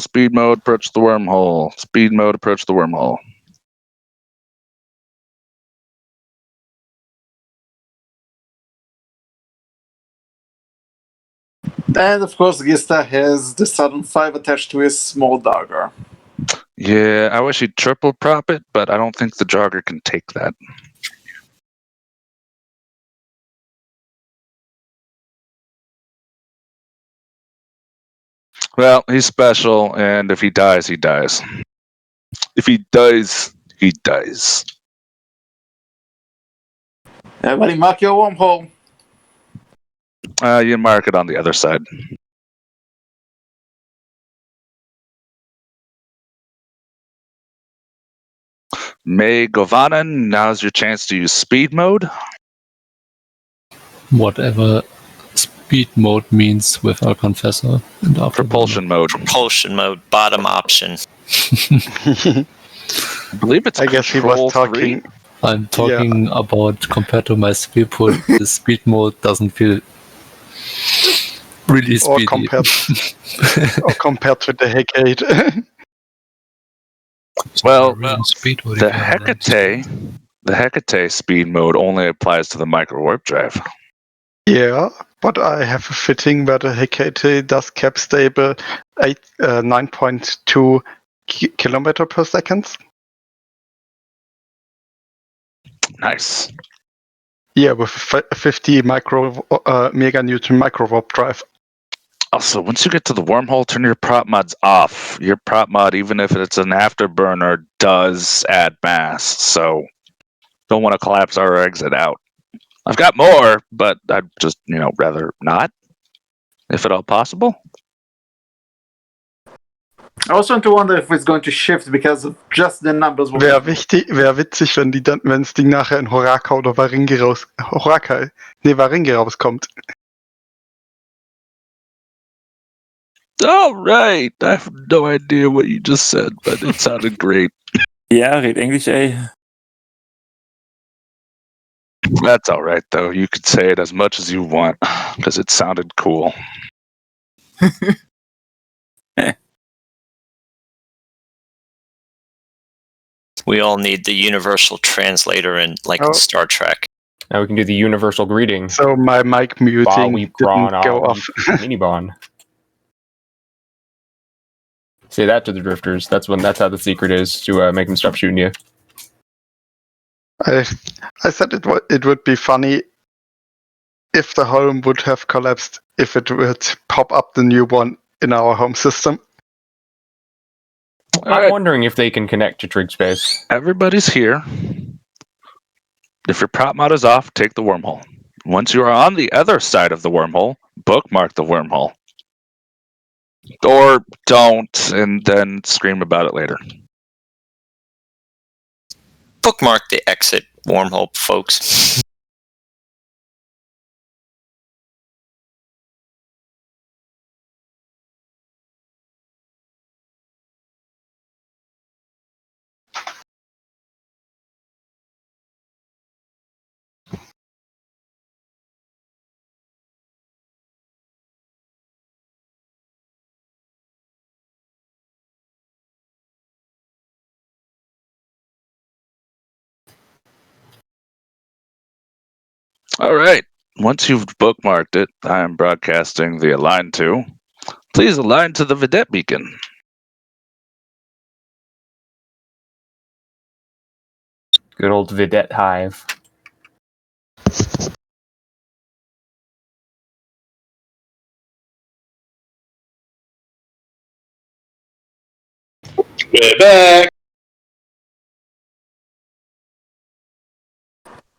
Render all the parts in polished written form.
Speed mode, approach the wormhole. Speed mode, approach the wormhole. And of course, Gista has the Southern 5 attached to his small dagger. Yeah, I wish he'd triple prop it, but I don't think the jogger can take that. Well, he's special, and if he dies, he dies. If he dies, he dies. Everybody mark your wormhole. You mark it on the other side. May Govanen, now's your chance to use speed mode. Whatever speed mode means with our confessor. And Propulsion mode. Propulsion mode, bottom option. I believe it's I guess he was talking. 3. I'm talking about compared to my speed mode, the speed mode doesn't feel really speedy. Or compared to the Hecate. Well, speed the Hecate speed mode only applies to the micro warp drive. Yeah, but I have a fitting where the Hecate does cap stable 9.2 kilometer per second. Nice. Yeah, with 50 meganewton micro warp drive. Also, once you get to the wormhole, turn your prop mods off. Your prop mod, even if it's an afterburner, does add mass. So don't want to collapse our exit out. I've got more, but I'd just, rather not, if at all possible. I was trying to wonder if it's going to shift because of just the numbers. Wäre witzig, wenn das Ding nachher in Horaka oder Varingi rauskommt. Oh, right. I have no idea what you just said, but it sounded great. Ja, red Englisch, ey. That's all right, though. You could say it as much as you want, because it sounded cool. We all need the universal translator in Star Trek. Now we can do the universal greeting. So my mic muting didn't go off. Minibon. Say that to the drifters. That's how the secret is to make them stop shooting you. I said it would be funny if the home would have collapsed if it would pop up the new one in our home system. I'm wondering if they can connect to Trig Space. Everybody's here. If your prop mod is off, take the wormhole. Once you are on the other side of the wormhole, bookmark the wormhole. Or don't, and then scream about it later. Bookmark the exit wormhole, folks. All right. Once you've bookmarked it, I am broadcasting the align to. Please align to the Vidette beacon. Good old Vidette Hive. We're back.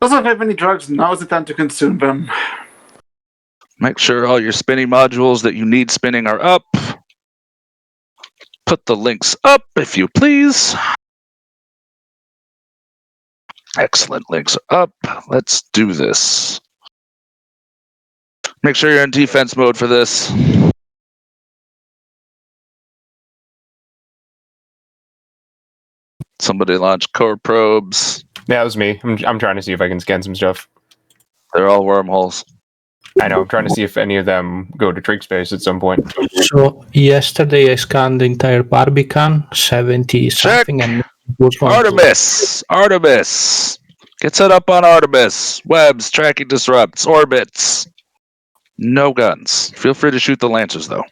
Doesn't have any drugs, now is the time to consume them. Make sure all your spinning modules that you need spinning are up. Put the links up, if you please. Excellent, links are up. Let's do this. Make sure you're in defense mode for this. Somebody launch core probes. Yeah, that was me. I'm trying to see if I can scan some stuff. They're all wormholes. I know. I'm trying to see if any of them go to trig space at some point. So yesterday I scanned the entire Barbican, 70 something, and it was going Artemis! Get set up on Artemis. Webs, tracking disrupts, orbits. No guns. Feel free to shoot the lancers, though.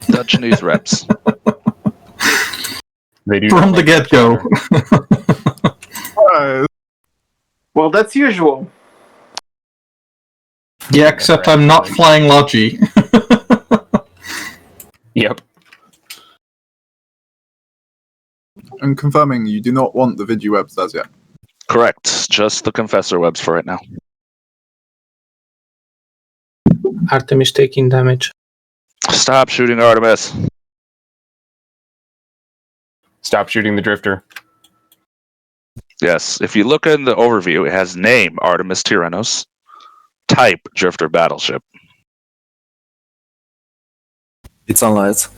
Dutch reps. They do From the get-go. Well, that's usual. Yeah, except I'm not flying Logi. Yep. And confirming you do not want the Vigi webs as yet. Correct. Just the Confessor webs for right now. Artemis taking damage. Stop shooting Artemis. Stop shooting the drifter. Yes, if you look in the overview, it has name Artemis Tyrannos, type Drifter Battleship. It's on lights.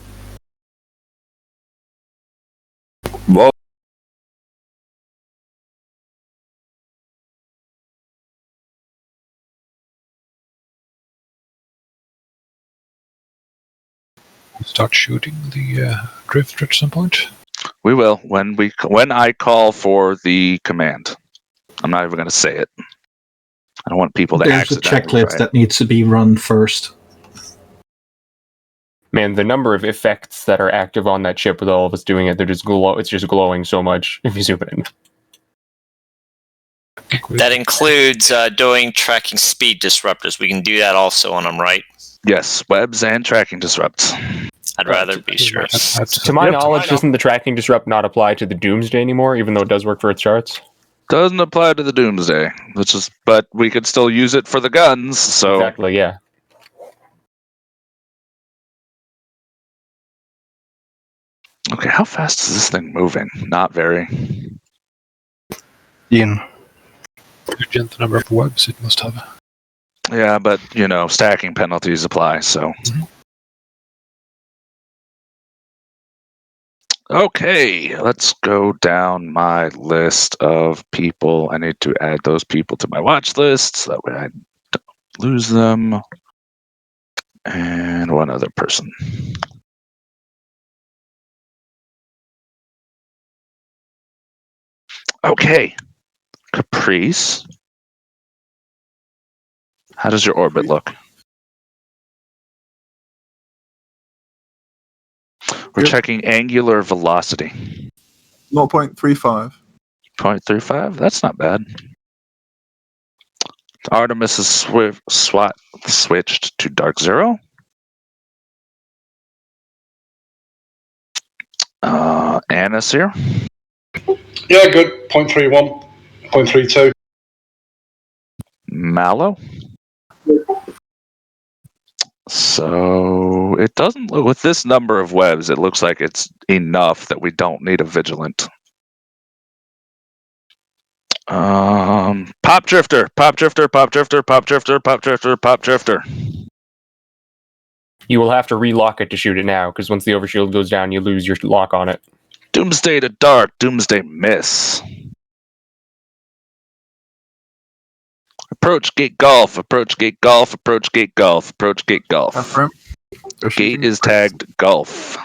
Whoa. Start shooting the drifter at some point. We will when I call for the command. I'm not even going to say it. I don't want people to There's a accidentally checklist that needs to be run first. Man, the number of effects that are active on that ship with all of us doing it, they're just it's just glowing so much if you zoom in. That includes doing tracking speed disruptors. We can do that also on them, right? Yes, webs and tracking disrupts. I'd rather be sure. To my knowledge, doesn't the tracking disrupt not apply to the Doomsday anymore, even though it does work for its charts? Doesn't apply to the Doomsday, but we could still use it for the guns. So Exactly, yeah. okay, how fast is this thing moving? Not very. Ian. The number of webs it must have. Yeah, but stacking penalties apply. So. Okay, let's go down my list of people. I need to add those people to my watch list so that way I don't lose them. And one other person. Okay, Caprice. How does your orbit look? We're checking angular velocity. 0.35. 0.35? That's not bad. Artemis is switched to Dark Zero. Anna's here. Yeah, good. 0.31, 0.32. Mallow. So it doesn't look, with this number of webs, it looks like it's enough that we don't need a vigilant. Pop drifter, pop drifter, pop drifter, pop drifter, pop drifter, pop drifter. You will have to relock it to shoot it now, because once the overshield goes down, you lose your lock on it. Doomsday to dark, doomsday miss. Approach gate golf, approach gate golf, approach gate golf, approach gate golf. Gate is tagged golf.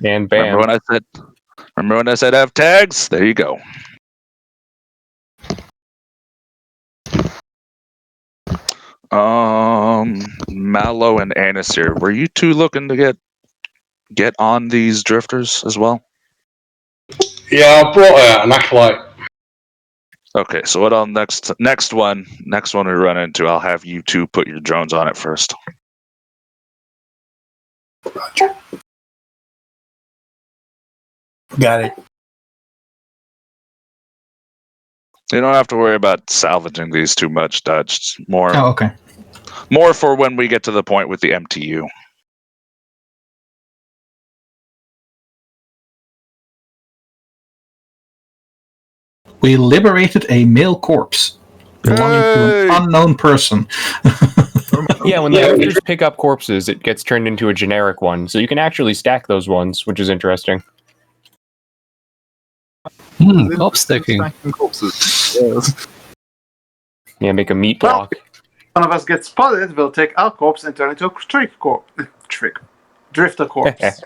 And bam. Remember when I said have tags? There you go. Mallow and Anasir, were you two looking to get on these drifters as well? Yeah, I brought an acolyte. Okay, so what I'll next one we run into, I'll have you two put your drones on it first. Got it. You don't have to worry about salvaging these too much, Dutch. It's more. Oh, okay. More for when we get to the point with the MTU. We liberated a male corpse belonging to an unknown person. Yeah, when the drifters pick up corpses, it gets turned into a generic one, so you can actually stack those ones, which is interesting. Corpse stacking. Stacking corpses. Yes. Yeah, make a meat block. One of us gets spotted, we'll take our corpse and turn it into a drifter corpse.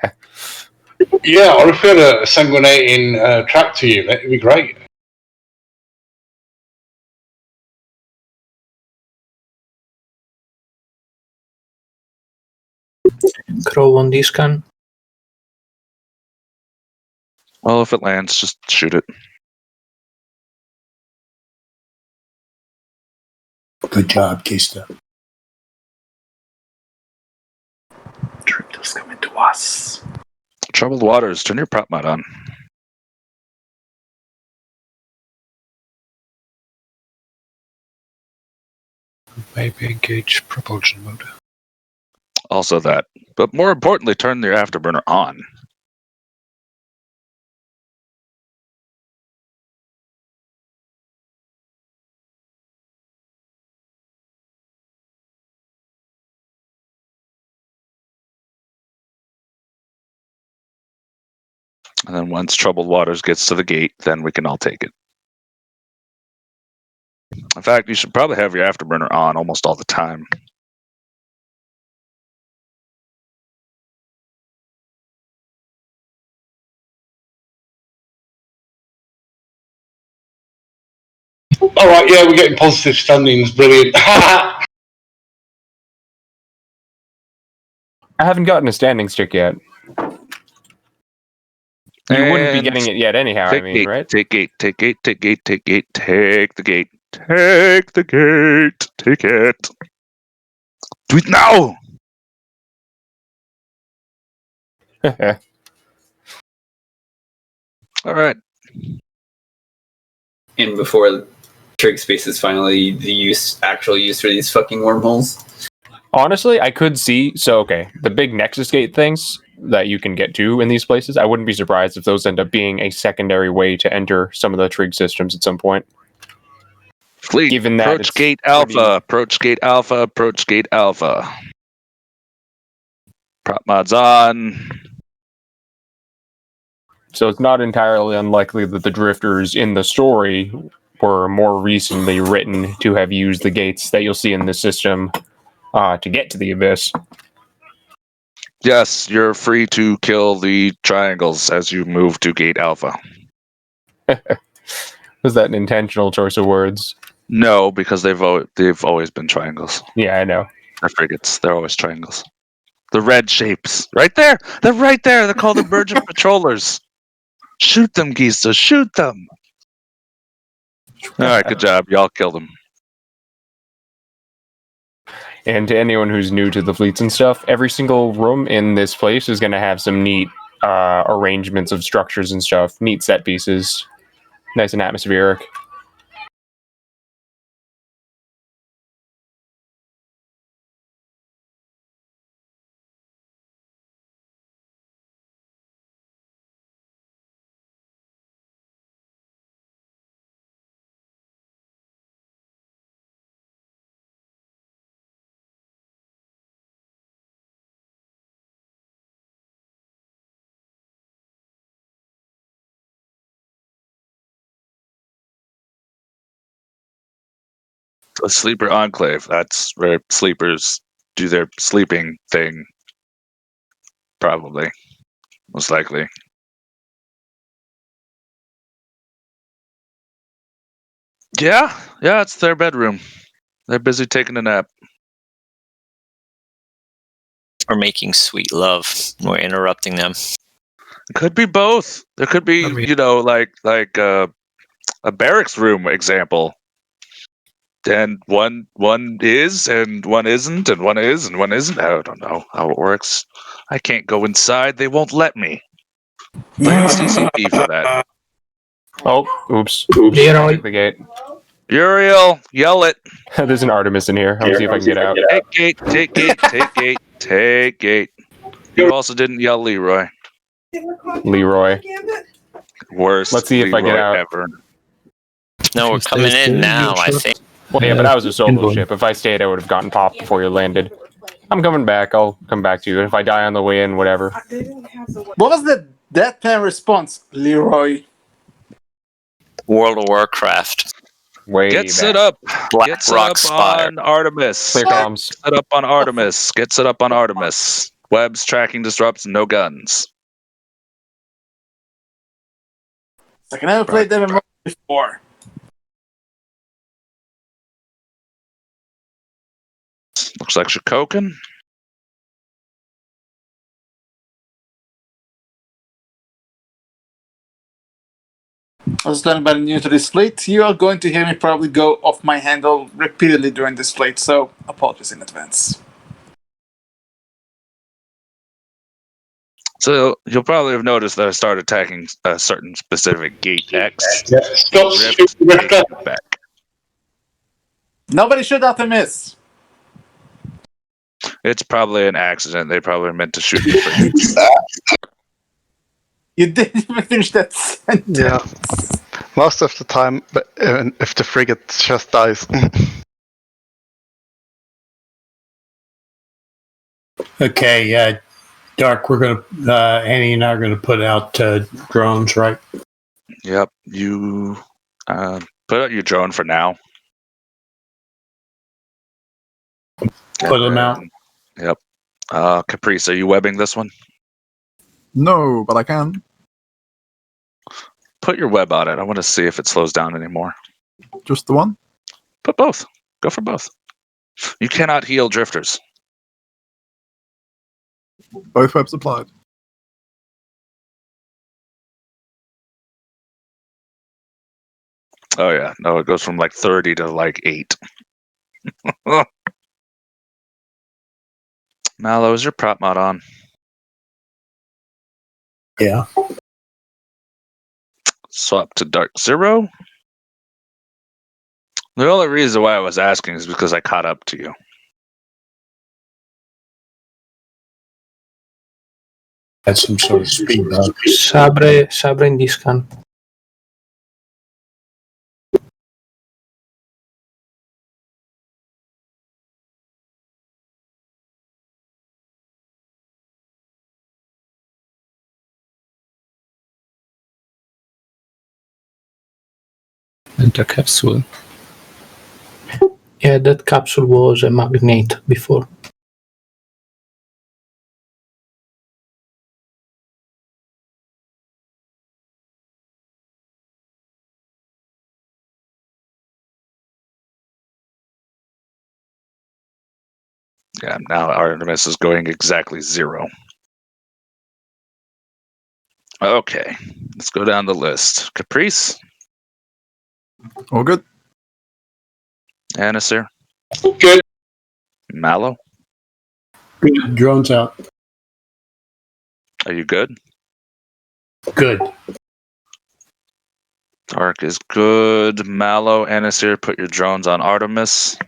Yeah, or if we had a sanguinating track to you, it'd be great. Crow on this gun. Well, if it lands, just shoot it. Good job, Kista. Drifters coming to us. Troubled waters, turn your prop mod on. Maybe engage propulsion mode. Also that. But more importantly, turn your afterburner on. And then once troubled waters gets to the gate, then we can all take it. In fact, you should probably have your afterburner on almost all the time. All right, yeah, we're getting positive standings. Brilliant. I haven't gotten a standing stick yet. You wouldn't be getting it yet anyhow, I mean, gate, right? Take gate, take gate, take gate, take gate, take the gate. Take the gate. Take it. Do it now! Alright. And before trig space is finally the actual use for these fucking wormholes. Honestly, I could see. So, okay, the big Nexus Gate things that you can get to in these places, I wouldn't be surprised if those end up being a secondary way to enter some of the trig systems at some point. Fleet, Given that approach gate alpha, approach gate alpha, approach gate alpha. Prop mods on. So it's not entirely unlikely that the drifters in the story were more recently written to have used the gates that you'll see in the system to get to the Abyss. Yes, you're free to kill the triangles as you move to gate alpha. Was that an intentional choice of words? No, because they've always been triangles. Yeah, I know. They're frigates. They're always triangles. The red shapes. Right there! They're right there! They're called emergent patrollers. Shoot them, Gisa. Shoot them! Alright, good job. Y'all killed them. And to anyone who's new to the fleets and stuff, every single room in this place is going to have some neat arrangements of structures and stuff. Neat set pieces. Nice and atmospheric. A sleeper enclave. That's where sleepers do their sleeping thing. Probably. Most likely. Yeah, it's their bedroom. They're busy taking a nap. Or making sweet love. We're interrupting them. Could be both. There could be, like a barracks room example. And one is and one isn't, and one is and one isn't. I don't know how it works. I can't go inside. They won't let me. But it's TCP for that. Oh, oops. Leroy. The gate. Uriel, yell it. There's an Artemis in here. I'll see if I can get out. Take gate, take gate, take gate, take gate. You also didn't yell Leroy. Leroy. Worst. Let's see if I get out. Ever. No, we're coming in now, I think. Well, yeah, but I was a solo ship. If I stayed, I would have gotten popped before you landed. I'm coming back. I'll come back to you. If I die on the way in, whatever. What was the deadpan response, Leroy? World of Warcraft. Way Get back. set up. Black Get set Rock up Spire. on Artemis. Clear comms. Get set up on Artemis. Get set up on Artemis. Webs, tracking, disrupts, no guns. Like I never played them before. Looks like Shikoken. I was done by new to this fleet. You are going to hear me probably go off my handle repeatedly during this fleet, so apologies in advance. So you'll probably have noticed that I started attacking a certain specific gate X. Yeah, stop Rift, shooting Rifter. take back. Nobody shoot at a miss. It's probably an accident. They probably meant to shoot me for You didn't even finish that sentence. Yeah. Most of the time, if the frigate just dies. Okay, Dark, we're going to, Annie and I are going to put out drones, right? Yep. You put out your drone for now. Put them out. Yep. Caprice, are you webbing this one? No, but I can. Put your web on it. I want to see if it slows down anymore. Just the one? Put both. Go for both. You cannot heal drifters. Both webs applied. Oh yeah. No, it goes from like 30 to like 8. Mallow, is your prop mod on? Yeah. Swap to Dark Zero. The only reason why I was asking is because I caught up to you. That's some sort of speed bug. Sabre in this can. And the capsule. Yeah, that capsule was a magnet before. Yeah, now Artemis is going exactly 0. Okay, let's go down the list. Caprice, All good. Anasir, Good. Mallow, Drones out. are you good? Good. Dark is good. Mallow, Anasir, put your drones on Artemis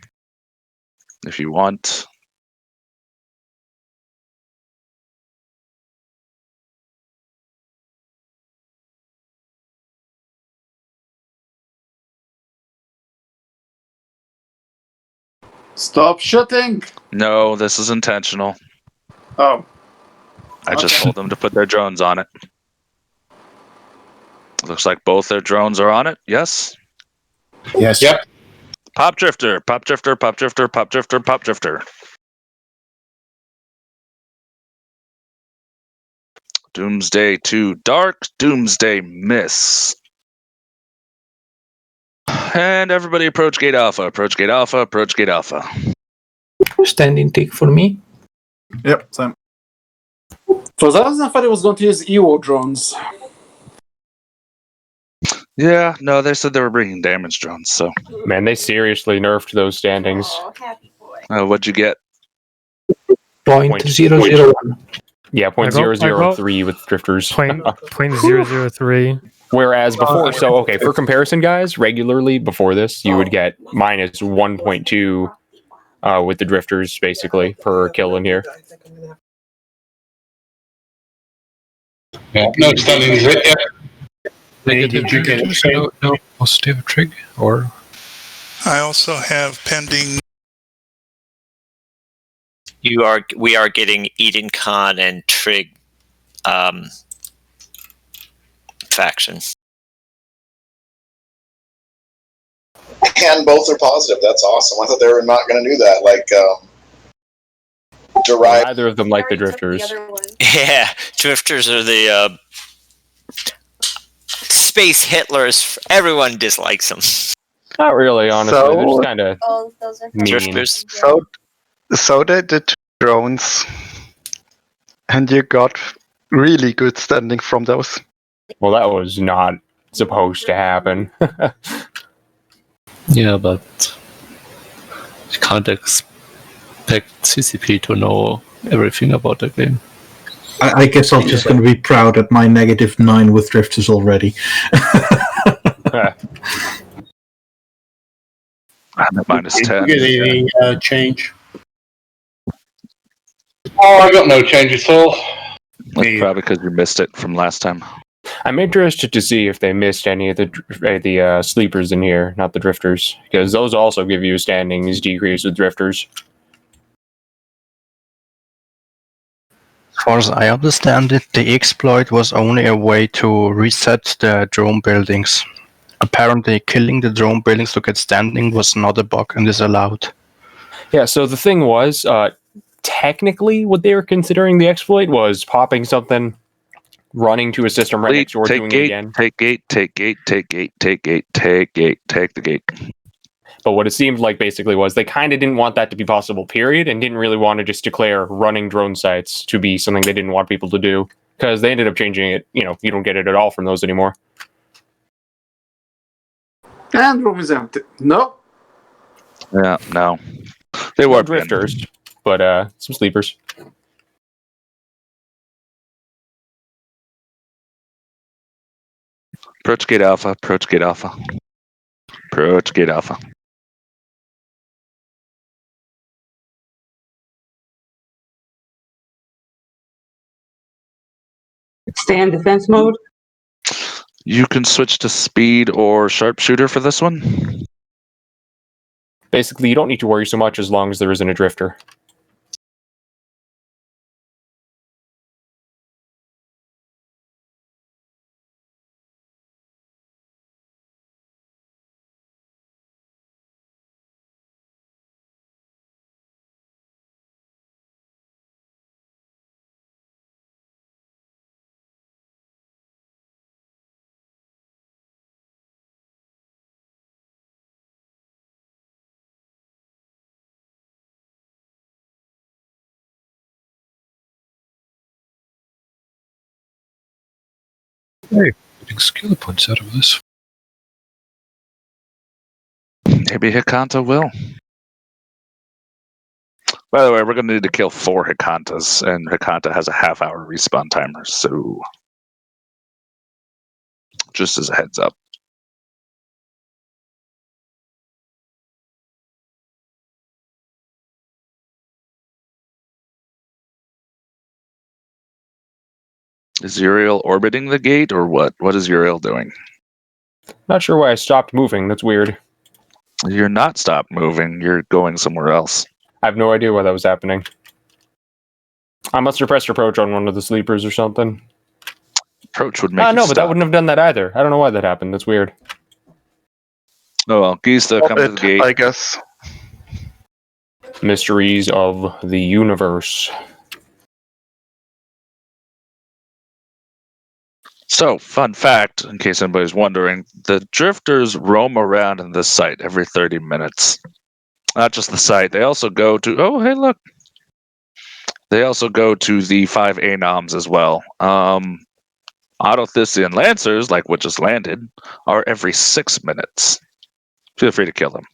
if you want. Stop shooting! No, this is intentional. Oh. I just Okay. told them to put their drones on it. Looks like both their drones are on it. Yes? Yes. Yep. Pop drifter, pop drifter, pop drifter, pop drifter, pop drifter. Doomsday to Dark, Doomsday miss. And everybody approach gate alpha, approach gate alpha, approach gate alpha. Standing tick for me. Yep, same. For those, I thought it was going to use EO drones. Yeah, no, they said they were bringing damage drones, so. Man, they seriously nerfed those standings. What'd you get? Point 001. Yeah, I wrote- 0.003 with drifters. Point 0.003. Whereas before, so okay, for comparison, guys, regularly before this, you would get minus 1.2 with the drifters, basically, per kill in here. Yeah, no standings. Yeah. Negative Did you get drifters, it? no positive trig, or I also have pending. We are getting Eden Khan and Trig faction. And both are positive. That's awesome. I thought they were not going to do that. Like, derive. Neither of them like the drifters. Yeah, drifters are the space Hitlers. Everyone dislikes them. Not really, honestly. So- They're just kind of mean. Drifters. So they did drones, and you got really good standing from those. Well, that was not supposed to happen. Yeah, but you can't expect CCP to know everything about the game. I guess I'm just going to be proud at my -9 with drifters already. I'm at -10. Get any change? Oh, I got no change at all. That's probably because you missed it from last time. I'm interested to see if they missed any of the sleepers in here, not the drifters, because those also give you standings decrease with drifters. As far as I understand it, the exploit was only a way to reset the drone buildings. Apparently, killing the drone buildings to get standing was not a bug and is allowed. Yeah, so the thing was, technically what they were considering the exploit was popping something, running to a system right next door, doing it again. Take gate, take gate, take gate, take gate, take gate, take the gate. But what it seemed like basically was they kind of didn't want that to be possible, period, and didn't really want to just declare running drone sites to be something they didn't want people to do, because they ended up changing it. You know, you don't get it at all from those anymore. And room is empty. No. Yeah, no. They were drifters, but some sleepers. Approach gate alpha, approach gate alpha. Approach gate alpha. Stay in defense mode. You can switch to speed or sharpshooter for this one. Basically, you don't need to worry so much as long as there isn't a drifter. Hey, getting skill points out of this. Maybe Hikanta will. By the way, we're going to need to kill 4 Hikantas, and Hikanta has a half-hour respawn timer, so just as a heads up. Is Uriel orbiting the gate, or what? What is Uriel doing? Not sure why I stopped moving. That's weird. You're not stopped moving. You're going somewhere else. I have no idea why that was happening. I must have pressed approach on one of the sleepers or something. Approach would make you no, but stop. that wouldn't have done that either. I don't know why that happened. That's weird. Oh well, Gista, come to the gate. I guess. Mysteries of the universe. So, fun fact, in case anybody's wondering, the drifters roam around in this site every 30 minutes. Not just the site, they also go to... Oh, hey, look! They also go to the 5 Anoms as well. Autothisian Lancers, like what just landed, are every 6 minutes. Feel free to kill them.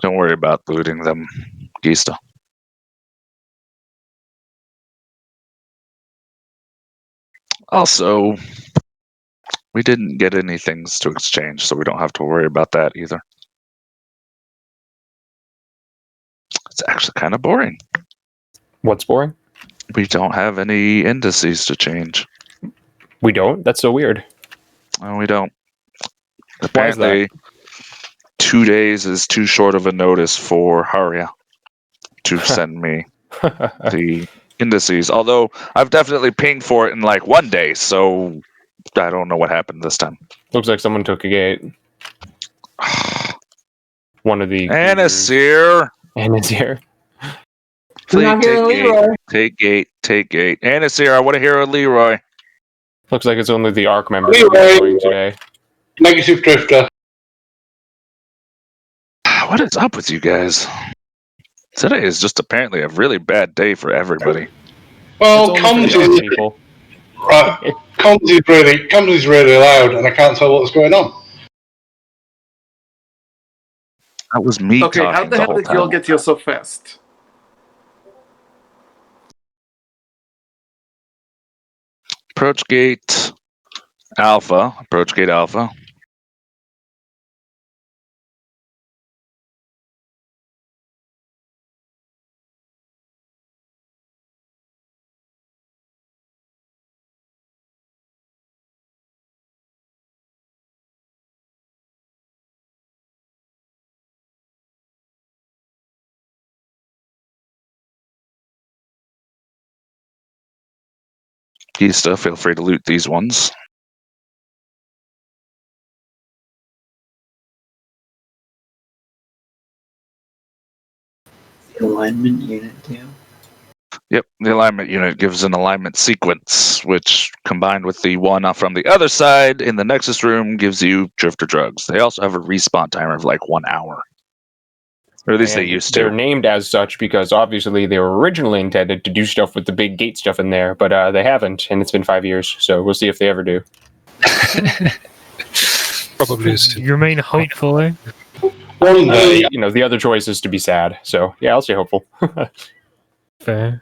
Don't worry about looting them, Gista. Also, we didn't get any things to exchange, so we don't have to worry about that either. It's actually kind of boring. What's boring? We don't have any indices to change. We don't? That's so weird. No, we don't. Why is that? Apparently, 2 days is too short of a notice for Haria to send me the indices. Although I've definitely pinged for it in like one day, so I don't know what happened this time. Looks like someone took a gate. One of the Anasir. Anasir. We're not hearing Leroy. Take gate. Anasir, I want to hear a Leroy. Looks like it's only the ARC members who are going today. Negative Drifter. What is up with you guys? Today is just apparently a really bad day for everybody. Well, comms is people. Right. Comms is really loud, and I can't tell what's going on. That was me Okay, how talking the the hell whole did you all time. get here so fast? Approach gate alpha. Approach gate alpha. Gista, feel free to loot these ones. Alignment unit too. Yep, the alignment unit gives an alignment sequence, which combined with the one from the other side in the Nexus room gives you Drifter drugs. They also have a respawn timer of like 1 hour. Or at least they And used they're to. named as such because obviously they were originally intended to do stuff with the big gate stuff in there, but they haven't, and it's been 5 years, so we'll see if they ever do. Probably is. You remain hopeful, eh? One day. You know, the other choice is to be sad, so yeah, I'll stay hopeful. Fair.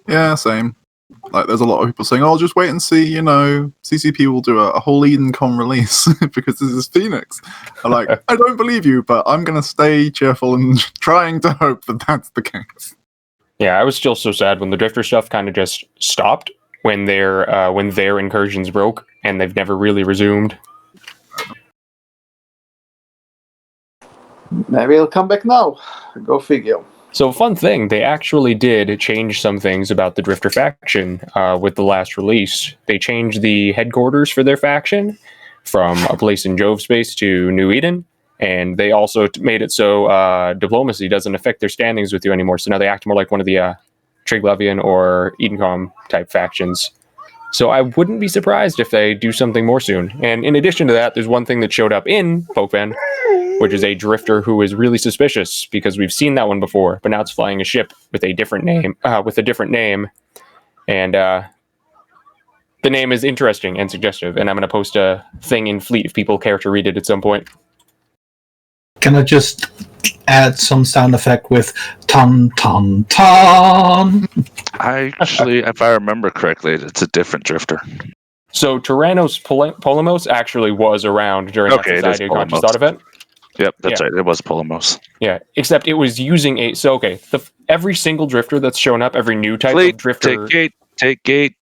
Yeah, same. Like, there's a lot of people saying, "Oh, just wait and see." You know, CCP will do a whole EdenCon release because this is Phoenix. I'm like, I don't believe you, but I'm gonna stay cheerful and trying to hope that that's the case. Yeah, I was still so sad when the Drifter stuff kind of just stopped when their incursions broke, and they've never really resumed. Maybe it'll come back now. Go figure. So, fun thing, they actually did change some things about the Drifter faction with the last release. They changed the headquarters for their faction from a place in Jove space to New Eden, and they also made it so diplomacy doesn't affect their standings with you anymore. So now they act more like one of the Triglavian or Edencom type factions. So I wouldn't be surprised if they do something more soon. And in addition to that, there's one thing that showed up in Pokeban, which is a Drifter who is really suspicious because we've seen that one before, but now it's flying a ship with a different name. And the name is interesting and suggestive. And I'm going to post a thing in Fleet if people care to read it at some point. Can I just add some sound effect with ton ton ton? Actually, if I remember correctly, it's a different Drifter. So Tyrannos Polymos actually was around during that Society of Conscious Thought event. Yep, that's right. It was Polymos. Yeah, except it was using a... So, okay, every single Drifter that's shown up, every new type of Drifter... Take gate.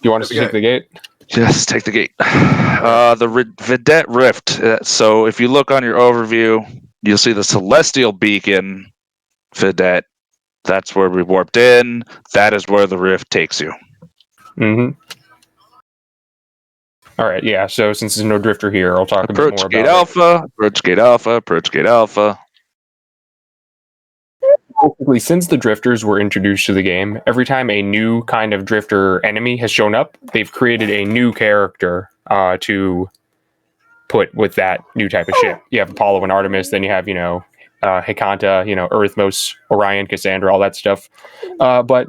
You want us to take the gate? Yes, take the gate. The Vidette Rift. So if you look on your overview, you'll see the Celestial Beacon Vidette. That's where we warped in. That is where the Rift takes you. Mm-hmm. All right, yeah, so since there's no Drifter here, I'll talk a bit more about Approach Gate Alpha. Basically, since the Drifters were introduced to the game, every time a new kind of Drifter enemy has shown up, they've created a new character to put with that new type of ship. You have Apollo and Artemis, then you have, Hekanta, Earthmos, Orion, Cassandra, all that stuff. But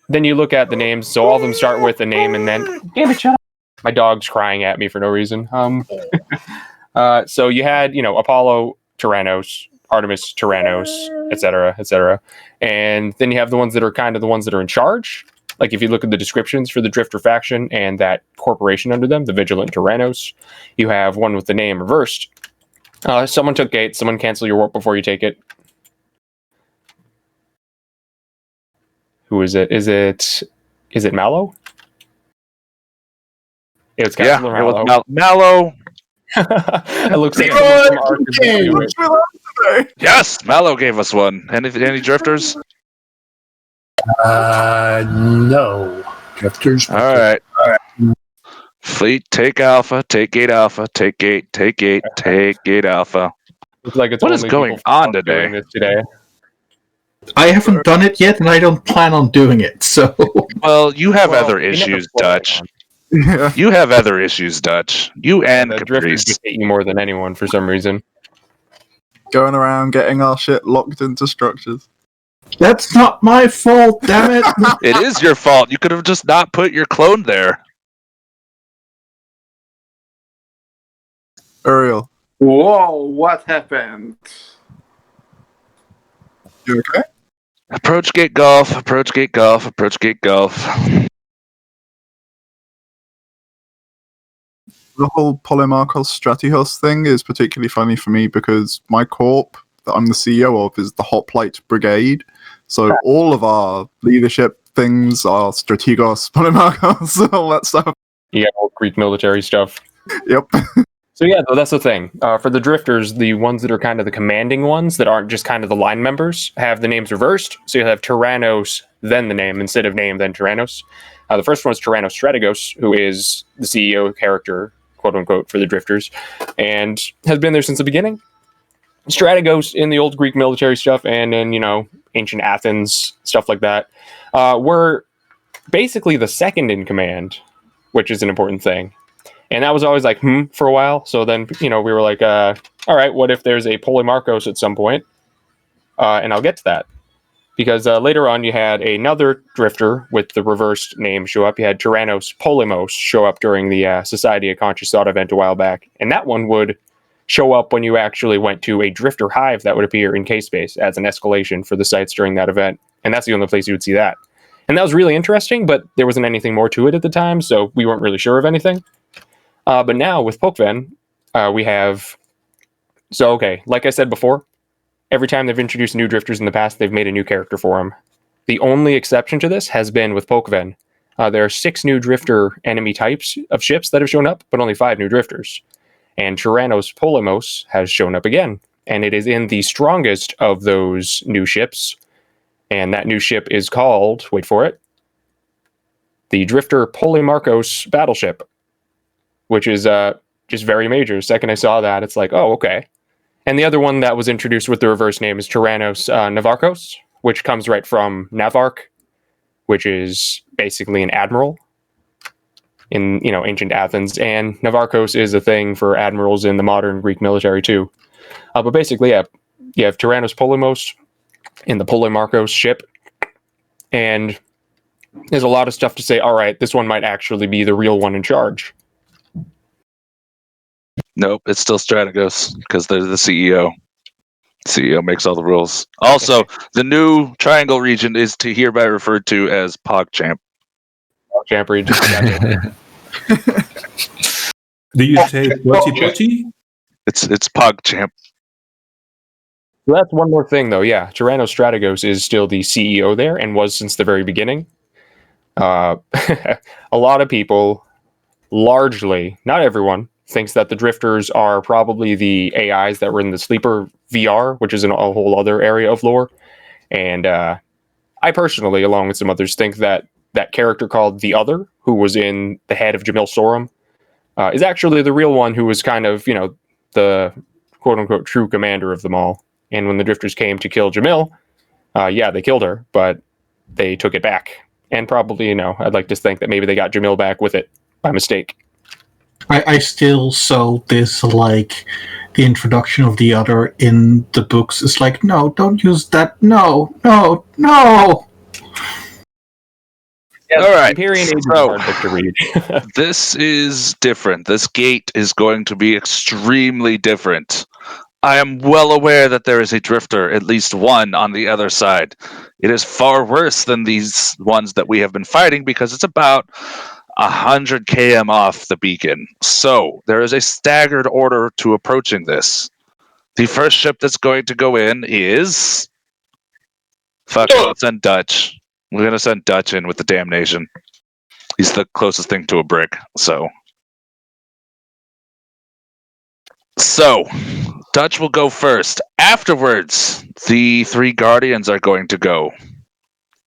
then you look at the names, so all of them start with a name, and then... Damn it, shut up! My dog's crying at me for no reason. So you had, Apollo, Tyrannos, Artemis, Tyrannos, etc. And then you have the ones that are kind of the ones that are in charge. Like if you look at the descriptions for the Drifter faction and that corporation under them, the Vigilant Tyrannos, you have one with the name reversed. Someone took gate. Someone cancel your warp before you take it. Who is it? Is it Mallow? It was Counselor Mallow. It was Mallow. It looks like someone from Ark is gonna do it. Yes, Mallow gave us one. Any drifters? No. Drifters. All right. Fleet, take Alpha, take Gate Alpha, take Gate, take Gate, take Gate Alpha. Looks like it's what is only going people on doing today? this today. I haven't done it yet, and I don't plan on doing it. So, well, you have other issues, Dutch. You have other issues, Dutch. You and the drifters Caprice. just hate you more than anyone for some reason. Going around getting our shit locked into structures. That's not my fault, damn it! It is your fault. You could have just not put your clone there. Ariel. Whoa, what happened? You okay? Approach Gate Golf, approach Gate Golf, approach Gate Golf. The whole Polemarchos Stratihos thing is particularly funny for me because my corp that I'm the CEO of is the Hoplite Brigade. So all of our leadership things are Strategos, Polemarchos, all that stuff. Yeah, all Greek military stuff. Yep. So yeah, though, that's the thing. For the drifters, the ones that are kind of the commanding ones that aren't just kind of the line members have the names reversed. So you'll have Tyrannos, then the name, instead of name, then Tyrannos. The first one is Tyrannos Strategos, who is the CEO character, quote unquote, for the drifters, and has been there since the beginning. Strategos in the old Greek military stuff and in, ancient Athens, stuff like that, were basically the second in command, which is an important thing. And that was always like, for a while. So then, we were like, all right, what if there's a Polemarchos at some point? And I'll get to that. Because later on, you had another drifter with the reversed name show up. You had Tyrannos Polemos show up during the Society of Conscious Thought event a while back. And that one would show up when you actually went to a drifter hive that would appear in K-Space as an escalation for the sites during that event. And that's the only place you would see that. And that was really interesting, but there wasn't anything more to it at the time, so we weren't really sure of anything. But now with Pokeven, we have... So, okay, like I said before, every time they've introduced new drifters in the past, they've made a new character for them. The only exception to this has been with Pokeven. There are 6 new drifter enemy types of ships that have shown up, but only 5 new drifters. And Tyrannos Polemos has shown up again. And it is in the strongest of those new ships. And that new ship is called, wait for it, the Drifter Polemarchos Battleship, which is just very major. The second I saw that, it's like, oh, okay. And the other one that was introduced with the reverse name is Tyrannos Navarchos, which comes right from Navarch, which is basically an admiral in ancient Athens, and Navarchos is a thing for admirals in the modern Greek military too. But basically, yeah, you have Tyrannos Polemos in the Polemarchos ship, and there's a lot of stuff to say. All right, this one might actually be the real one in charge. Nope, it's still Strategos because they're the CEO. CEO makes all the rules. Also, the new Triangle region is hereby referred to as PogChamp. PogChamp region. Do you say Pochi? It's PogChamp. So that's one more thing, though. Yeah, Tyrannos Strategos is still the CEO there and was since the very beginning. A lot of people, largely, not everyone, thinks that the drifters are probably the AIs that were in the Sleeper VR, which is a whole other area of lore. And I personally, along with some others, think that that character called The Other, who was in the head of Jamil Sorum, is actually the real one who was kind of, the quote-unquote true commander of them all. And when the drifters came to kill Jamil, yeah, they killed her, but they took it back. And probably, I'd like to think that maybe they got Jamil back with it by mistake. I still saw this like the introduction of The Other in the books. It's like, no, don't use that. No. Yeah, all right. Empyrean Age is a hard book to read. This is different. This gate is going to be extremely different. I am well aware that there is a drifter, at least one, on the other side. It is far worse than these ones that we have been fighting because it's about 100 km off the beacon. So there is a staggered order to approaching this. The first ship that's going to go in is... Fuck it, let's send Dutch. We're going to send Dutch in with the damnation. He's the closest thing to a brick, so... So, Dutch will go first. Afterwards, the 3 guardians are going to go.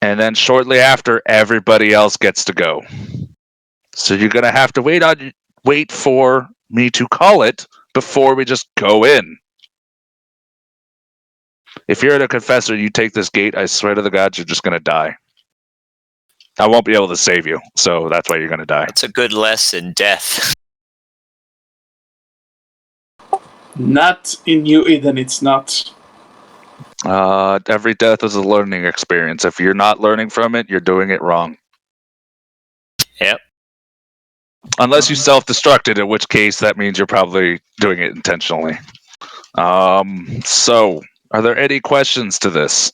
And then shortly after, everybody else gets to go. So you're going to have to wait for me to call it before we just go in. If you're the confessor, you take this gate, I swear to the gods, you're just going to die. I won't be able to save you, so that's why you're going to die. That's a good lesson, death. Not in New Eden, it's not. Every death is a learning experience. If you're not learning from it, you're doing it wrong. Yep. Unless you self-destructed, in which case that means you're probably doing it intentionally. So, are there any questions to this?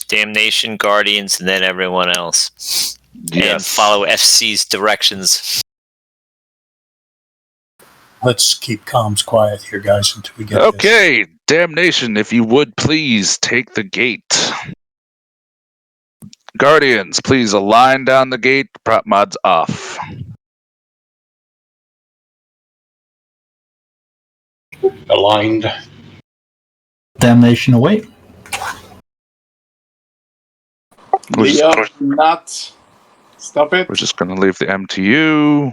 Damnation, Guardians, and then everyone else. Yes. And follow FC's directions. Let's keep comms quiet here, guys, until we get Okay, Damnation, if you would please take the gate. Guardians, please align down the gate. Prop mods off. Aligned. Damnation away. Leo, not. Stop it. We're just going to leave the MTU.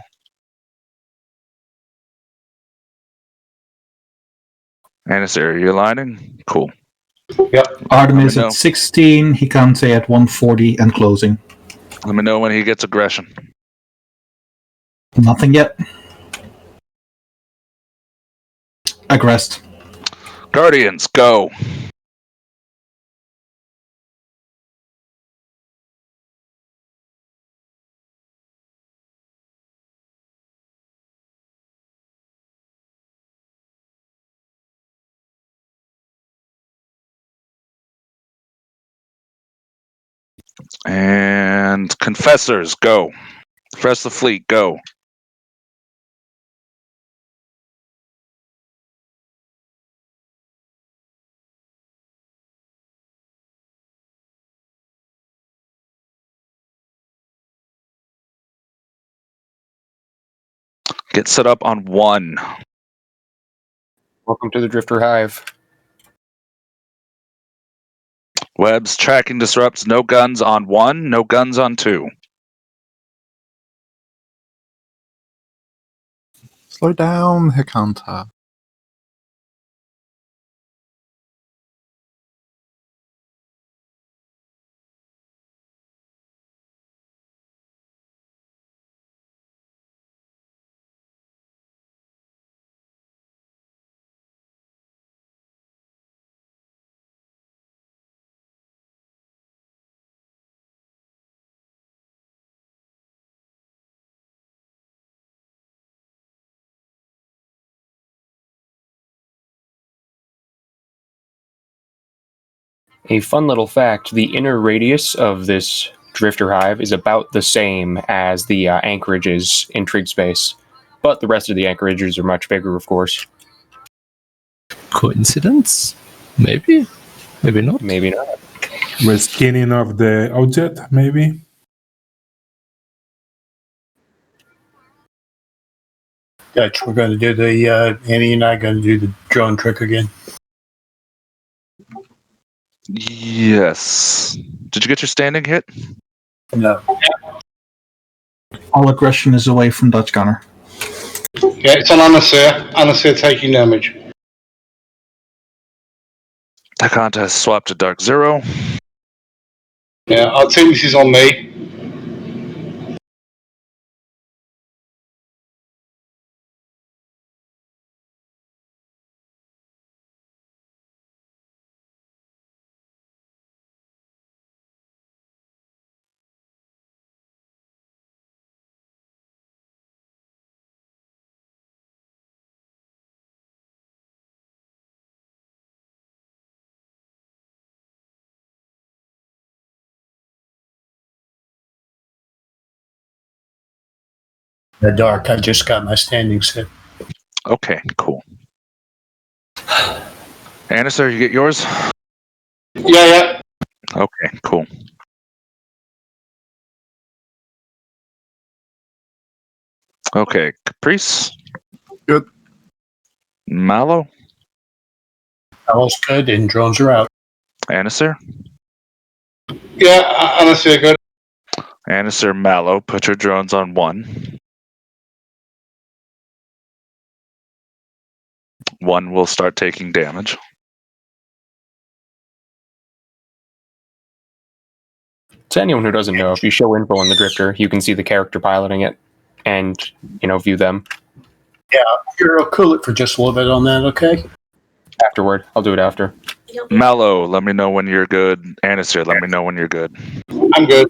Anis, are you aligning? Cool. Yep. Artemis Let me know. at 16, Hikante at 140 and closing. Let me know when he gets aggression. Nothing yet. Aggressed. Guardians, go. And confessors, go. Rest of the fleet, go. Get set up on 1. Welcome to the Drifter Hive. Webs, tracking disrupts, no guns on 1, no guns on 2. Slow down, Hikanta. A fun little fact, the inner radius of this Drifter Hive is about the same as the anchorages in Trig Space, but the rest of the anchorages are much bigger, of course. Coincidence? Maybe? Maybe not. Maybe not. Reskinning of the object, maybe? Dutch, we're going to do the, Annie and I going to do the drone trick again. Yes. Did you get your standing hit? No. All aggression is away from Dutch Gunner. Yeah, it's on Anastasia. Anastasia taking damage. The contest swapped to Dark Zero. Yeah, I think this is on me. The dark, I just got my standing set. Okay, cool. Anisar, you get yours? Yeah. Okay, cool. Okay, Caprice. Good. Mallow. All's good, and drones are out. Anisir. Yeah, honestly, good. Anisir, Mallow. Put your drones on 1. 1 will start taking damage. To anyone who doesn't know, if you show info on the Drifter, you can see the character piloting it and, view them. Yeah, here, I'll cool it for just a little bit on that, okay? Afterward. I'll do it after. Mallow, let me know when you're good. Anisir, let me know when you're good. I'm good.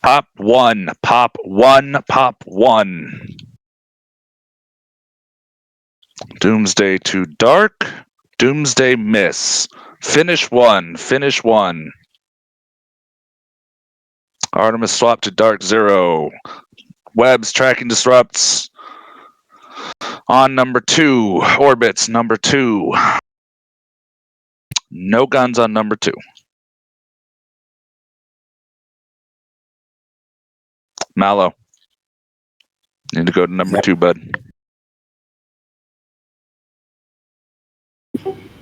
Pop 1. Pop 1. Pop 1. Doomsday to Dark. Doomsday miss. Finish 1. Finish 1. Artemis swap to Dark 0. Webs tracking disrupts. On number 2. Orbits number 2. No guns on number 2. Mallow. Need to go to number 2, bud.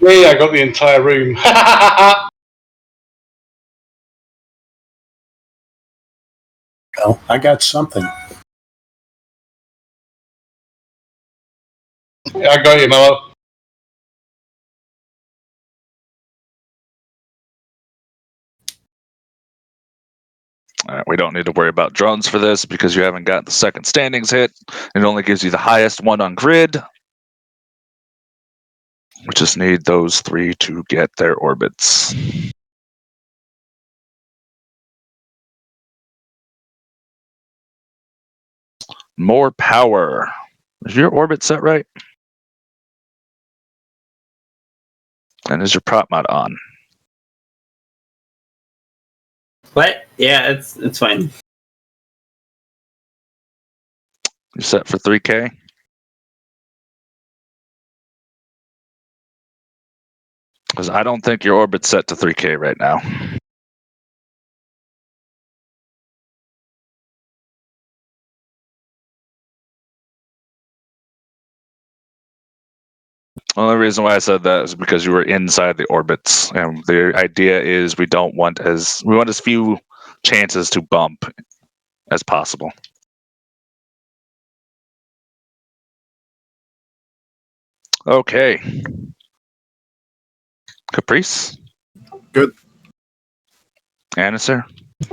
Yeah, I got the entire room. Well, I got something. Yeah, I got you, Mello. All right, we don't need to worry about drones for this because you haven't got the second standings hit. It only gives you the highest one on grid. We just need those 3 to get their orbits. More power. Is your orbit set right? And is your prop mod on? What? Yeah, it's fine. You set for 3K? Because I don't think your orbit's set to 3K right now. Only reason why I said that is because you were inside the orbits, and the idea is we want as few chances to bump as possible. Okay. Caprice? Good. Anisir?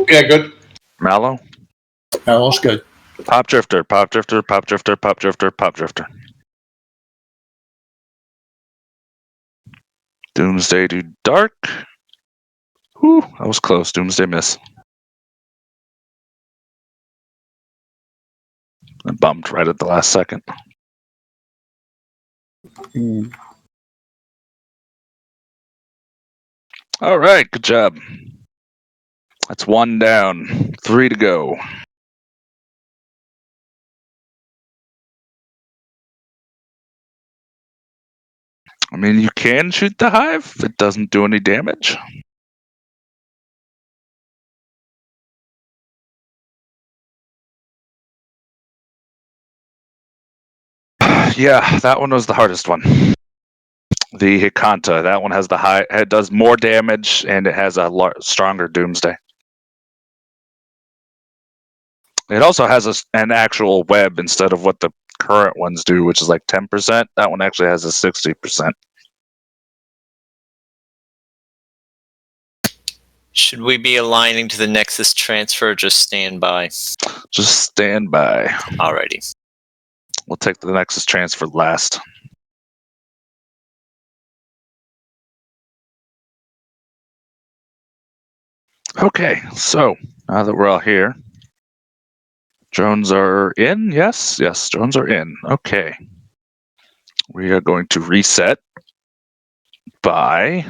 Yeah, good. Mallow? Mallow's good. Pop Drifter, Pop Drifter, Pop Drifter, Pop Drifter, Pop Drifter. Doomsday to Dark. Whew, that was close. Doomsday miss. I bumped right at the last second. All right, good job. That's 1 down, 3 to go. I mean, you can shoot the Hive. It doesn't do any damage. Yeah, that one was the hardest one. The Hikanta, that one has the high. It does more damage and it has a stronger Doomsday. It also has an actual web instead of what the current ones do, which is like 10%. That one actually has a 60%. Should we be aligning to the Nexus transfer or just stand by? Just stand by. Alrighty. We'll take the Nexus transfer last. Okay, so now that we're all here, drones are in? Yes, drones are in. Okay. We are going to reset by...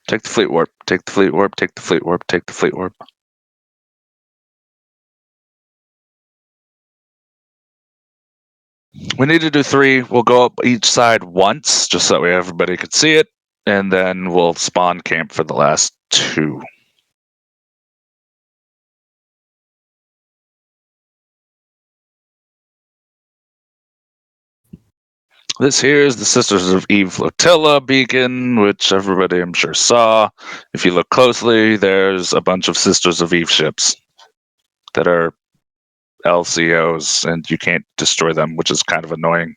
Take the fleet warp, take the fleet warp, take the fleet warp, take the fleet warp. We need to do 3. We'll go up each side once, just so that way everybody could see it, and then we'll spawn camp for the last 2. This here is the Sisters of Eve flotilla beacon, which everybody I'm sure saw. If you look closely, there's a bunch of Sisters of Eve ships that are LCOs, and you can't destroy them, which is kind of annoying.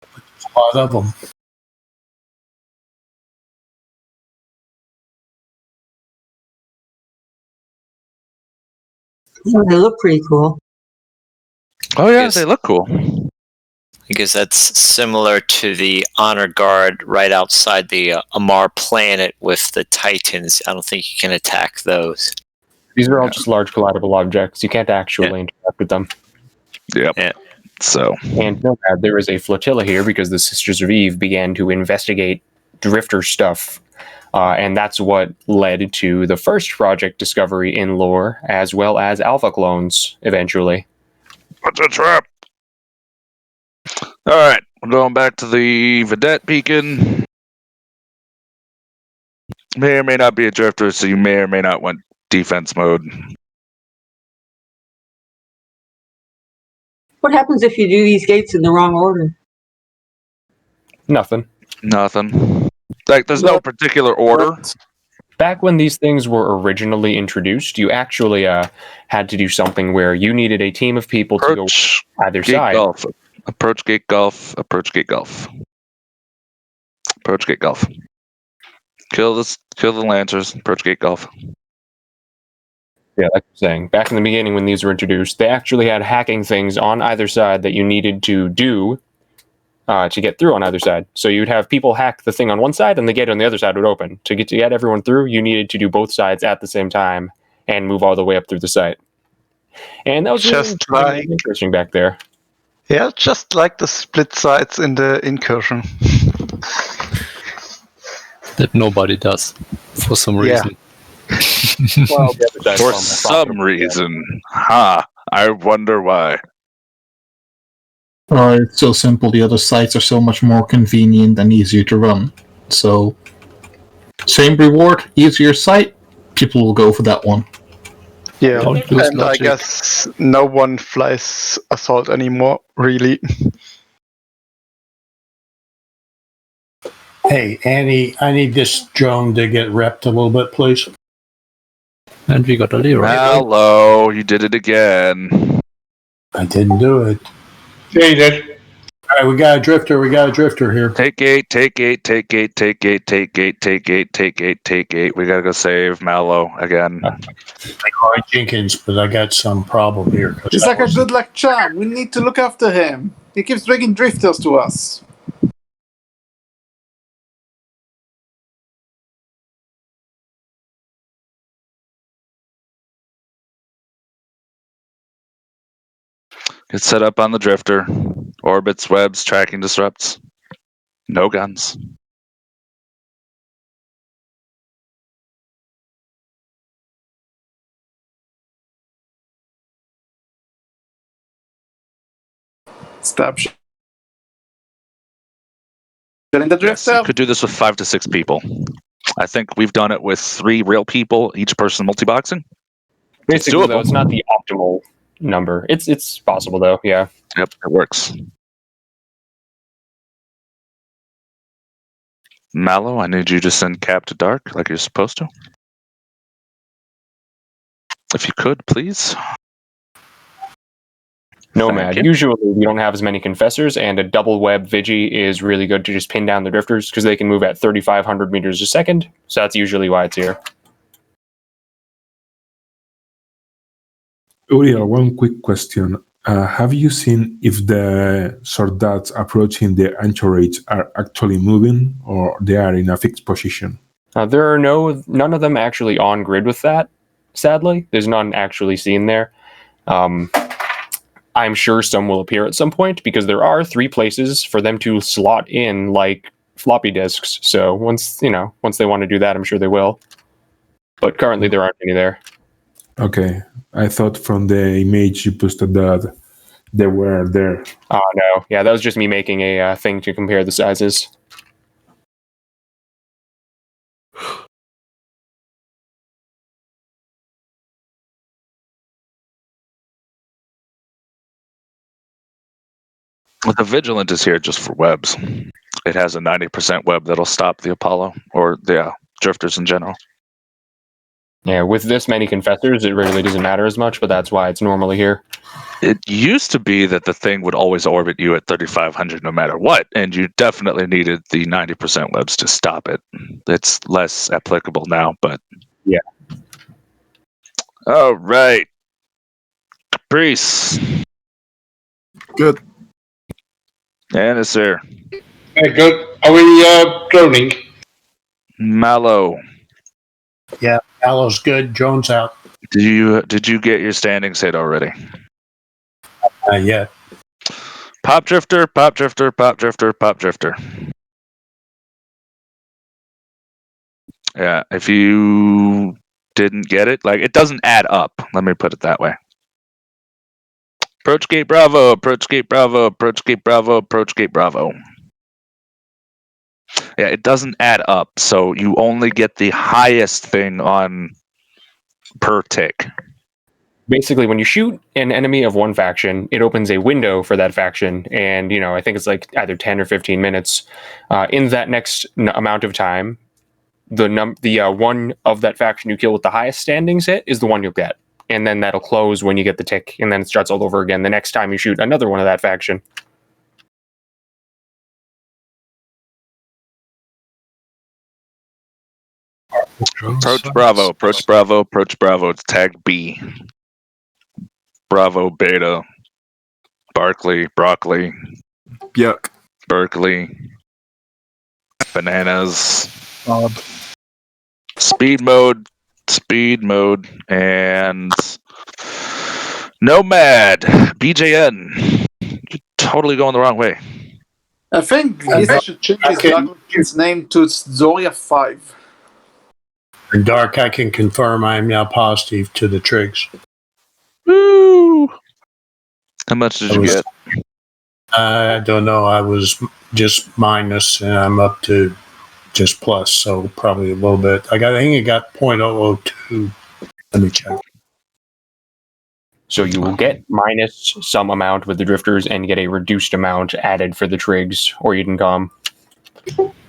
A lot of them. Oh, they look pretty cool. Oh yeah, they look cool. Because that's similar to the Honor Guard right outside the Amar planet with the Titans. I don't think you can attack those. These are all just large collidable objects. You can't actually interact with them. Yep. Yeah. So. And Nomad, there is a flotilla here because the Sisters of Eve began to investigate drifter stuff. And that's what led to the first project discovery in lore, as well as alpha clones, eventually. What's a trap? Alright, we're going back to the Vidette beacon. May or may not be a drifter, so you may or may not want defense mode. What happens if you do these gates in the wrong order? Nothing. Like, there's no particular order. Back when these things were originally introduced, you actually had to do something where you needed a team of people to go either Gate side. Golf. Approach gate golf. Approach gate golf. Approach gate golf. Kill the lancers. Approach gate golf. Yeah, like I'm saying, back in the beginning when these were introduced, they actually had hacking things on either side that you needed to do to get through on either side. So you'd have people hack the thing on one side and the gate on the other side would open. To get everyone through, you needed to do both sides at the same time and move all the way up through the site. And that was Just really interesting back there. Yeah, just like the split sides in the incursion. That nobody does, for some reason. Well, for some reason. I wonder why. It's so simple. The other sites are so much more convenient and easier to run. So, same reward, easier site, people will go for that one. Yeah, Don't lose and I logic. guess no one flies assault anymore, really. Hey, Annie, I need this drone to get repped a little bit, please. And we got a Leroy. Hello, you did it again. I didn't do it. Yeah, you did. All right, we got a drifter here. Take gate. We gotta go save Mallow again. Leroy Jenkins, but I got some problem here. He's like a good luck charm. We need to look after him. He keeps bringing drifters to us. Get set up on the drifter. Orbits, webs, tracking disrupts. No guns. Stop shooting the drifter. You could do this with 5 to 6 people. I think we've done it with 3 real people, each person multi-boxing. Basically, though, it's not the optimal number. It's possible, though, yeah. Yep, it works. Mallow, I need you to send Cap to Dark like you're supposed to. If you could, please. Nomad. Usually, we don't have as many confessors, and a double web Vigi is really good to just pin down the drifters because they can move at 3,500 meters a second. So that's usually why it's here. Uriel, one quick question. Have you seen if the soldads approaching the anchorage are actually moving or they are in a fixed position? There are none of them actually on grid with that, sadly. There's none actually seen there. I'm sure some will appear at some point because there are 3 places for them to slot in like floppy disks. So once they want to do that, I'm sure they will. But currently there aren't any there. Okay. I thought from the image you posted that they were there. Oh, no. Yeah, that was just me making a thing to compare the sizes. Well, the Vigilant is here just for webs. It has a 90% web that'll stop the Apollo or the drifters in general. Yeah, with this many confessors, it really doesn't matter as much, but that's why it's normally here. It used to be that the thing would always orbit you at 3,500 no matter what, and you definitely needed the 90% webs to stop it. It's less applicable now, but... Yeah. All right. Caprice. Good. And it's there. Very good. Are we droning? Mallow. Yeah, Mallow's good. Jones out. Did you get your standings hit already? Yeah. Pop drifter, pop drifter, pop drifter, pop drifter. Yeah, if you didn't get it, like it doesn't add up. Let me put it that way. Approach gate Bravo, approach gate Bravo, approach gate Bravo, approach gate Bravo. Yeah, it doesn't add up, so you only get the highest thing on per tick. Basically, when you shoot an enemy of one faction, it opens a window for that faction, and I think it's like either 10 or 15 minutes. In that next amount of time, the one of that faction you kill with the highest standings hit is the one you'll get, and then that'll close when you get the tick, and then it starts all over again the next time you shoot another one of that faction. Approach Bravo, approach Bravo, approach Bravo. It's tag B. Bravo, Beta, Barkley, Broccoli, Yuck. Berkeley, Bananas, Speed Mode, and Nomad, BJN. You're totally going the wrong way. I think he should change his name to Zoria 5. And Dark, I can confirm I am now positive to the trigs. Woo! How much did you get? I don't know. I was just minus, and I'm up to just plus, so probably a little bit. I think I got 0.002. Let me check. So you will get minus some amount with the drifters and get a reduced amount added for the trigs, or you can come.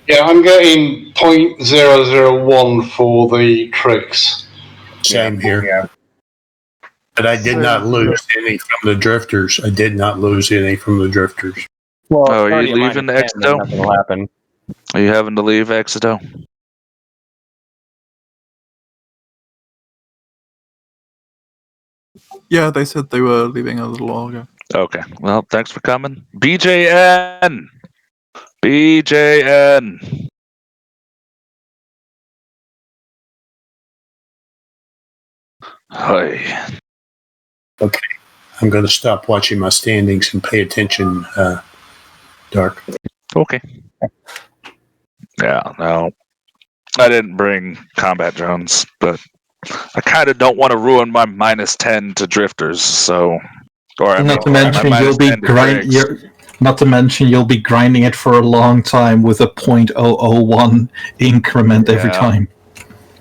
Yeah, I'm getting 0.001 for the tricks. Same here. Yeah. But I did not lose any from the drifters. Well, oh, are you leaving the Exito? Nothing will happen. Are you having to leave Exito? Yeah, they said they were leaving a little while ago. Okay. Well, thanks for coming. BJN! BJN! Hi. Okay. I'm going to stop watching my standings and pay attention, Dark. Okay. Yeah, no. I didn't bring combat drones, but I kind of don't want to ruin my -10 to drifters, so... Not to mention you'll be grinding it for a long time with a 0.001 increment every time.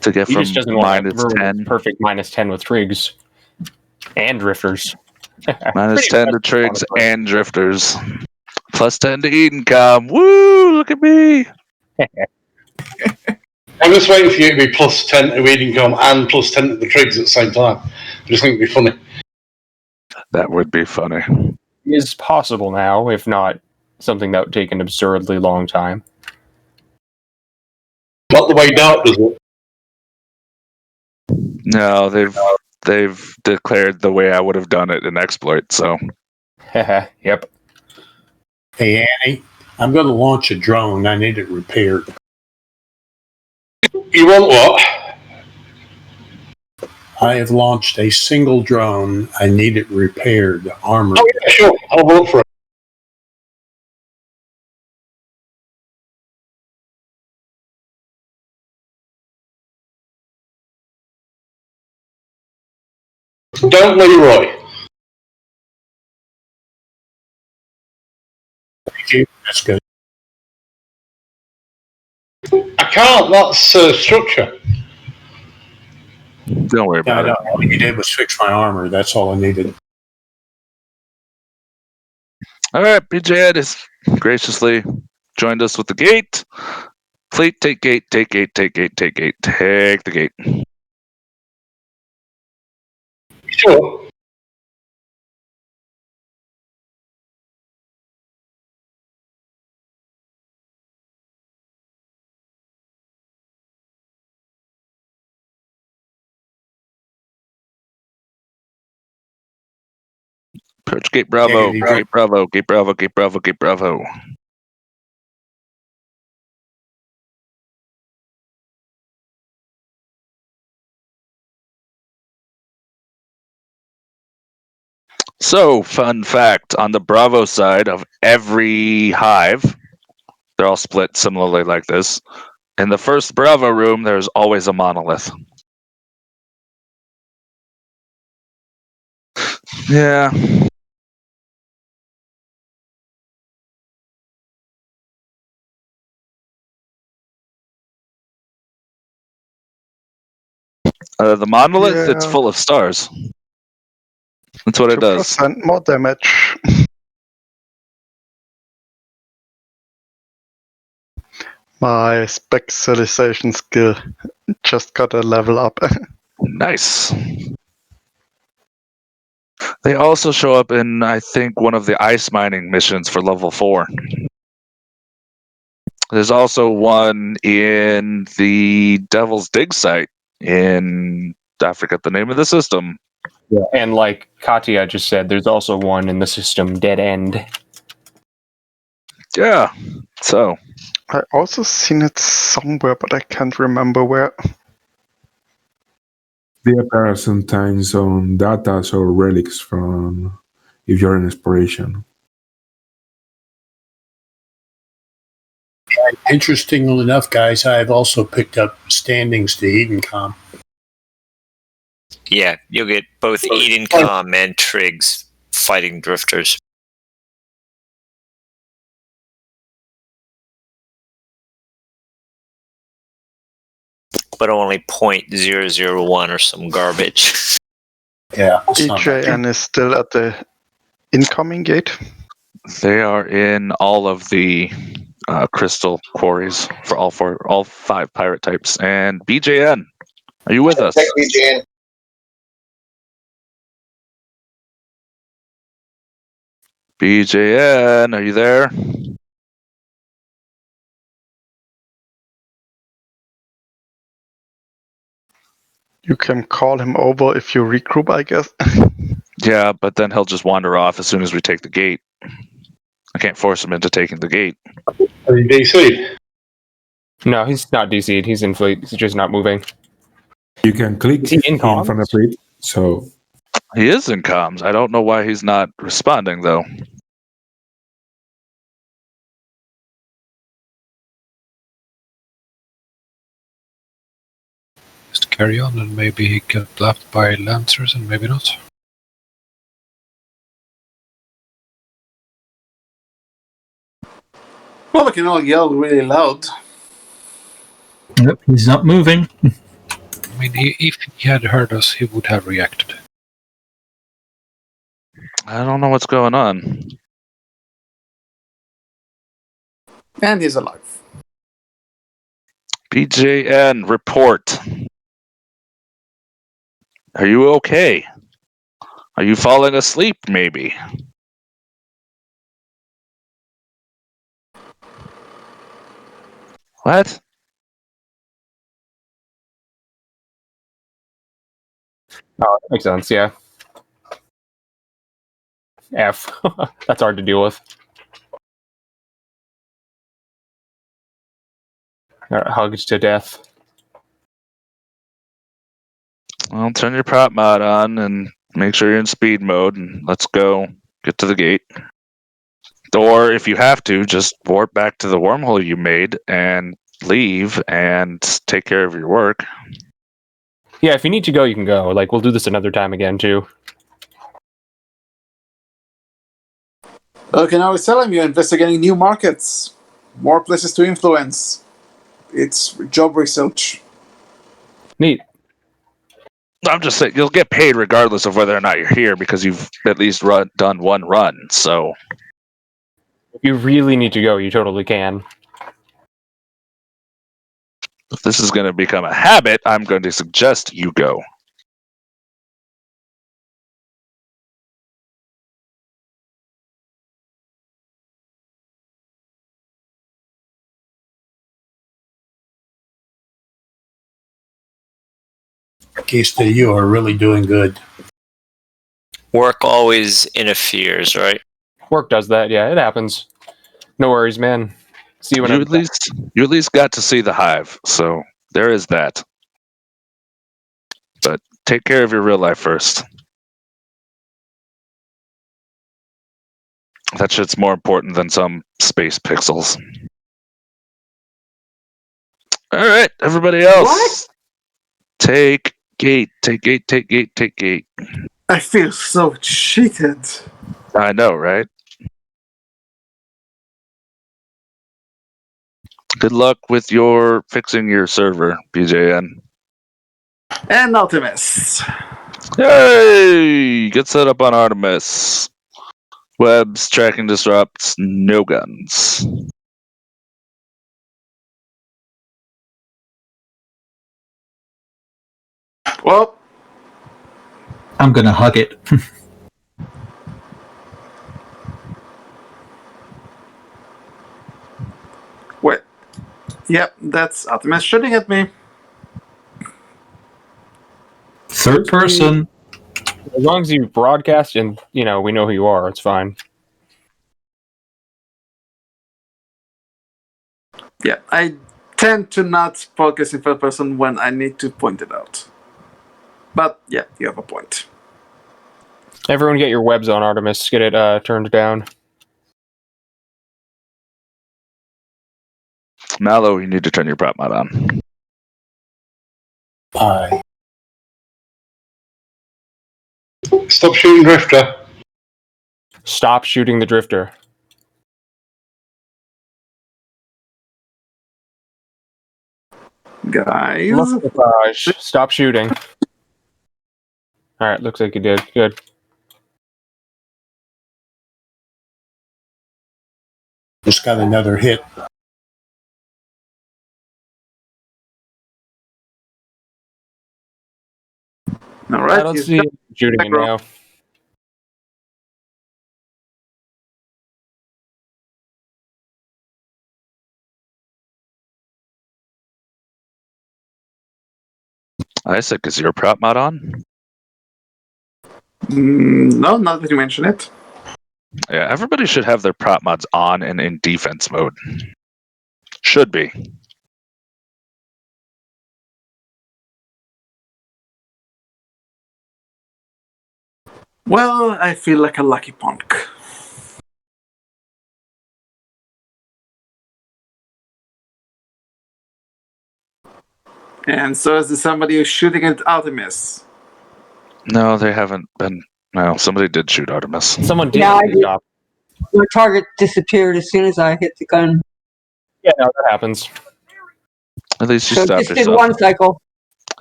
To get He from just doesn't want to ruin -10. perfect -10 with trigs and drifters. -10 to trigs and drifters. +10 to Edencom. Woo! Look at me! I'm just waiting for you to be +10 to Edencom and +10 to the trigs at the same time. I just think it'd be funny. That would be funny. It is possible now, if not something that would take an absurdly long time. Not the way Dark does it. No, they've declared the way I would have done it in exploit, so... Yep. Hey, Annie, I'm going to launch a drone. I need it repaired. You want what? I have launched a single drone. I need it repaired, armored. Oh, yeah, sure. I'll vote for it. Don't Leroy. Thank you. That's good. I can't. That's structure. Don't worry about it. All you did was fix my armor. That's all I needed. All right, BJ Ed has graciously joined us with the gate. Fleet, take gate, take gate, take gate, take gate, take the gate. Sure. Approach gate Bravo, Giggity. gate Bravo, gate Bravo, gate Bravo, gate Bravo. So, fun fact, on the Bravo side of every hive, they're all split similarly like this. In the first Bravo room, there's always a monolith. Yeah. The monolith, it's Yeah. full of stars. That's what it does. 2% more damage. My specialization skill just got a level up. Nice. They also show up in, I think, one of the ice mining missions for level 4. There's also one in the Devil's Dig site in, I forget the name of the system. Yeah. And like Katya just said, there's also one in the system Dead End. Yeah. So. I also seen it somewhere, but I can't remember where. They appear sometimes on data or relics from if you're in exploration. Interestingly enough, guys, I've also picked up standings to Edencom. Yeah, you'll get both Edencom and Triggs fighting drifters. But only 0.001 or some garbage. Yeah. EJN is still at the incoming gate. They are in all of the crystal quarries for all 5 pirate types. And BJN, are you with us? Check BJN. BJN, are you there? You can call him over if you regroup, I guess. Yeah, but then he'll just wander off as soon as we take the gate. I can't force him into taking the gate. Are you DC? No, he's not DC'd. He's in fleet. He's just not moving. You can click Is he in comms? from the fleet. So he is in comms. I don't know why he's not responding though. Just carry on, and maybe he get left by Lancers, and maybe not. Well, we can all yell really loud. Yep, he's not moving. I mean, if he had heard us, he would have reacted. I don't know what's going on. And he's alive. BJN, report. Are you okay? Are you falling asleep, maybe? What? Oh, that makes sense, yeah. F. That's hard to deal with. Hugs to death. Well, turn your prop mod on and make sure you're in speed mode, and let's go. Get to the gate. Or if you have to, just warp back to the wormhole you made and leave and take care of your work. Yeah, if you need to go, you can go. Like, we'll do this another time again, too. Okay, now it's telling you investigating new markets, more places to influence. It's job research. Neat. I'm just saying, you'll get paid regardless of whether or not you're here because you've at least done one run, so... If you really need to go, you totally can. If this is going to become a habit, I'm going to suggest you go. Kista, you are really doing good. Work always interferes, right? Work does that, yeah, it happens. No worries, man. See you when You at least got to see the Hive, so there is that. But take care of your real life first. That shit's more important than some space pixels. All right, everybody else. What? Take gate, take gate, take gate, take gate. I feel so cheated. I know, right? Good luck with your fixing your server, BJN. And Optimus. Hey! Get set up on Artemis. Webs, tracking disrupts, no guns. Well, I'm gonna hug it. wait. Yep, that's Optimus shooting at me. Third person. As long as you broadcast and, we know who you are, it's fine. Yeah, I tend to not focus in third person when I need to point it out. But yeah, you have a point. Everyone get your webs on Artemis. Get it turned down. Mallow, you need to turn your prop mod on. Aye. Stop shooting Drifter. Stop shooting the Drifter. Guys. Massage. Stop shooting. Alright, looks like you did. Good. Just got another hit. Alright, I don't see him shooting it now. Isaac, is your prop mod on? No, not that you mention it. Yeah, everybody should have their prop mods on and in defense mode. Should be. Well, I feel like a lucky punk. And so is somebody who's shooting at Artemis. No, they haven't been. No, somebody did shoot Artemis. Someone did. Yeah, I did. My target disappeared as soon as I hit the gun. Yeah, no, that happens. At least you So stopped just did yourself. one cycle.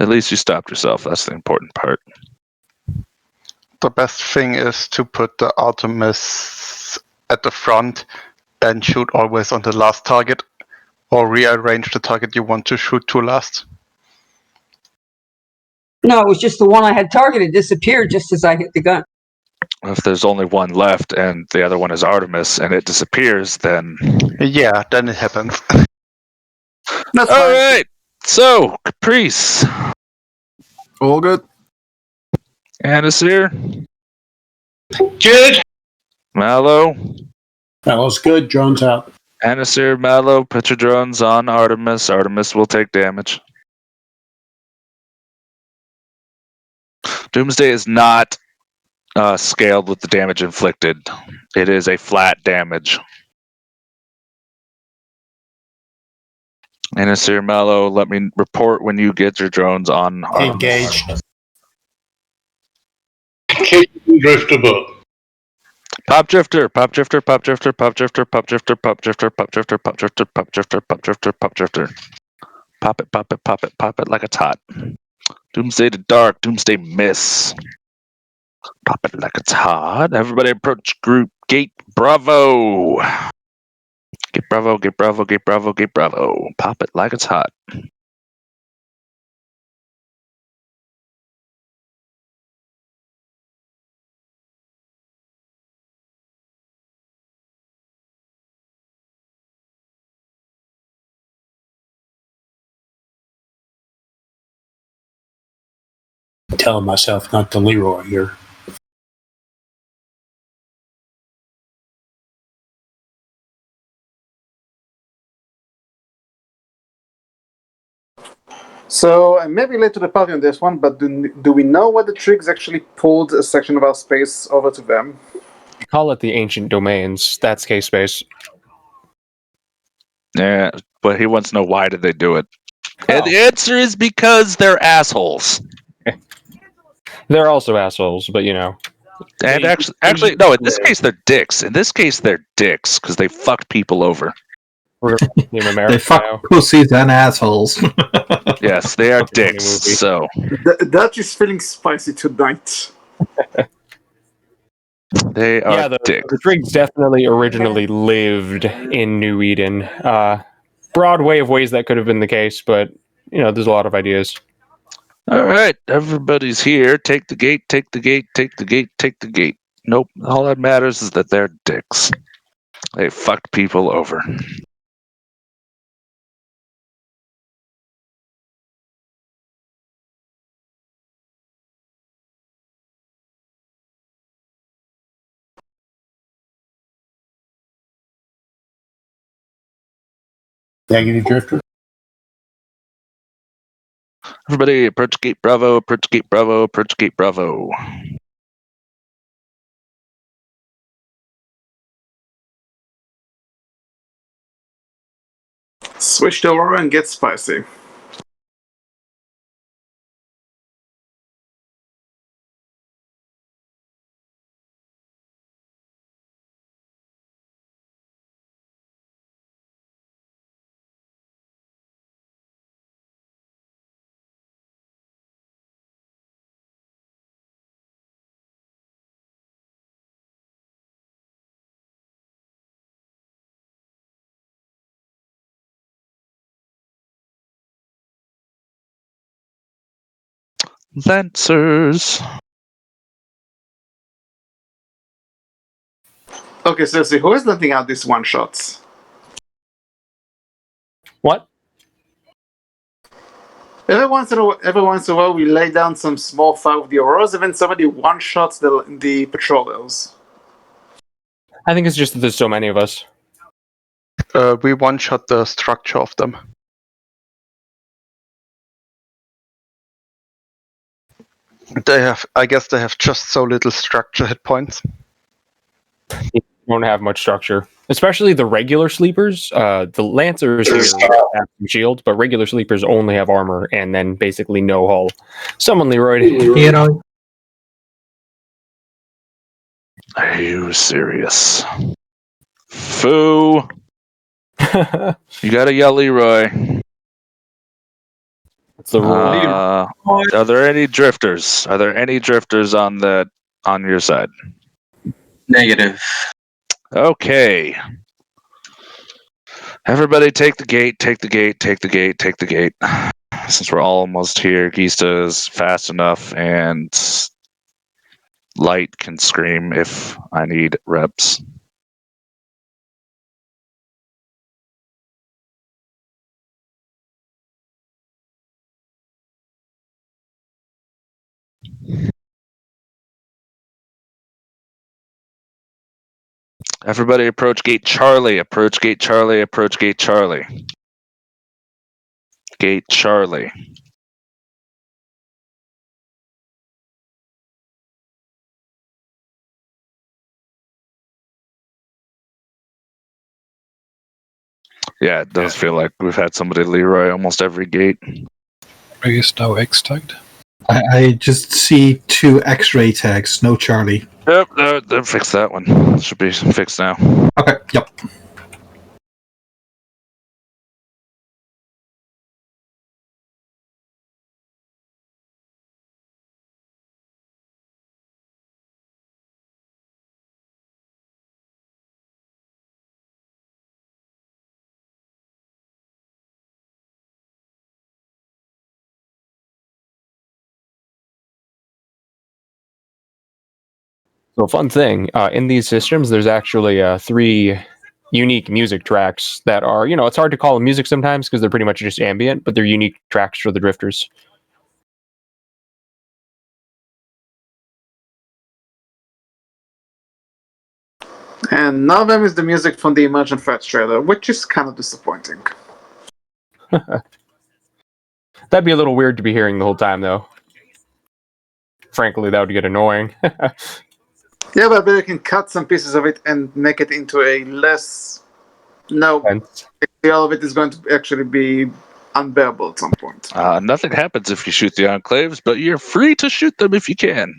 At least you stopped yourself. That's the important part. The best thing is to put the Artemis at the front and shoot always on the last target, or rearrange the target you want to shoot to last. No, it was just the one I had targeted disappeared just as I hit the gun. If there's only one left and the other one is Artemis and it disappears, then... Yeah, then it happens. That's all right. So, Caprice. All good. Anasir. Good. Mallow. Mallow's good. Drone's out. Anasir, Mallow, put your drones on Artemis. Artemis will take damage. Doomsday is not scaled with the damage inflicted. It is a flat damage. Anasir, Mallow, let me report when you get your drones on Artemis. Engaged. Keep Drifter, but Pop drifter, pop drifter, pop drifter, pop drifter, pop drifter, pop drifter, pop drifter, pop drifter, pop drifter, pop drifter, pop drifter. Pop it, pop it, pop it, pop it like it's hot. Doomsday to dark, Doomsday miss. Pop it like it's hot. Everybody approach group gate. Bravo. Bravo, get Bravo, get Bravo, get Bravo. Pop it like it's hot. I'm telling myself not to Leroy here. So I may be late to the party on this one, but do we know whether Triggs actually pulled a section of our space over to them? We call it the ancient domains. That's case space. Yeah, but he wants to know why did they do it. And the answer is because they're assholes. They're also assholes, but you know. And actually, no. In this case, they're dicks. In this case, they're dicks because they fucked people over. We're in America They fuck now. pussies and assholes. Yes, they are Fucking funny dicks. movie. So That is feeling spicy tonight. they are Yeah, the dicks. Triggs definitely originally lived in New Eden. Broad way of ways that could have been the case, but you know, there's a lot of ideas. All right, everybody's here. Take the gate. Take the gate. Take the gate. Take the gate. Nope. All that matters is that they're dicks. They fucked people over. Negative drifter. Everybody, approach gate Bravo. Approach gate Bravo. Approach gate Bravo. Switch to Aurora and get spicy. Lancers. Okay, seriously, who is letting out these one-shots? What? Every once in a while, we lay down some small fire with the Auroras, and then somebody one-shots the patrollers. I think it's just that there's so many of us. We one-shot the structure of them. I guess they have just so little structure hit points. They don't have much structure, especially the regular sleepers. The Lancers here have some shield, but regular sleepers only have armor and then basically no hull. Someone Leroy. You know, Are you serious? Foo. You gotta yell Leroy. That's the rule. Are there any drifters? Are there any drifters on your side? Negative. Okay. Everybody take the gate, take the gate, take the gate, take the gate. Since we're almost here, Gista is fast enough and Light can scream if I need reps. Everybody approach gate Charlie, approach gate Charlie, approach gate Charlie. Gate Charlie. Yeah, it does feel like we've had somebody Leroy almost every gate. Ray is now X tagged. I just see 2 X-ray tags, no Charlie. Yep, they fixed that one. Should be fixed now. Okay, yep. So, fun thing, in these systems, there's actually 3 unique music tracks that are, it's hard to call them music sometimes because they're pretty much just ambient, but they're unique tracks for the drifters. And none of them is the music from the Emergent Threats trailer, which is kind of disappointing. That'd be a little weird to be hearing the whole time, though. Frankly, that would get annoying. Yeah, but I bet you can cut some pieces of it and make it into a less... No, all of it is going to actually be unbearable at some point. Nothing happens if you shoot the enclaves, but you're free to shoot them if you can.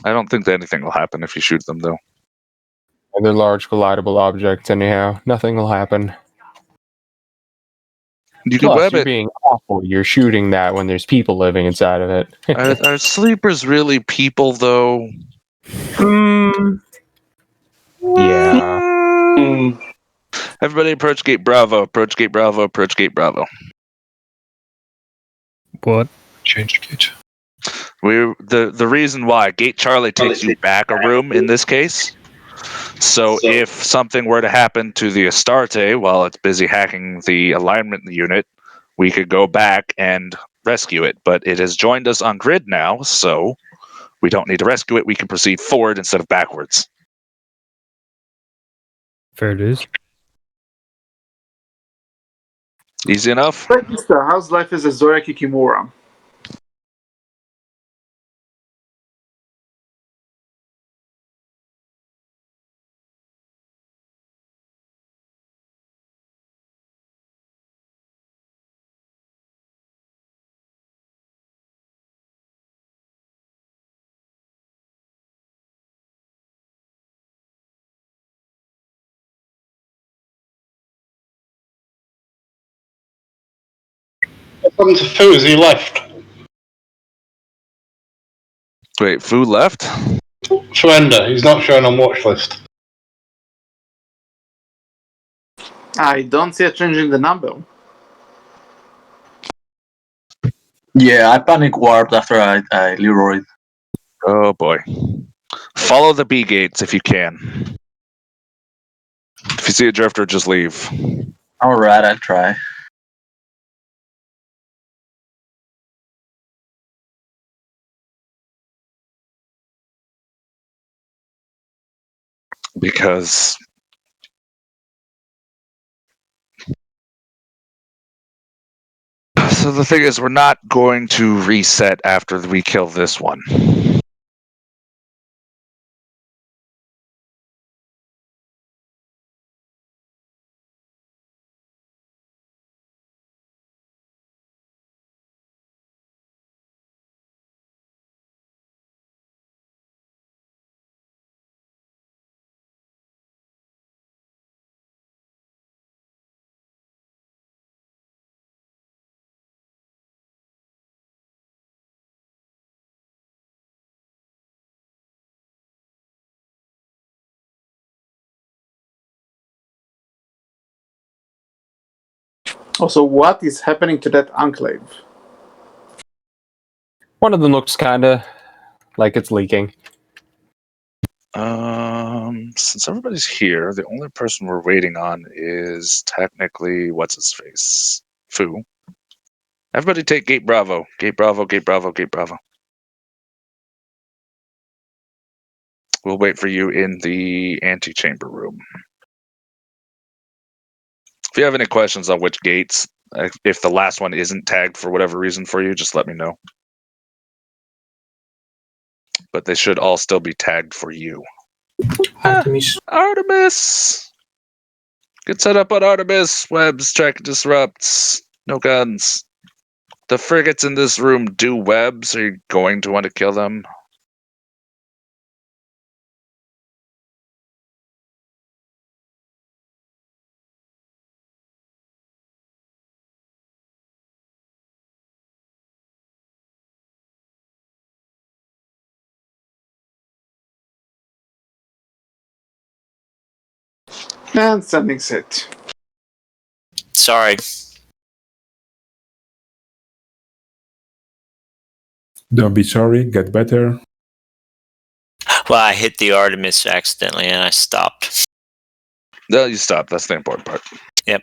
I don't think that anything will happen if you shoot them, though. And they're large collidable objects, anyhow. Nothing will happen. You can Plus, web you're it. being awful. You're shooting that when there's people living inside of it. Are sleepers really people, though? Yeah. Everybody approach gate Bravo, approach gate Bravo, approach gate Bravo. What? Change gate. The reason why gate Charlie takes you back a room in this case. So if something were to happen to the Astarte while it's busy hacking the alignment unit, we could go back and rescue it. But it has joined us on grid now, so we don't need to rescue it. We can proceed forward instead of backwards. Fair dues. Easy enough? Mr. How's life as a Zoya Kikimura? What happened to Fooz? He left. Wait, Fu left? Surrender. He's not shown on watch list. I don't see a change in the number. Yeah, I panic warped after I Leroy. Oh boy. Follow the B gates if you can. If you see a drifter, just leave. Alright, I'll try. Because so the thing is, we're not going to reset after we kill this one. Also, what is happening to that enclave? One of them looks kind of like it's leaking. Since everybody's here, the only person we're waiting on is technically what's his face? Fu. Everybody take gate Bravo. Gate Bravo, gate Bravo, gate Bravo. We'll wait for you in the antechamber room. If you have any questions on which gates, if the last one isn't tagged for whatever reason for you, just let me know. But they should all still be tagged for you. Artemis. Artemis! Good setup on Artemis. Webs, track disrupts. No guns. The frigates in this room do webs. Are you going to want to kill them? And sending set. Sorry. Don't be sorry, get better. Well, I hit the Artemis accidentally and I stopped. No, you stop. That's the important part. Yep.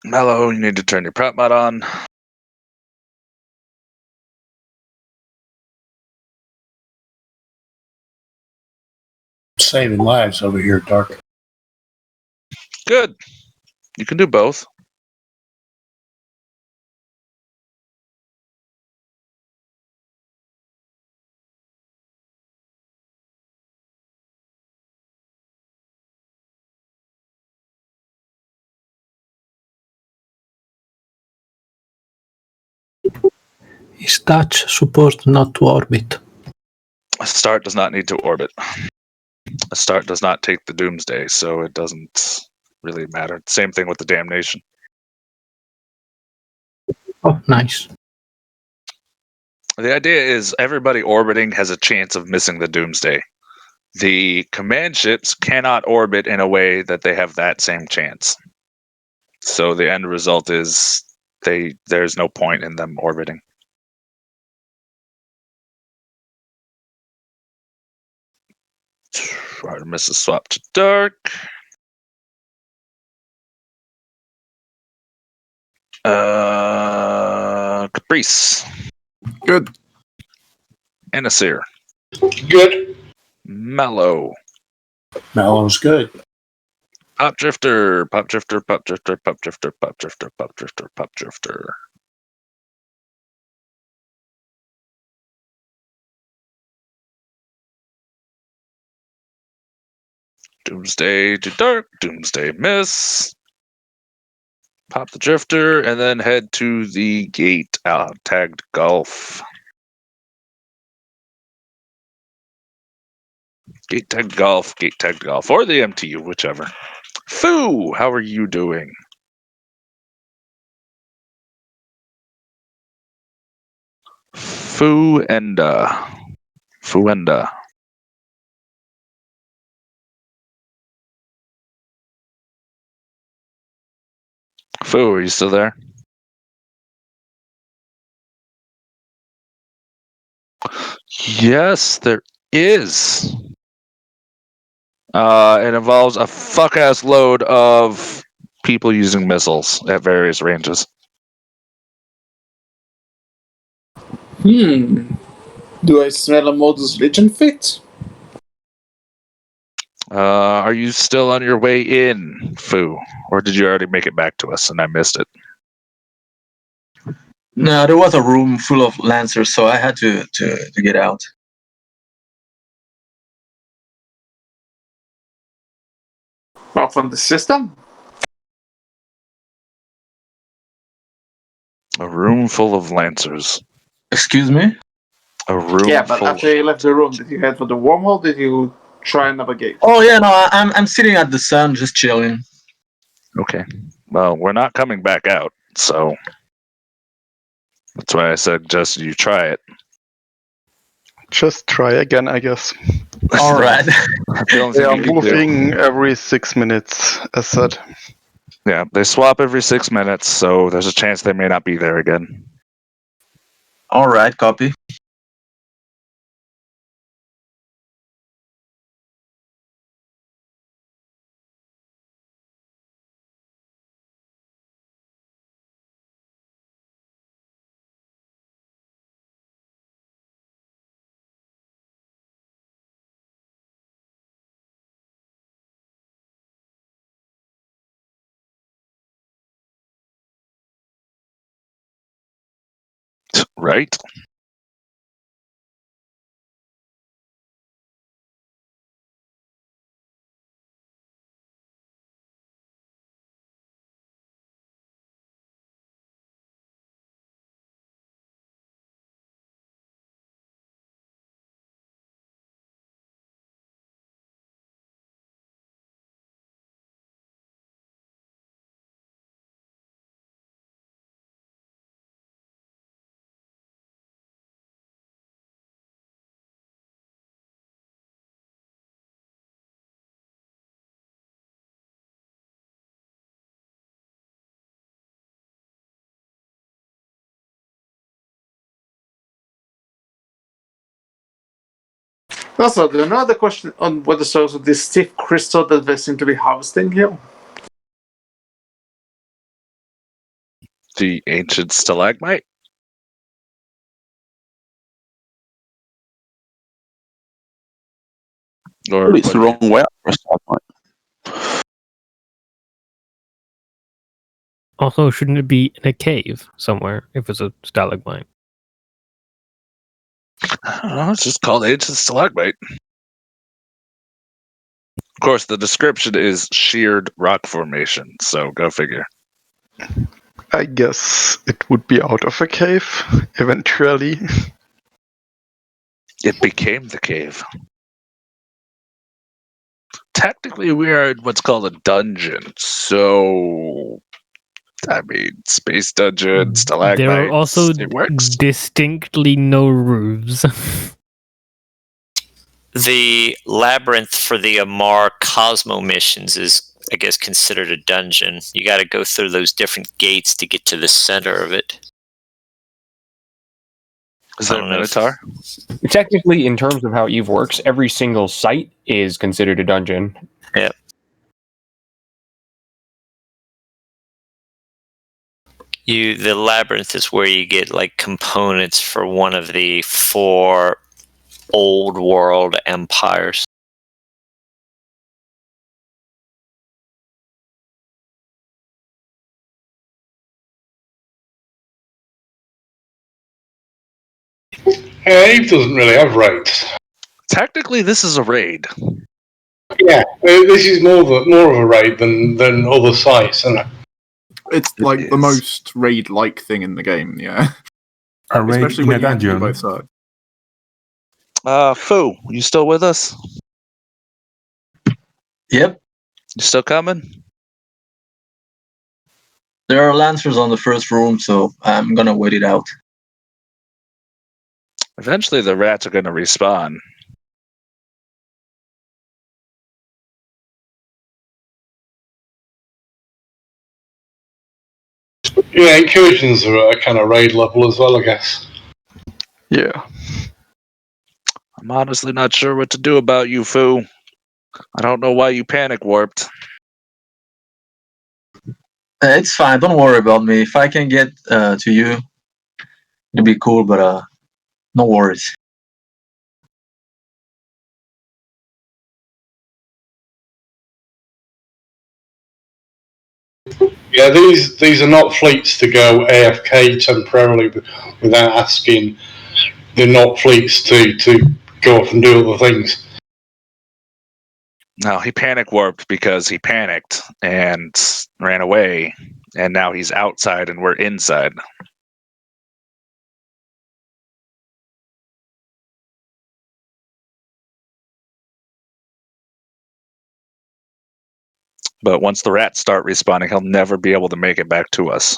Mellow, you need to turn your prop mod on. Saving lives over here, Dark. Good. You can do both. Is touch supposed not to orbit? A start does not need to orbit. A start does not take the doomsday, so it doesn't really matter. Same thing with the damnation. Oh, nice. The idea is everybody orbiting has a chance of missing the doomsday. The command ships cannot orbit in a way that they have that same chance. So the end result is there's no point in them orbiting. Artemis is swapped to dark. Caprice. Good. Anasir. Good. Mellow. Mellow's good. Pop drifter. Pop drifter. Pop drifter. Pop drifter. Pop drifter. Pop drifter. Pop drifter. Doomsday to dark. Doomsday miss. Pop the drifter and then head to the gate tagged golf. Gate tagged golf, or the MTU, whichever. Foo, how are you doing? Fuenda. Foo, are you still there? Yes, there is. It involves a fuck-ass load of people using missiles at various ranges. Do I smell a Modus Legion fit? Are you still on your way in, Foo? Or did you already make it back to us and I missed it? No, there was a room full of lancers, so I had to get out. Well, from the system? A room full of lancers. Excuse me? A room Yeah, but full after you left the room, did you head for the wormhole? Did you try and navigate? Oh yeah, no, I'm sitting at the sun, just chilling. Okay. Well, we're not coming back out, so that's why I suggested you try it. Just try again, I guess. All right. The only They are thing you can do. moving every 6 minutes, as said. Yeah, they swap every 6 minutes, so there's a chance they may not be there again. All right, copy. Right? Also, do you know the question on what the source of this stiff crystal that they seem to be harvesting here? The ancient stalagmite? Or It's the wrong way up for a stalagmite. Also, shouldn't it be in a cave somewhere if it's a stalagmite? It's just called ancient stalagmite. Of course, the description is sheared rock formation, so go figure. I guess it would be out of a cave eventually. It became the cave. Technically, we are in what's called a dungeon, so I mean, space dungeon, stalagmites. There are also it works. distinctly no roofs. The labyrinth for the Amar Cosmo missions is, I guess, considered a dungeon. You got to go through those different gates to get to the center of it. Is that a Minotaur? Technically, in terms of how Eve works, every single site is considered a dungeon. Yep. The labyrinth is where you get like components for one of the 4 old world empires. Eve doesn't really have raids. Technically, this is a raid. Yeah, this is more of a raid than other sites, isn't it? It's like the most raid-like thing in the game, yeah. A raid Especially in when a you can do dungeon. both sides. Foo, you still with us? Yep. You still coming? There are lancers on the first room, so I'm gonna wait it out. Eventually, the rats are going to respawn. Yeah, incursions are at a kind of raid level as well, I guess. Yeah. I'm honestly not sure what to do about you, Foo. I don't know why you panic warped. It's fine. Don't worry about me. If I can get to you, it'd be cool. But no worries. Yeah, these are not fleets to go AFK temporarily without asking. They're not fleets to go off and do other things. No, he panic warped because he panicked and ran away, and now he's outside and we're inside. But once the rats start respawning, he'll never be able to make it back to us.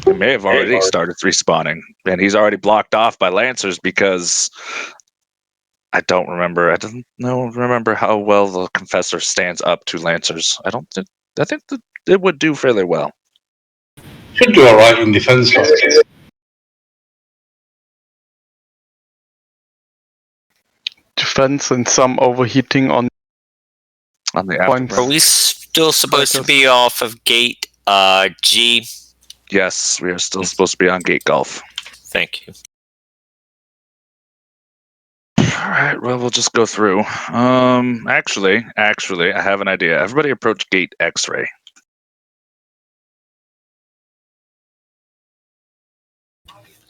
He may have already started respawning, and he's already blocked off by lancers because I don't remember. I don't remember how well the Confessor stands up to lancers. I think that it would do fairly well. Should do all right in defense. Defense and some overheating on the points. Are we still supposed to be off of gate G? Yes, we are still supposed to be on gate Gulf. Thank you. All right, well, we'll just go through. Actually, I have an idea. Everybody approach gate X-ray.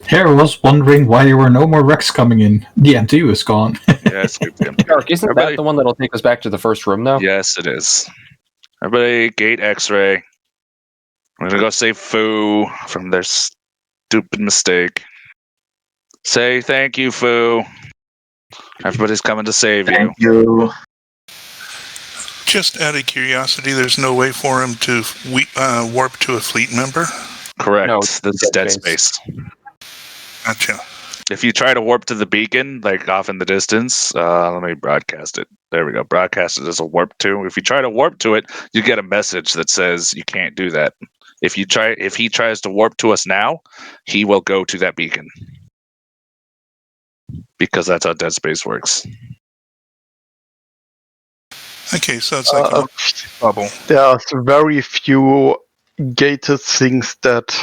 Here I was wondering why there were no more wrecks coming in. The MTU is gone. Yeah, scooped him. Dark, isn't that the one that'll take us back to the first room, though? Yes, it is. Everybody, gate X-ray. We're gonna go save Foo from their stupid mistake. Say thank you, Foo. Everybody's coming to save you. Thank you. Just out of curiosity, there's no way for him to warp to a fleet member? Correct. No, This is dead space. Gotcha. If you try to warp to the beacon, like off in the distance, let me broadcast it. There we go. Broadcast it as a warp to. If you try to warp to it, you get a message that says you can't do that. If he tries to warp to us now, he will go to that beacon. because that's how Dead Space works. Okay, so it's like a bubble. There's very few gated things that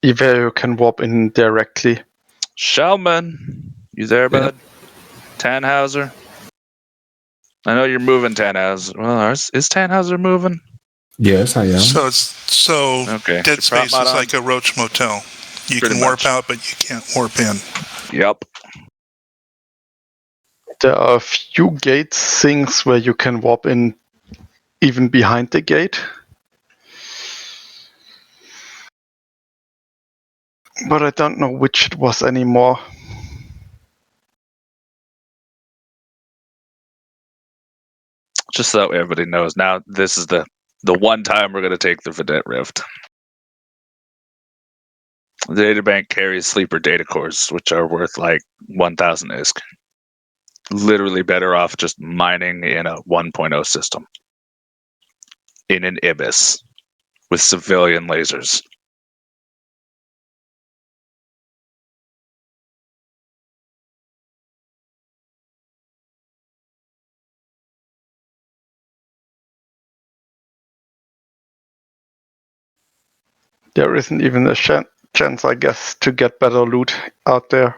where you can warp in directly. Shellman, you there, bud? Tannhauser? I know you're moving, Tannhauser. Well, is Tannhauser moving? Yes, I am. So Okay. Dead Space is like a roach motel. You Pretty can warp much. out, but you can't warp in. Yep. There are a few gate things where you can warp in even behind the gate. But I don't know which it was anymore. Just so everybody knows, now this is the one time we're going to take the Vidette Rift. The databank carries sleeper data cores, which are worth like 1,000 ISK. Literally better off just mining in a 1.0 system. In an Ibis. With civilian lasers. There isn't even a chance, I guess, to get better loot out there.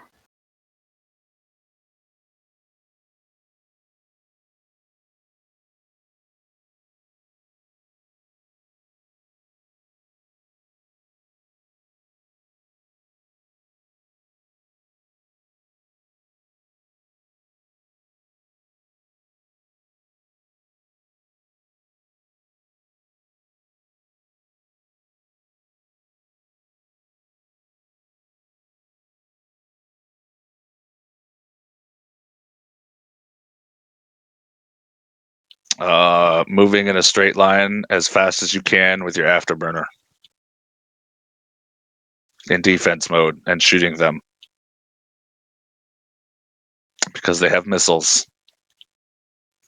Moving in a straight line as fast as you can with your afterburner. In defense mode and shooting them. Because they have missiles.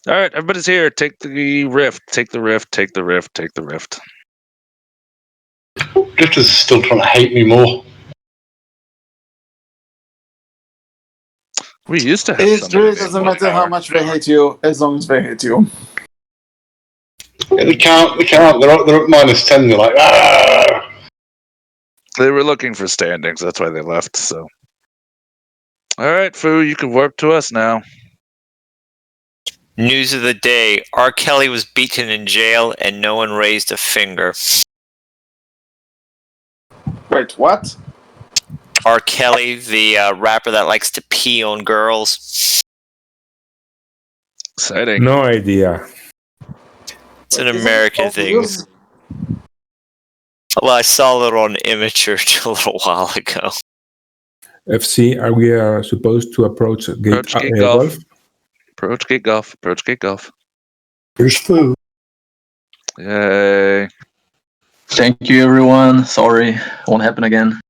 Alright, everybody's here. Take the rift. Take the rift. Take the rift. Take the rift. Drifters are still trying to hate me more. We used to have It really doesn't matter how much they hate you, as long as they hate you. Yeah, they can't. They're up -10. They're like, ah! They were looking for standings. That's why they left, so. Alright, Fu, you can warp to us now. News of the day. R. Kelly was beaten in jail and no one raised a finger. Wait, what? R. Kelly, the rapper that likes to pee on girls. Exciting. No idea. It's an American thing. Well, I saw it on Immature a little while ago. FC, are we supposed to approach gate golf? Approach gate golf. Approach gate golf. Here's food. Yay. Thank you, everyone. Sorry, won't happen again.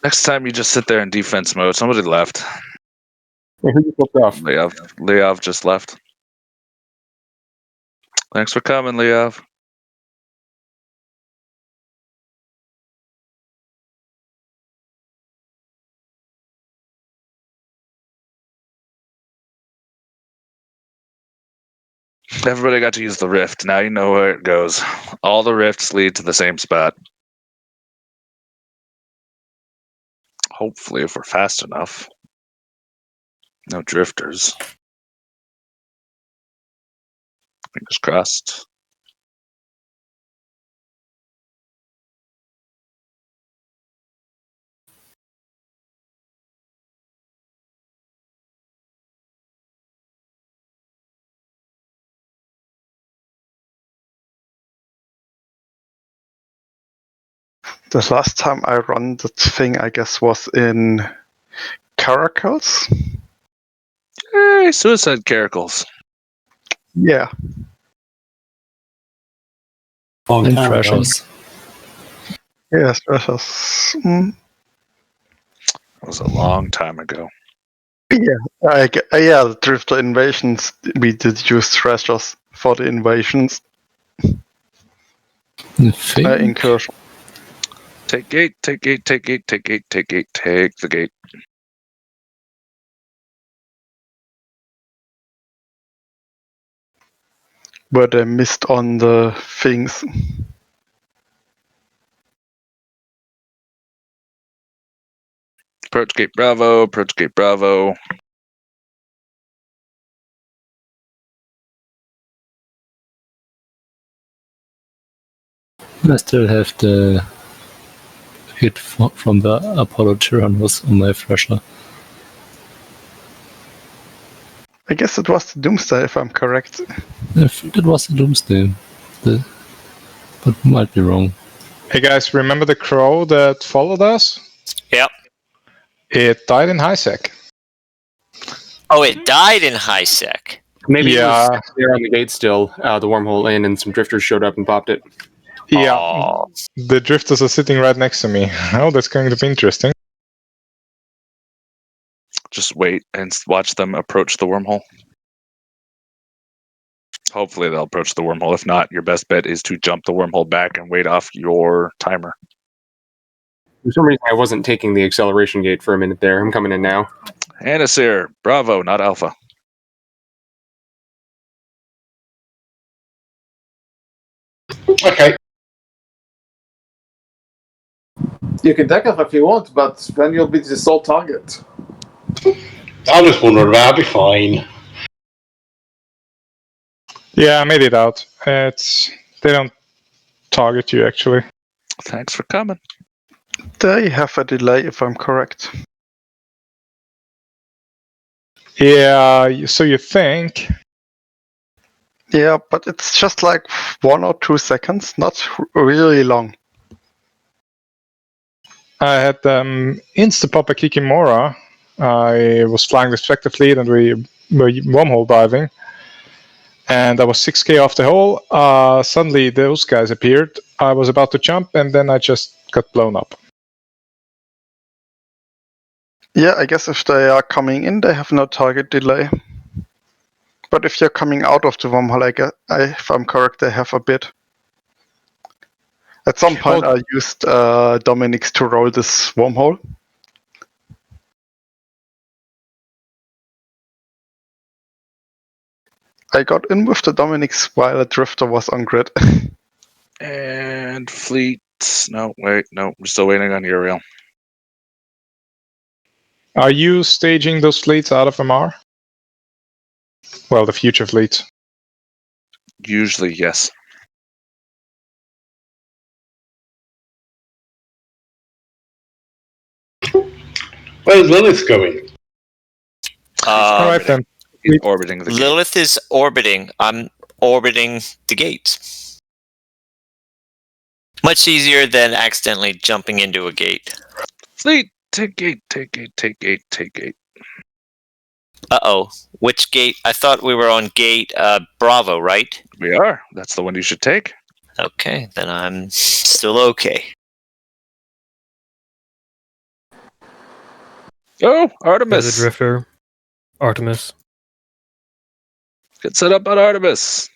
Next time you just sit there in defense mode. Somebody left. Who you flipped off? Leov just left. Thanks for coming, Leov. Everybody got to use the rift. Now you know where it goes. All the rifts lead to the same spot. Hopefully, if we're fast enough. No drifters. Fingers crossed. The last time I run that thing, I guess, was in Caracals. Hey, suicide caracals. Yeah. Long time ago. Yes, that was. That was a long time ago. Yeah, yeah, the Drifter invasions. We did use thrashers for the invasions. Incursion. Take gate, take gate, take gate, take gate, take gate, take the gate. But I missed on the things. Approach gate Bravo, approach gate Bravo. I still have the hit from the Apollo Tyrannus on my Thresher. I guess it was the Doomsday, if I'm correct. I think it was the Doomsday, but might be wrong. Hey guys, remember the crow that followed us? Yep. It died in high sec. Oh, it died in high sec. Maybe it was there on the gate still, the wormhole in, and some drifters showed up and popped it. Yeah, the drifters are sitting right next to me. Oh, that's going to be interesting. Just wait and watch them approach the wormhole. Hopefully they'll approach the wormhole. If not, your best bet is to jump the wormhole back and wait off your timer. For some reason, I wasn't taking the acceleration gate for a minute there. I'm coming in now. Anasir, Bravo, not Alpha. Okay. You can take off if you want, but then you'll be the sole target. I'll just wander around. I'll be fine. Yeah, I made it out. They don't target you, actually. Thanks for coming. They have a delay, if I'm correct. Yeah, so you think. Yeah, but it's just like 1 or 2 seconds, not really long. I had insta-pop a Kikimora. I was flying the Spectre fleet and we were wormhole diving. And I was 6k off the hole. Suddenly those guys appeared. I was about to jump and then I just got blown up. Yeah, I guess if they are coming in, they have no target delay. But if you're coming out of the wormhole, if I'm correct, they have a bit. At some point, I used Dominic's to roll this wormhole. I got in with the Dominic's while the drifter was on grid. And fleet. No, wait, no. We're still waiting on Uriel. Are you staging those fleets out of MR? Well, the future fleets. Usually, yes. Where's Lilith going? Alright then. He's orbiting the gate. Lilith is orbiting. I'm orbiting the gates. Much easier than accidentally jumping into a gate. Fleet, take gate, take gate, take gate, take gate. Uh-oh. Which gate? I thought we were on gate Bravo, right? We are. That's the one you should take. Okay, then I'm still okay. Oh, Artemis. There's a drifter. Artemis. Get set up on Artemis.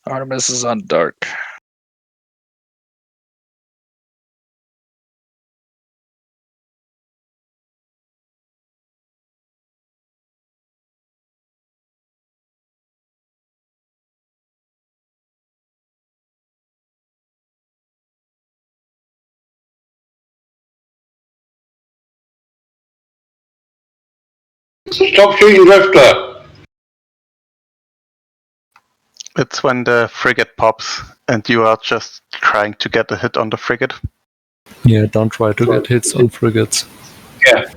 Artemis is on dark. Stop shooting Drifter. It's when the frigate pops and you are just trying to get a hit on the frigate. Yeah, don't try to get hits on frigates. Yeah.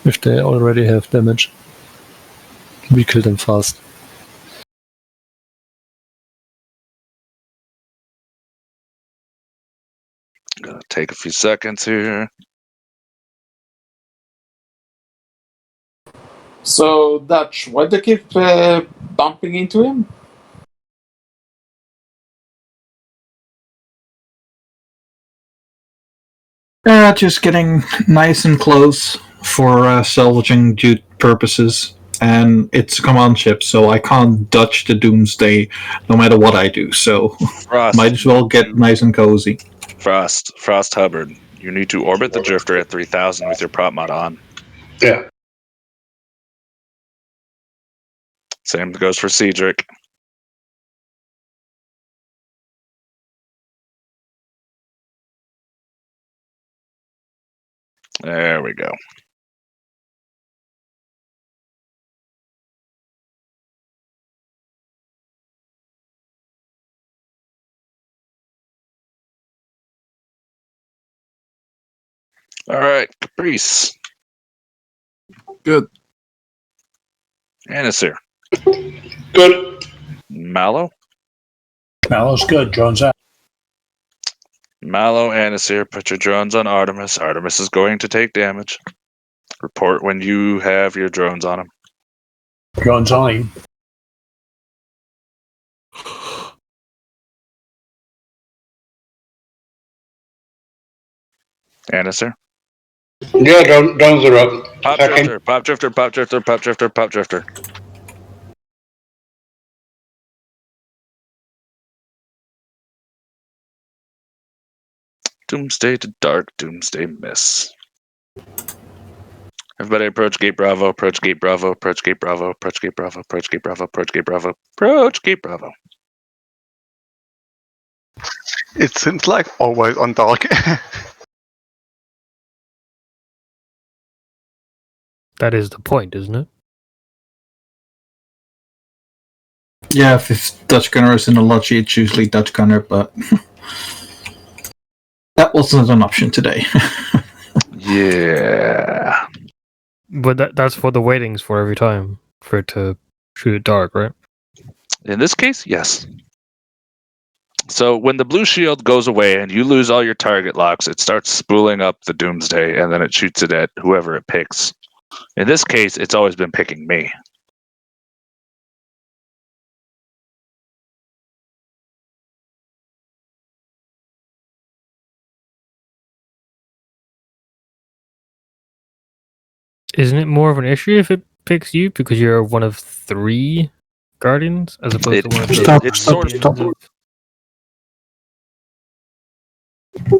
If they already have damage. We kill them fast. Gonna take a few seconds here. So, Dutch, why do you keep bumping into him? Yeah, just getting nice and close for salvaging purposes. And it's a command ship, so I can't dodge the Doomsday no matter what I do. So Frost, might as well get nice and cozy. Frost Hubbard, you need to orbit the drifter at 3000 with your prop mod on. Yeah. Same goes for Cedric. There we go. All right, Caprice. Good. Anasir. Good. Mallow. Mallow's good. Drone's out. Mallow, Anasir, put your drones on Artemis. Artemis is going to take damage. Report when you have your drones on him. Drone's on him. Anasir. Yeah, drones are up. Pop drifter, pop drifter, pop drifter, pop drifter, pop drifter. Doomsday to dark, doomsday miss. Everybody approach gate Bravo, approach gate Bravo, approach gate Bravo, approach gate Bravo, approach gate Bravo, approach gate Bravo, approach gate Bravo. It seems like always on dark. That is the point, isn't it? Yeah, if Dutch Gunner is in a lodgy, it's usually Dutch Gunner, but that wasn't an option today. Yeah. But that's for the weightings for every time for it to shoot it dark, right? In this case, yes. So when the blue shield goes away and you lose all your target locks, it starts spooling up the Doomsday and then it shoots it at whoever it picks. In this case, it's always been picking me. Isn't it more of an issue if it picks you because you're one of 3 guardians as opposed to one of the Stop.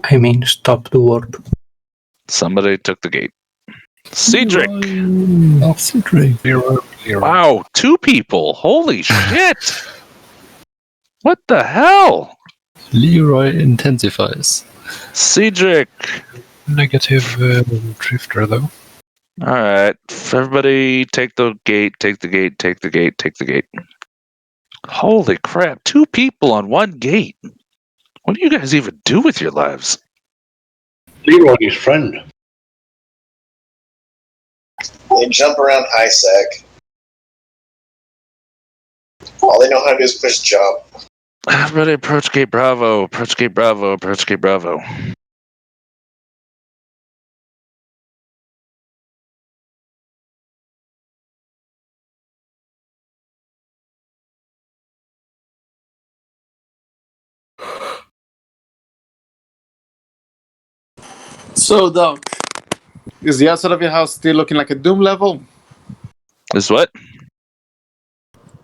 I mean, stop the warp. Somebody took the gate. Cedric! Oh, Cedric. Wow, 2 people. Holy shit! What the hell? Leroy intensifies. Cedric! Negative drifter, though. Alright, everybody take the gate, take the gate, take the gate, take the gate. Holy crap, 2 people on 1 gate. What do you guys even do with your lives? Leroy is friend. They jump around ISAC. All they know how to do is push jump. Everybody approach gate Bravo, approach gate Bravo, approach gate Bravo. So, Doc, is the outside of your house still looking like a Doom level? Is what?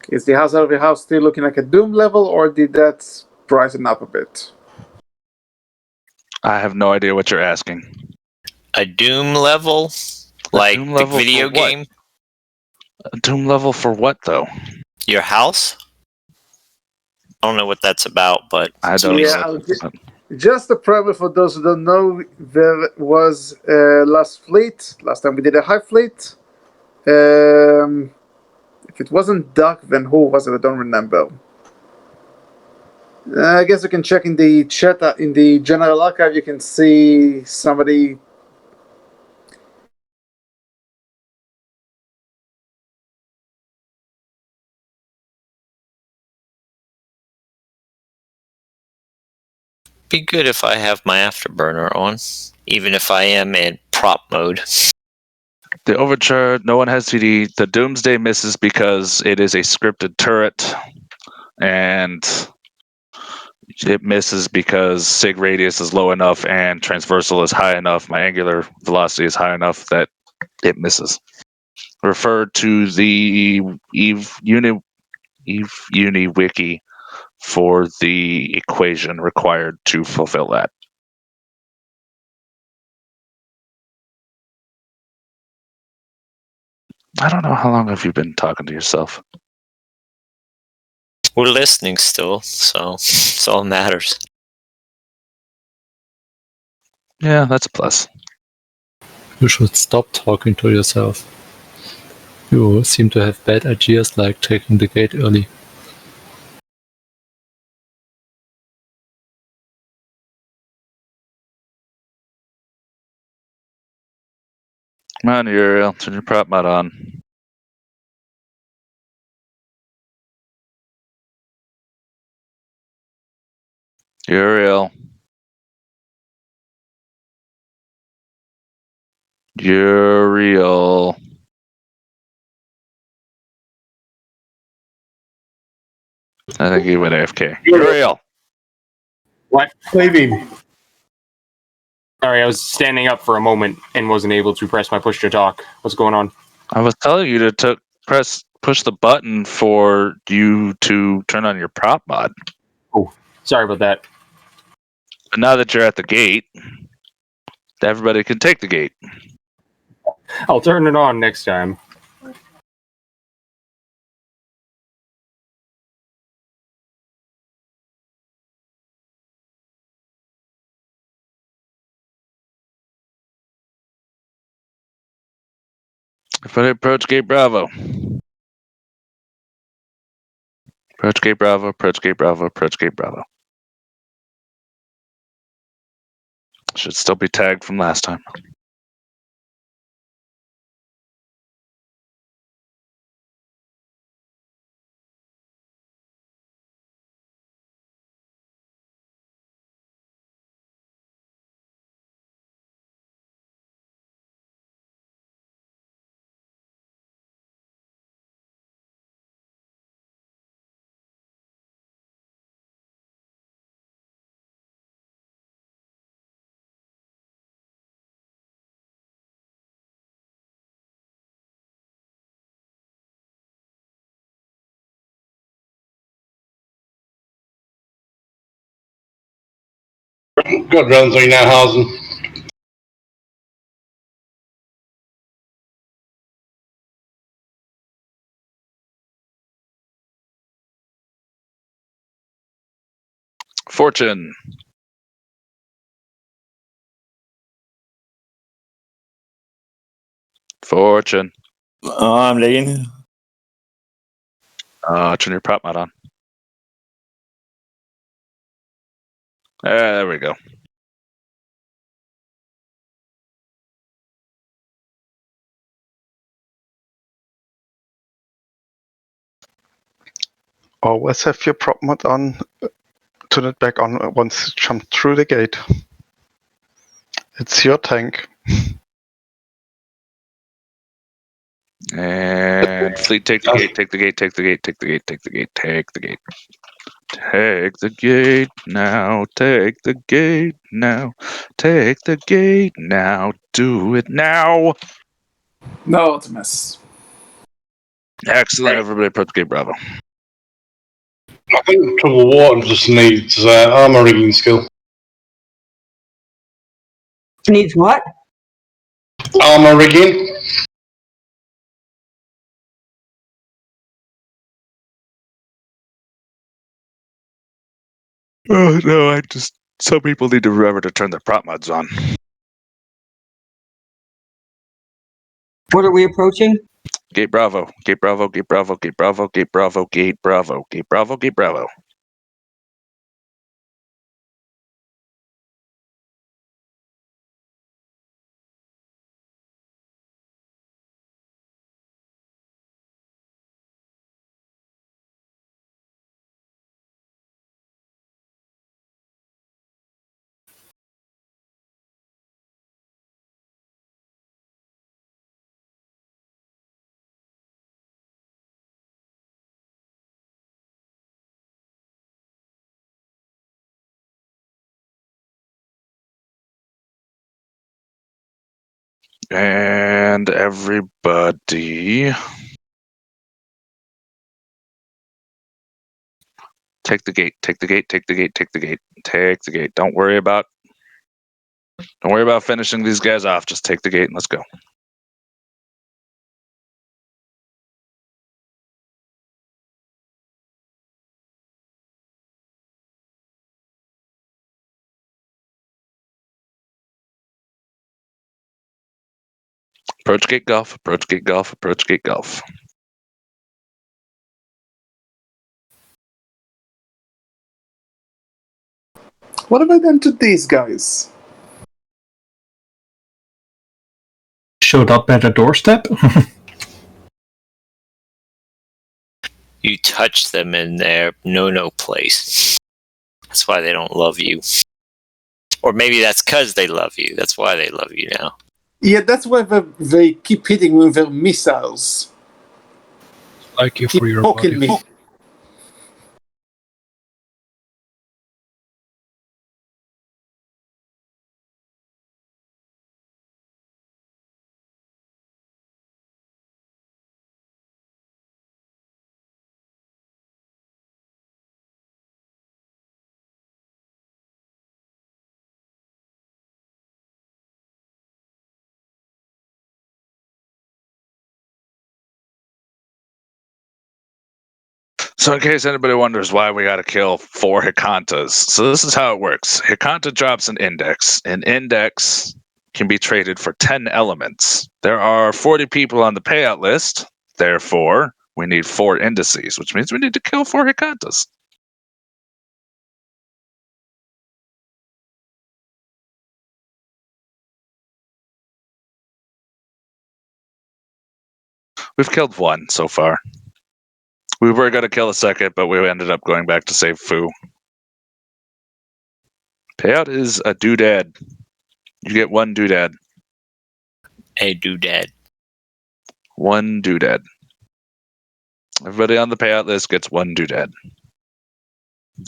Is the outside of your house still looking like a Doom level, or did that brighten up a bit? I have no idea what you're asking. A Doom level? Like Doom the level video for what? game? A Doom level for what, though? Your house? I don't know what that's about, but I don't know. Just a primer for those who don't know, there was last time we did a Hive fleet. If it wasn't Duck, then who was it? I don't remember. I guess you can check in the chat, in the general archive, you can see somebody. be good if I have my afterburner on, even if I am in prop mode. The Overture, no one has CD. The Doomsday misses because it is a scripted turret. And It misses because sig radius is low enough and transversal is high enough. My angular velocity is high enough that it misses. Refer to the Eve Uni wiki for the equation required to fulfill that. I don't know how long have you been talking to yourself? We're listening still, so it's all that matters. Yeah, that's a plus. You should stop talking to yourself. You seem to have bad ideas like taking the gate early. Come on, Uriel, turn your prop mod on. Uriel. Uriel. I think he went AFK. Uriel. What? Leaving. Sorry, I was standing up for a moment and wasn't able to press my push to talk. What's going on? I was telling you to push the button for you to turn on your prop mod. Oh, sorry about that. But now that you're at the gate, everybody can take the gate. I'll turn it on next time. Everybody approach gate Bravo. Approach gate Bravo, approach gate Bravo, approach gate Bravo. Should still be tagged from last time. Got drones on now, Hausen. Fortune. Fortune. Oh, I'm lagging. Turn your prop mod on. There we go. Always have your prop mod on. Turn it back on once you jump through the gate. It's your tank. And fleet, take the gate, take the gate, take the gate, take the gate, take the gate, take the gate. Take the gate now, take the gate now, take the gate now, do it now. No, it's a miss. Excellent, everybody approach gate Bravo. I think Trouble Water just needs armor rigging skill. Needs what? Armor rigging. Oh no, some people need to remember to turn their prop mods on. What are we approaching? Gate Bravo, gate Bravo, gate Bravo, gate Bravo, gate Bravo, gate Bravo, gate Bravo, gate Bravo. And everybody... Take the gate, take the gate, take the gate, take the gate, take the gate. Don't worry about finishing these guys off. Just take the gate and let's go. Approach gate golf, approach gate golf, approach gate golf. What have I done to these guys? Showed up at a doorstep? You touch them in their no place. That's why they don't love you. Or maybe that's because they love you. That's why they love you now. Yeah, that's why they keep hitting me with their missiles. Like you Keep for your poking body. me. So in case anybody wonders why we gotta kill 4 Hikantas, so this is how it works. Hikanta drops an index. An index can be traded for 10 elements. There are 40 people on the payout list, therefore we need 4 indices, which means we need to kill 4 Hikantas. We've killed 1 so far. We were going to kill a second, but we ended up going back to save Fu. Payout is a doodad. You get 1 doodad. A doodad. 1 doodad. Everybody on the payout list gets 1 doodad.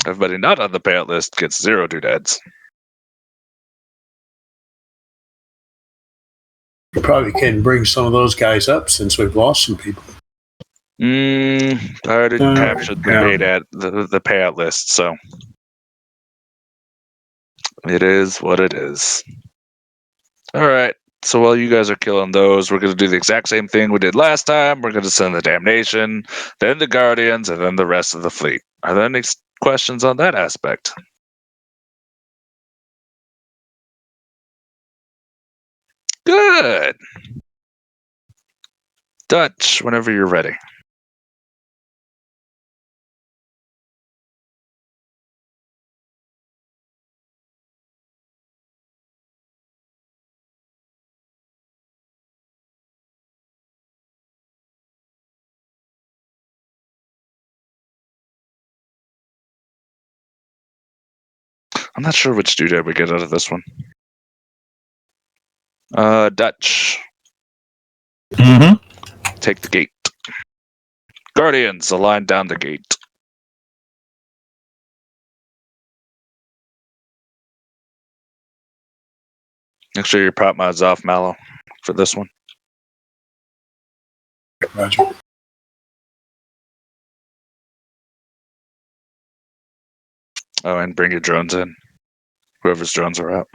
Everybody not on the payout list gets 0 doodads. We probably can bring some of those guys up since we've lost some people. I already captured the payout list, so it is what it is. All right. So while you guys are killing those, we're going to do the exact same thing we did last time. We're going to send the Damnation, then the Guardians, and then the rest of the fleet. Are there any questions on that aspect? Good. Dutch, whenever you're ready. I'm not sure which doodad we get out of this one. Dutch. Mm-hmm. Take the gate. Guardians, align down the gate. Make sure your prop mod's off, Mallow, for this one. Roger. Oh, and bring your drones in. Whoever's drones are out.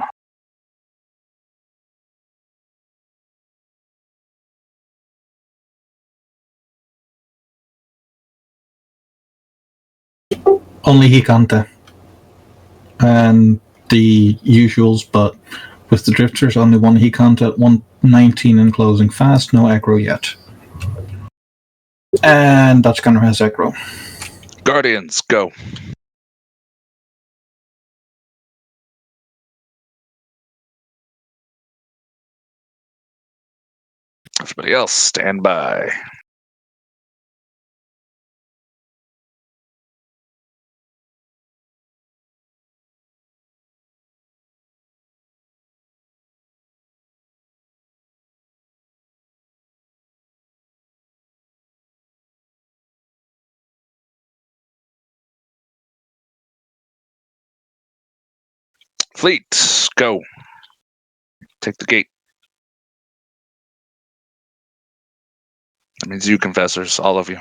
Only Hikante. And the usuals, but with the drifters, only 1 Hikante at 119 and closing fast. No aggro yet. And Dutch Gunner has aggro. Guardians, go. Everybody else, stand by. Fleet, go. Take the gate. That means you confessors, all of you.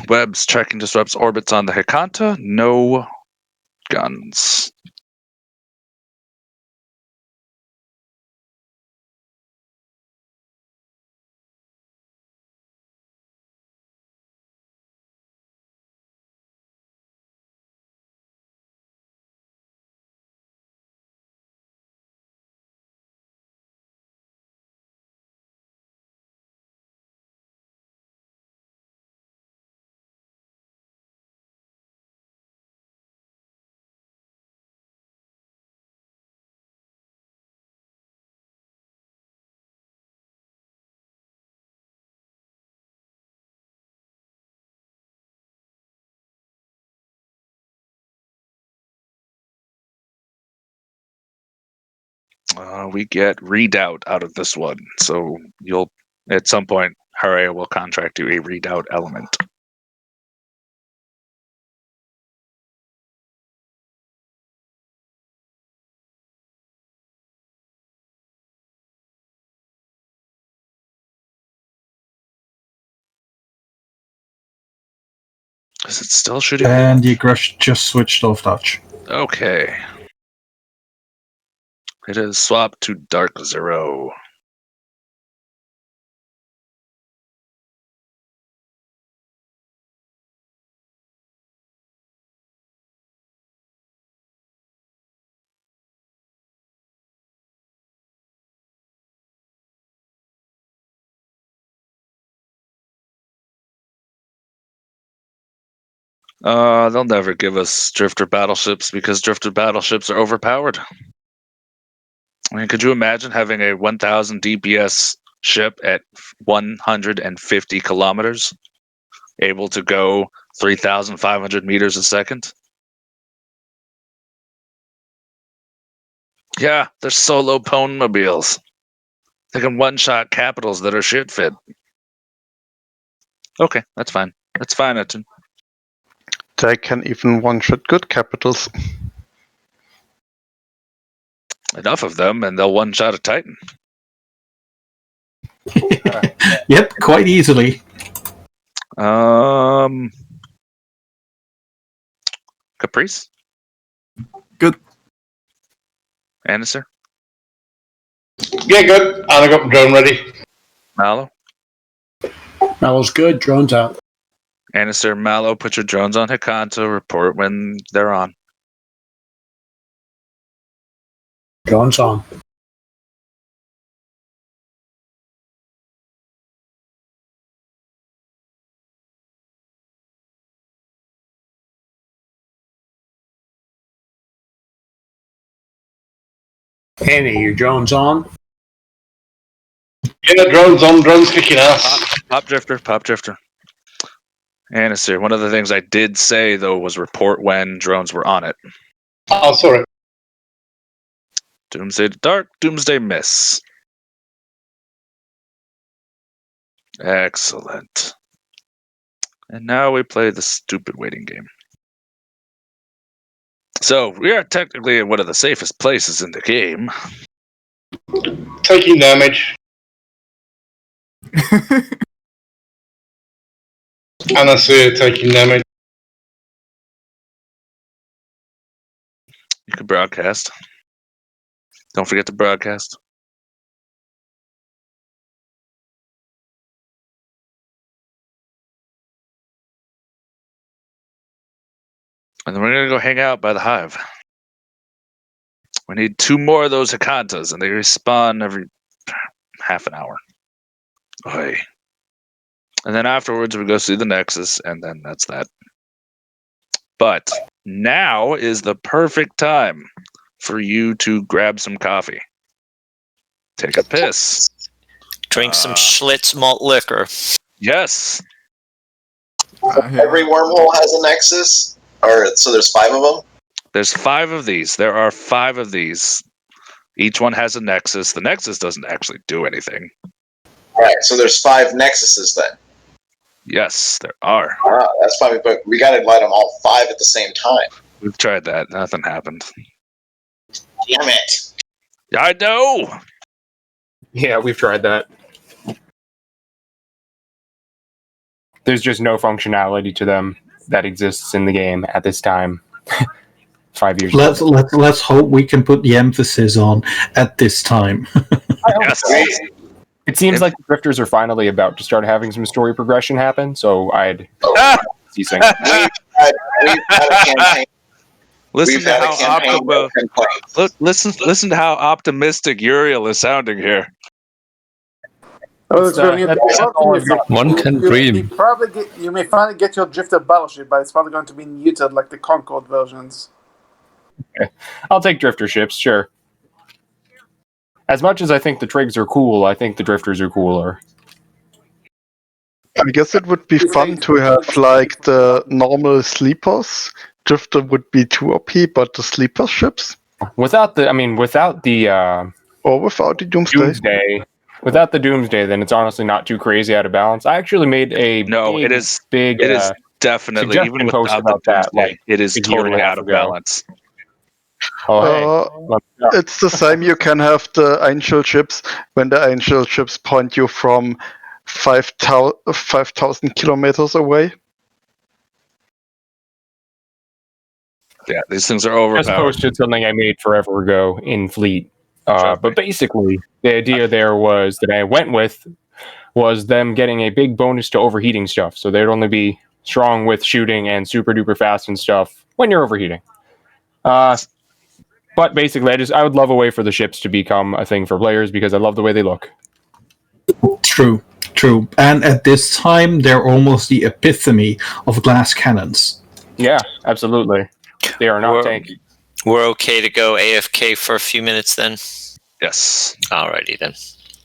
Webs tracking disrupts orbits on the Hikanta. No guns. We get redoubt out of this one, so you'll at some point Harea will contract you a redoubt element. Is it still shooting? And the aggression just switched off Dutch. Okay. It is swapped to Dark Zero. They'll never give us drifter battleships because drifter battleships are overpowered. I mean, could you imagine having a 1,000 DPS ship at 150 kilometers, able to go 3,500 meters a second? Yeah, they're solo pwn mobiles. They can one-shot capitals that are shit-fit. Okay, that's fine. That's fine, Etun. They can even one-shot good capitals. Enough of them, and they'll one-shot a Titan. Yep, quite easily. Caprice? Good. Anister? Yeah, good. And I got my drone ready. Mallow? Mallow's good. Drone's out. Anister, Mallow, put your drones on Hikanta. Report when they're on. Drone's on. Annie, your drone's on? Yeah, drone's on. Drone's kicking ass. Pop drifter, pop drifter. Anister, one of the things I did say, though, was report when drones were on it. Oh, sorry. Doomsday Dark, Doomsday Miss. Excellent. And now we play the stupid waiting game. So, we are technically in one of the safest places in the game. Taking damage. And I see it taking damage. You can broadcast. Don't forget to broadcast. And then we're going to go hang out by the Hive. We need 2 more of those Hikantas, and they respawn every half an hour. Oy. And then afterwards, we go see the Nexus, and then that's that. But now is the perfect time for you to grab some coffee. Take a piss. Drink some Schlitz malt liquor. Yes. Every wormhole has a nexus? Or so there's 5 of them? There's 5 of these. There are 5 of these. Each one has a nexus. The nexus doesn't actually do anything. Alright, so there's 5 nexuses then. Yes, there are. That's fine, but we got to light them all 5 at the same time. We've tried that. Nothing happened. Damn it! I know. Yeah, we've tried that. There's just no functionality to them that exists in the game at this time. 5 years ago. Let's hope we can put the emphasis on at this time. Yes. It seems like the drifters are finally about to start having some story progression happen, so I'd see things. We've had a campaign. Listen to how optimistic Uriel is sounding here. Oh, it's very new. One can dream. You may finally get your drifter battleship, but it's probably going to be neutered like the Concorde versions. Okay. I'll take drifter ships, sure. As much as I think the Trigs are cool, I think the drifters are cooler. I guess it would be fun to have like the normal sleepers. Drifter would be too OP, but the sleeper ships? Without the or without the Doomsday. Without the Doomsday, then it's honestly not too crazy out of balance. I actually made a it is big. It is definitely even post without about the that. Doomsday, Like it is totally out of balance. It's the same. You can have the angel ships when the angel ships point you from 5,000 kilometers away. Yeah, these things are Just overpowered. posted something I made forever ago in Fleet. But basically, the idea there was that I went with was them getting a big bonus to overheating stuff. So they'd only be strong with shooting and super duper fast and stuff when you're overheating. But basically, I would love a way for the ships to become a thing for players because I love the way they look. True. And at this time, they're almost the epitome of glass cannons. Yeah, absolutely. They are not tanky. We're okay to go AFK for a few minutes then? Yes. Alrighty then.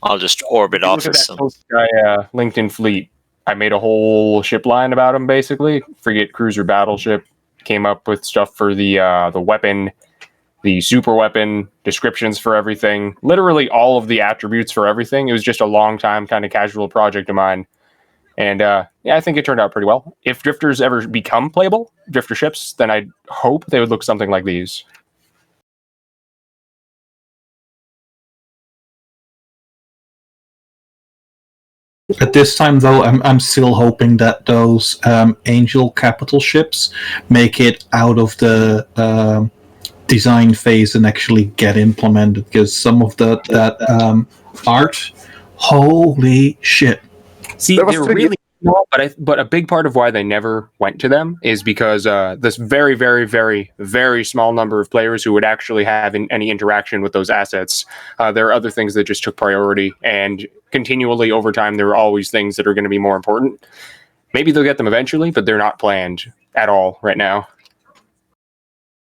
I'll just orbit off of some. I linked in Fleet. I made a whole ship line about them, basically. Frigate, cruiser, battleship. Came up with stuff for the weapon, the super weapon, descriptions for everything. Literally all of the attributes for everything. It was just a long time kind of casual project of mine. And I think it turned out pretty well. If drifters ever become playable, drifter ships, then I'd hope they would look something like these. At this time, though, I'm still hoping that those Angel capital ships make it out of the design phase and actually get implemented. Because some of that art, holy shit! See, they're really small, but a big part of why they never went to them is because this very, very, very, very small number of players who would actually have any interaction with those assets. There are other things that just took priority, and continually over time, there are always things that are going to be more important. Maybe they'll get them eventually, but they're not planned at all right now.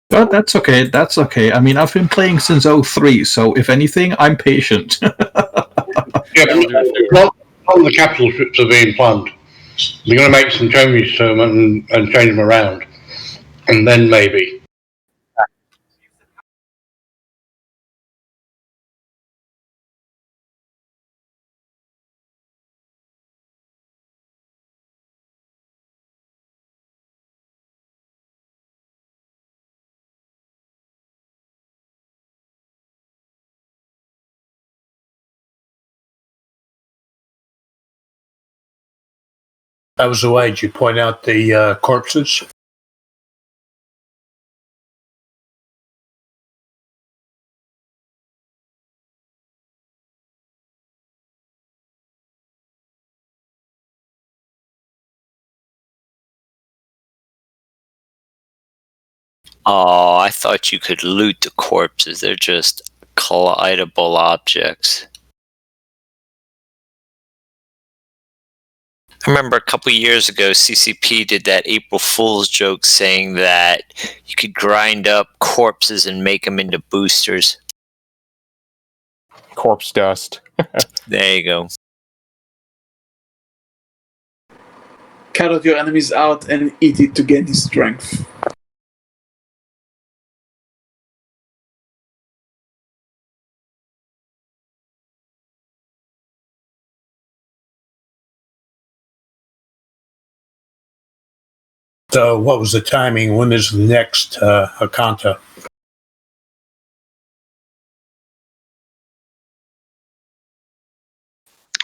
But that's okay. That's okay. I mean, I've been playing since 03, so if anything, I'm patient. Yeah, but all the capital ships are being planned. They're going to make some changes to them and change them around. And then maybe. That was the way. Did you point out the corpses? Oh, I thought you could loot the corpses. They're just collidable objects. I remember a couple years ago, CCP did that April Fool's joke saying that you could grind up corpses and make them into boosters. Corpse dust. There you go. Cut your enemies out and eat it to gain his strength. So, what was the timing? When is the next Akanta?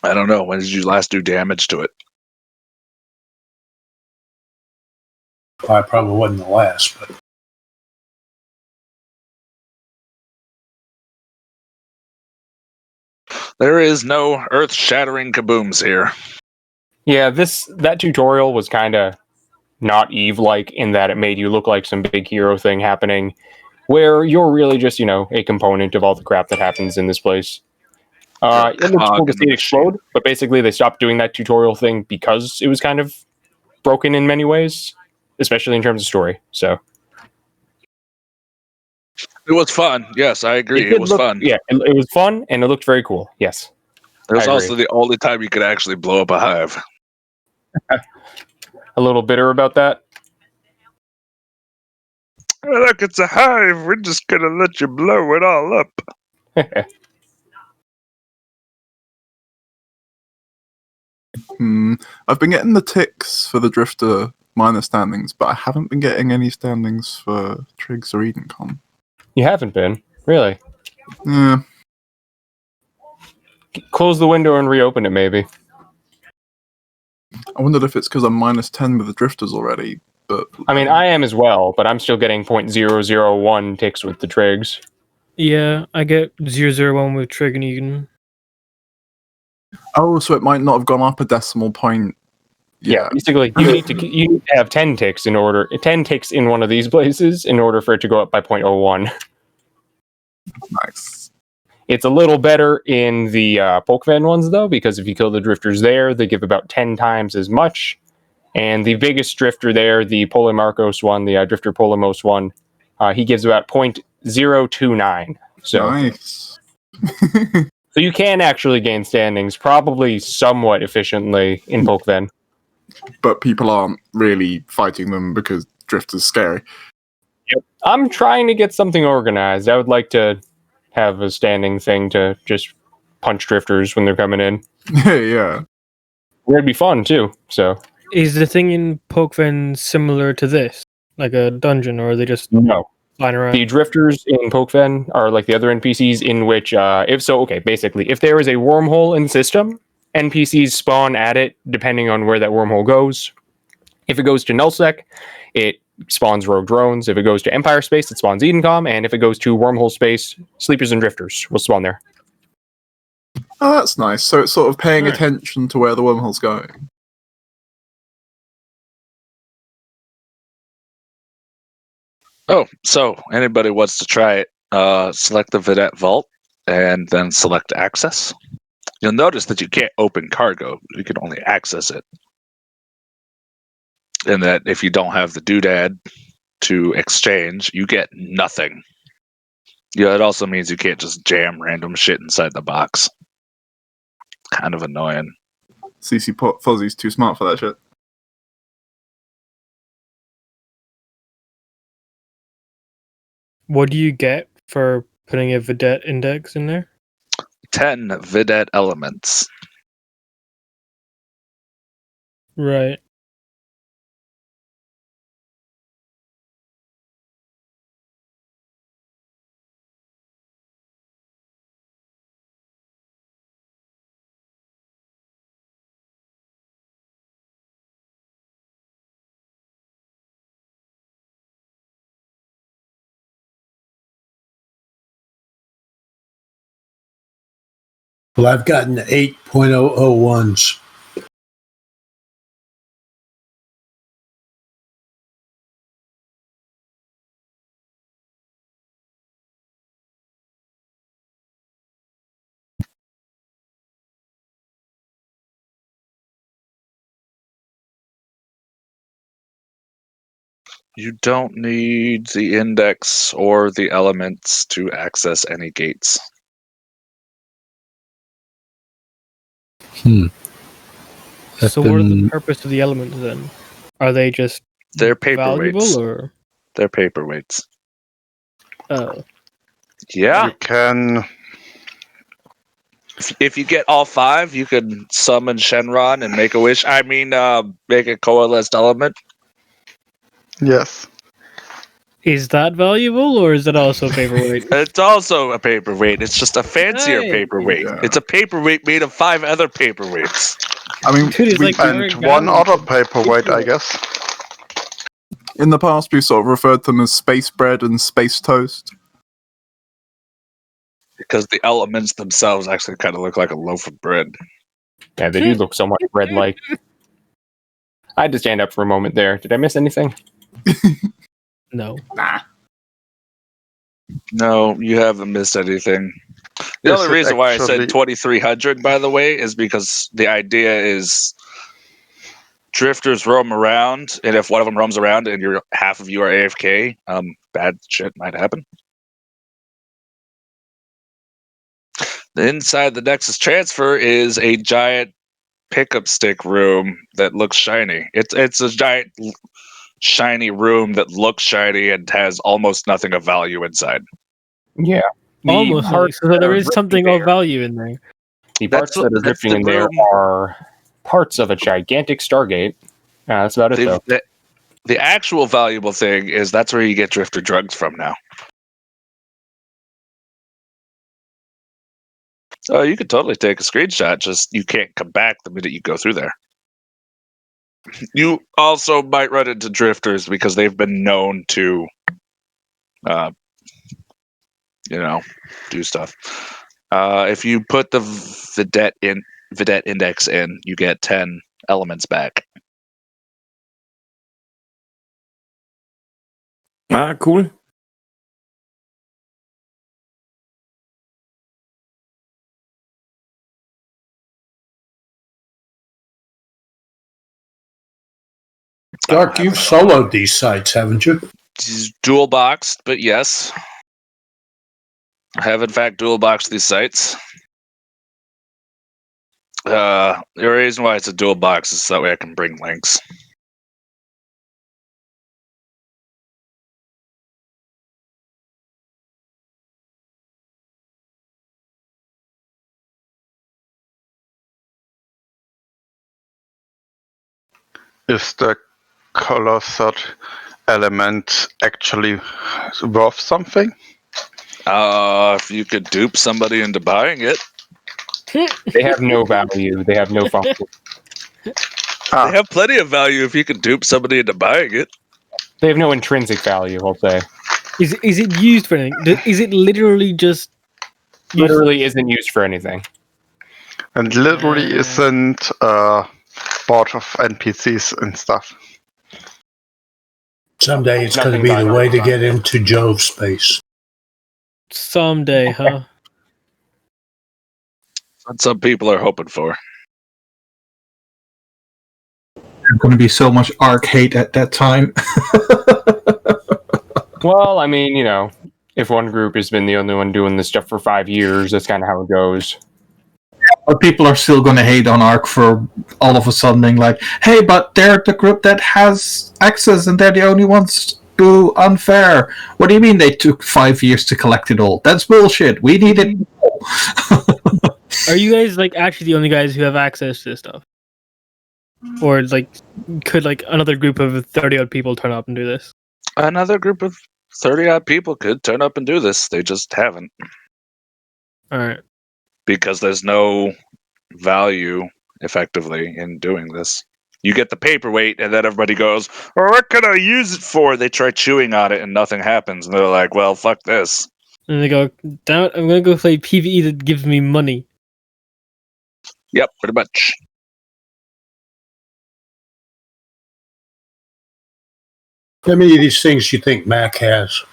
I don't know. When did you last do damage to it? I probably wasn't the last, but There is no earth-shattering kabooms here. Yeah, that tutorial was kind of not Eve-like in that it made you look like some big hero thing happening, where you're really just, a component of all the crap that happens in this place. It looks cool to see it explode, but basically they stopped doing that tutorial thing because it was kind of broken in many ways, especially in terms of story. So it was fun. Yes, I agree. It was fun. Yeah, it was fun and it looked very cool. Yes. It was also the only time you could actually blow up a hive. A little bitter about that. Oh, look, it's a hive. We're just gonna let you blow it all up. I've been getting the ticks for the Drifter minor standings, but I haven't been getting any standings for Triggs or Edencon. You haven't been? Really? Yeah. Close the window and reopen it, maybe. I wondered if it's because I'm -10 with the Drifters already, but... I mean, I am as well, but I'm still getting 0.001 ticks with the Triggs. Yeah, I get 001 with Trig and Eden. Oh, so it might not have gone up a decimal point. Yeah, basically, you need to have 10 ticks in one of these places in order for it to go up by 0.01. Nice. It's a little better in the Pokemon ones, though, because if you kill the Drifters there, they give about 10 times as much. And the biggest Drifter there, the Polemarchos one, the Drifter Polemos one, he gives about 0.029. So, nice. So you can actually gain standings, probably somewhat efficiently in Pokemon. But people aren't really fighting them because Drifter's scary. Yep. I'm trying to get something organized. I would like to have a standing thing to just punch Drifters when they're coming in. Yeah. It'd be fun, too, so... Is the thing in Pokemon similar to this? Like a dungeon, or are they just no flying around? The Drifters in Pokemon are like the other NPCs in which, basically, if there is a wormhole in the system, NPCs spawn at it depending on where that wormhole goes. If it goes to Nullsec, it spawns Rogue Drones. If it goes to Empire Space, it spawns Edencom. And if it goes to Wormhole Space, Sleepers and Drifters will spawn there. Oh, that's nice. So it's sort of paying attention to where the wormhole's going. Oh, so anybody wants to try it, select the Vidette Vault and then select Access. You'll notice that you can't open cargo. You can only access it. And that if you don't have the doodad to exchange, you get nothing. Yeah, it also means you can't just jam random shit inside the box. Kind of annoying. CC Fuzzy's too smart for that shit. What do you get for putting a Vidette index in there? 10 Vidette elements. Right. Well, I've gotten 8.001s. You don't need the index or the elements to access any gates. So what are the purpose of the elements then? Are they just They're valuable paperweights. or? They're paperweights. Oh. Yeah. You can. If you get all 5, you can summon Shenron and make a wish. Make a coalesced element. Yes. Is that valuable, or is it also a paperweight? It's also a paperweight. It's just a fancier Hey. paperweight. Yeah. It's a paperweight made of 5 other paperweights. I mean, Dude, it's like And one other paperweight, I guess. in the past, we've sort of referred to them as space bread and space toast. Because the elements themselves actually kind of look like a loaf of bread. Yeah, they do look somewhat bread-like. I had to stand up for a moment there. Did I miss anything? No. Nah. No, you haven't missed anything. The Is only it reason why I said actually- 2300, by the way, is because the idea is drifters roam around, and if one of them roams around and half of you are AFK, bad shit might happen. Inside the Nexus transfer is a giant pickup stick room that looks shiny. It's a giant shiny room that looks shiny and has almost nothing of value inside. Yeah. Almost. parts So that there are is something drifting of value in there. The parts that are drifting in there are parts of a gigantic Stargate. That's about it, though. The actual valuable thing is that's where you get drifter drugs from now. Oh, you could totally take a screenshot, just you can't come back the minute you go through there. You also might run into drifters because they've been known to, do stuff. If you put the Vidette index in, you get 10 elements back. Ah, cool. Dark, you've soloed these sites, haven't you? Dual boxed, but yes. I have in fact dual boxed these sites. The reason why it's a dual box is so that way I can bring links. Is the colored element actually worth something? If you could dupe somebody into buying it. They have no value. They have no function. They have plenty of value if you could dupe somebody into buying it. They have no intrinsic value, I'll say. Is it used for anything? Is it literally just Literally isn't used for anything. And literally isn't part of NPCs and stuff. Someday it's going to be the way to get into Jove space. Someday, huh? What some people are hoping for. There's going to be so much Arc hate at that time. Well, I mean, if one group has been the only one doing this stuff for 5 years, that's kind of how it goes. But people are still going to hate on Arc for all of a sudden being like, hey, but they're the group that has access and they're the only ones who unfair. What do you mean they took 5 years to collect it all? That's bullshit. We need it all. Are you guys actually the only guys who have access to this stuff? Or could another group of 30 odd people turn up and do this? Another group of 30 odd people could turn up and do this. They just haven't. Alright. Because there's no value, effectively, in doing this. You get the paperweight, and then everybody goes, what can I use it for? They try chewing on it, and nothing happens. And they're like, well, fuck this. And they go, damn it, I'm going to go play PvE that gives me money. Yep, pretty much. How many of these things do you think Mac has?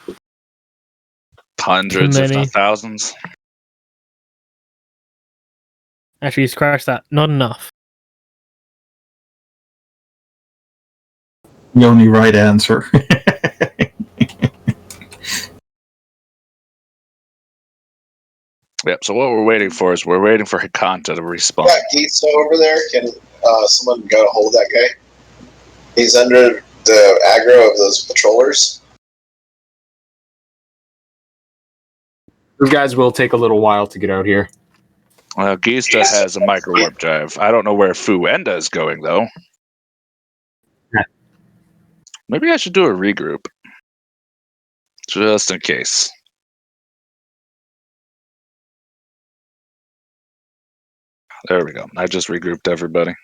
Hundreds, Too if many. not thousands. Actually, scratch that. Not enough. The only right answer. Yep, so what we're waiting for is we're waiting for Hikanta to respawn. Got Geetsa over there. Can someone go hold that guy? He's under the aggro of those patrollers. Those guys will take a little while to get out here. Gista has a micro warp drive. I don't know where Fuenda is going, though. Maybe I should do a regroup. Just in case. There we go. I just regrouped everybody.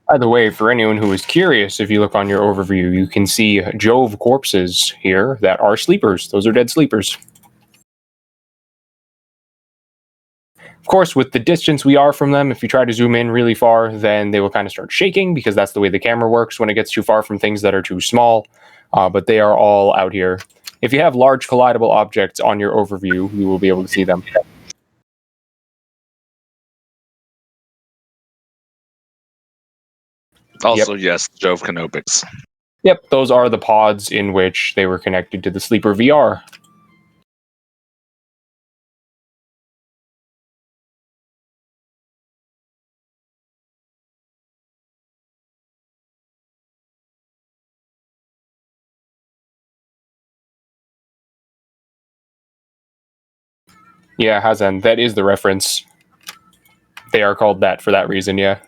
By the way, for anyone who is curious, if you look on your overview, you can see Jove corpses here that are sleepers. Those are dead sleepers. Of course, with the distance we are from them, if you try to zoom in really far, then they will kind of start shaking because that's the way the camera works when it gets too far from things that are too small. But they are all out here. If you have large collidable objects on your overview, you will be able to see them. Also, yes, Jove canopics. Yep, those are the pods in which they were connected to the Sleeper VR. Yeah, Hazan, that is the reference. They are called that for that reason, yeah.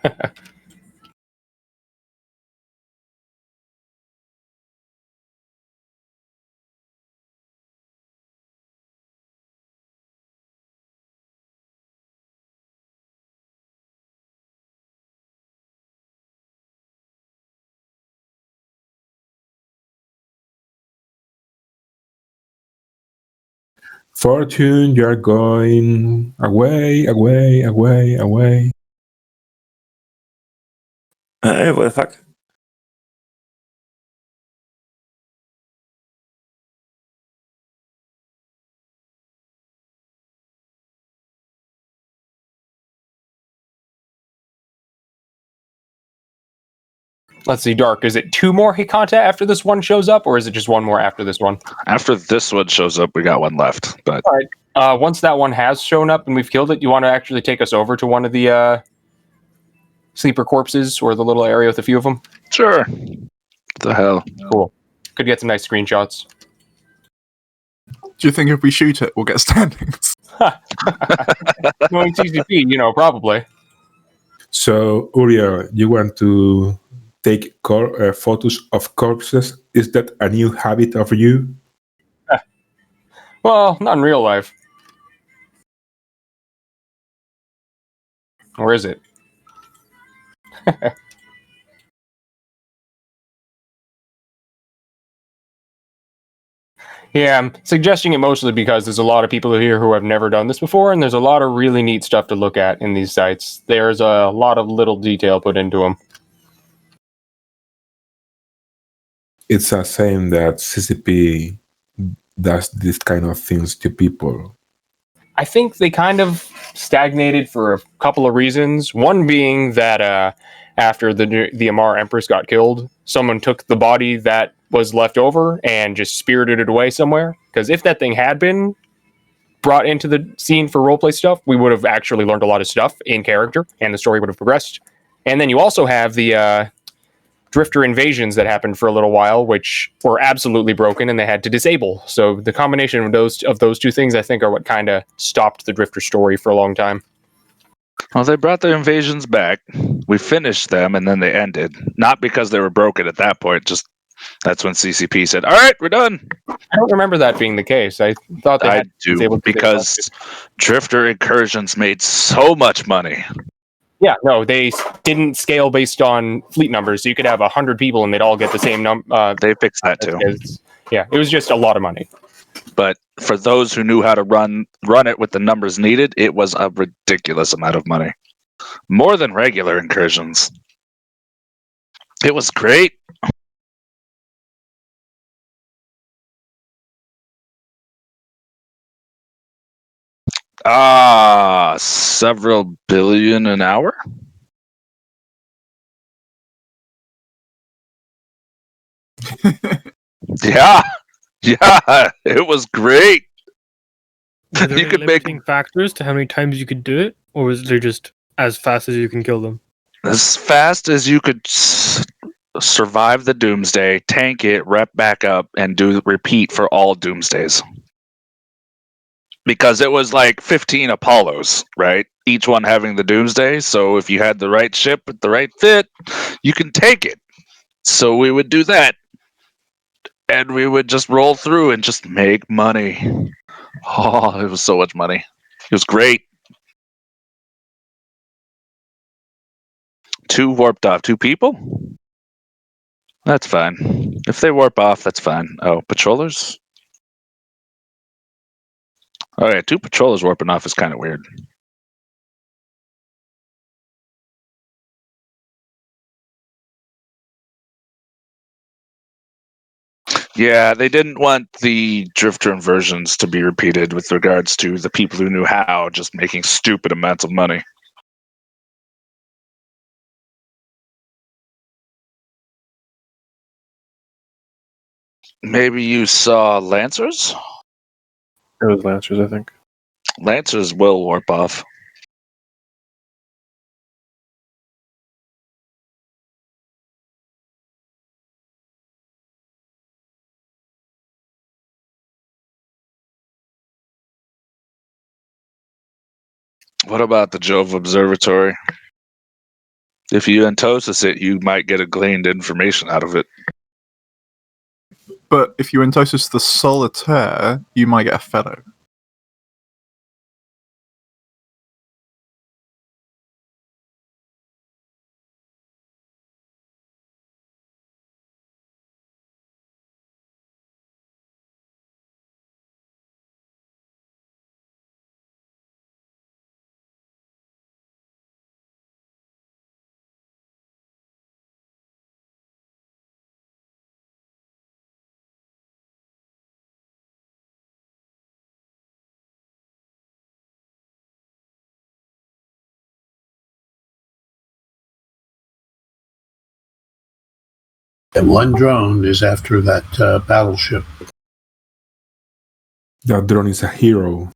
Fortune, you're going away, away, away, away. Hey, what the fuck? Let's see, Dark, is it 2 more Hikanta after this one shows up, or is it just 1 more after this one? After this one shows up, we got 1 left. But all right. Once that one has shown up and we've killed it, you want to actually take us over to one of the sleeper corpses or the little area with a few of them? Sure. What the hell? Cool. Could get some nice screenshots. Do you think if we shoot it, we'll get standings? Knowing CCP, probably. So, Uriel, you want to take photos of corpses? Is that a new habit of you? Well, not in real life. Or is it? Yeah, I'm suggesting it mostly because there's a lot of people here who have never done this before, and there's a lot of really neat stuff to look at in these sites. There's a lot of little detail put into them. It's a shame that CCP does this kind of things to people. I think they kind of stagnated for a couple of reasons. One being that after the Amar Empress got killed, someone took the body that was left over and just spirited it away somewhere. Because if that thing had been brought into the scene for roleplay stuff, we would have actually learned a lot of stuff in character, and the story would have progressed. And then you also have the Drifter invasions that happened for a little while, which were absolutely broken and they had to disable. So the combination of those 2 things, I think, are what kind of stopped the Drifter story for a long time. Well, they brought the invasions back. We finished them, and then they ended. Not because they were broken at that point. Just that's when CCP said, "All right, we're done." I don't remember that being the case. I thought they I had do because Drifter incursions made so much money. Yeah, no, they didn't scale based on fleet numbers. So you could have 100 people and they'd all get the same number. They fixed that too. Yeah, it was just a lot of money. But for those who knew how to run it with the numbers needed, it was a ridiculous amount of money. More than regular incursions. It was great. Several billion an hour? Yeah, it was great. Were there any limiting factors to how many times you could do it, or was there just as fast as you can kill them? As fast as you could survive the Doomsday, tank it, rep back up, and do repeat for all Doomsdays. Because it was like 15 Apollos, right? each one having the Doomsday. So if you had the right ship with the right fit, you can take it. So we would do that. And we would just roll through and just make money. Oh, it was so much money. It was great. 2 warped off. 2 people? That's fine. If they warp off, that's fine. Oh, patrollers? Oh yeah, 2 patrollers warping off is kind of weird. Yeah, they didn't want the drifter inversions to be repeated with regards to the people who knew how just making stupid amounts of money. Maybe you saw Lancers? It was Lancers, I think. Lancers will warp off. What about the Jove Observatory? If you entosis it, you might get a gleaned information out of it. But if you entosis the Solitaire, you might get a fellow. And one drone is after that battleship. That drone is a hero.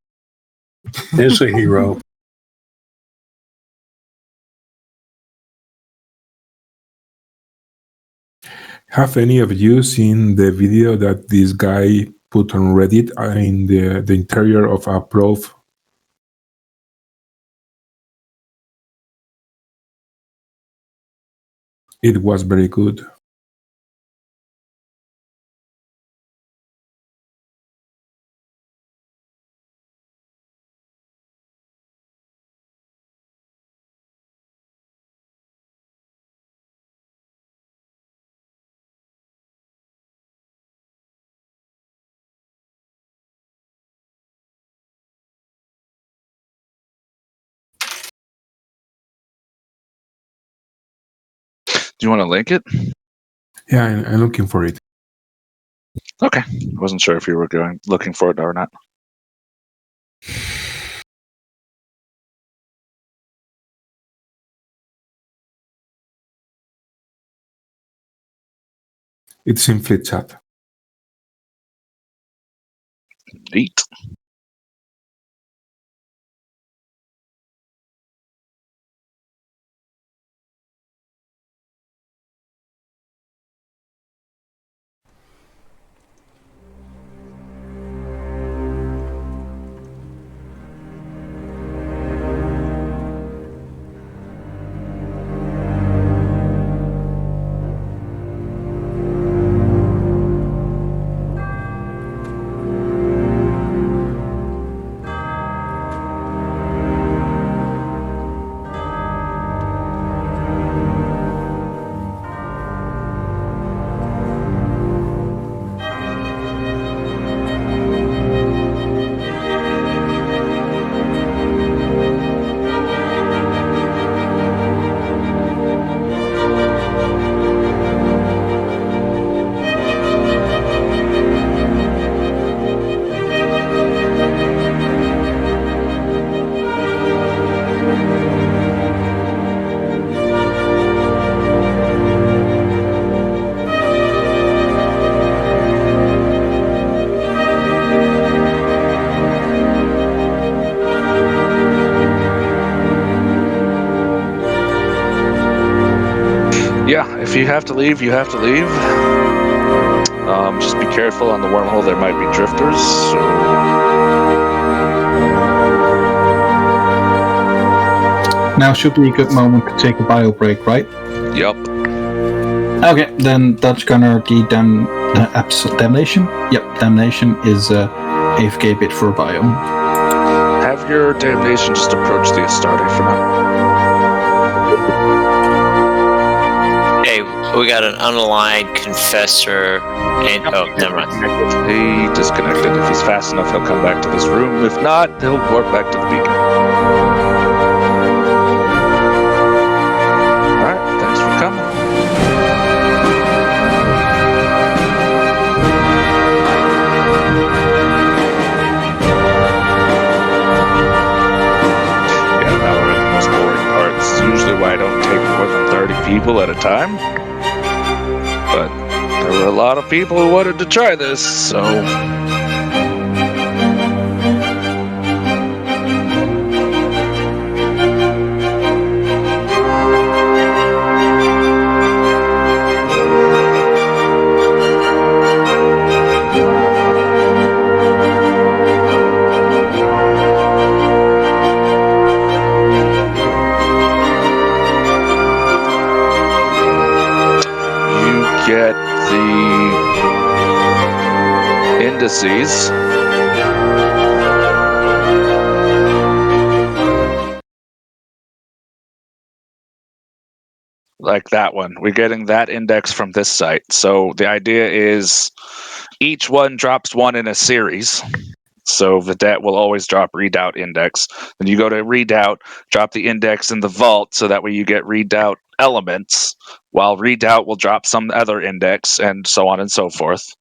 It's a hero. Have any of you seen the video that this guy put on Reddit in the interior of a probe? It was very good. Do you want to link it? Yeah, I'm looking for it. Okay. I wasn't sure if you were looking for it or not. It's in Fleet Chat. Neat. Yeah, if you have to leave, you have to leave. Just be careful on the wormhole. There might be drifters. So Now should be a good moment to take a bio break, right? Yup. Okay, then Dutch Gunner, the Damnation? Yep, Damnation is AFK bit for a bio. Have your Damnation just approach the Astarte for now. Hey, we got an unaligned confessor, and oh, never mind. He disconnected. If he's fast enough, he'll come back to this room. If not, he'll warp back to the beacon. Alright, thanks for coming. Yeah, now we're in the most boring part. This is usually why I don't take more than 30 people at a time. But there were a lot of people who wanted to try this, so... get the indices. Like that one. We're getting that index from this site. So the idea is each one drops one in a series. So Vidette will always drop readout index. Then you go to readout, drop the index in the vault, so that way you get readout elements, while readout will drop some other index, and so on and so forth.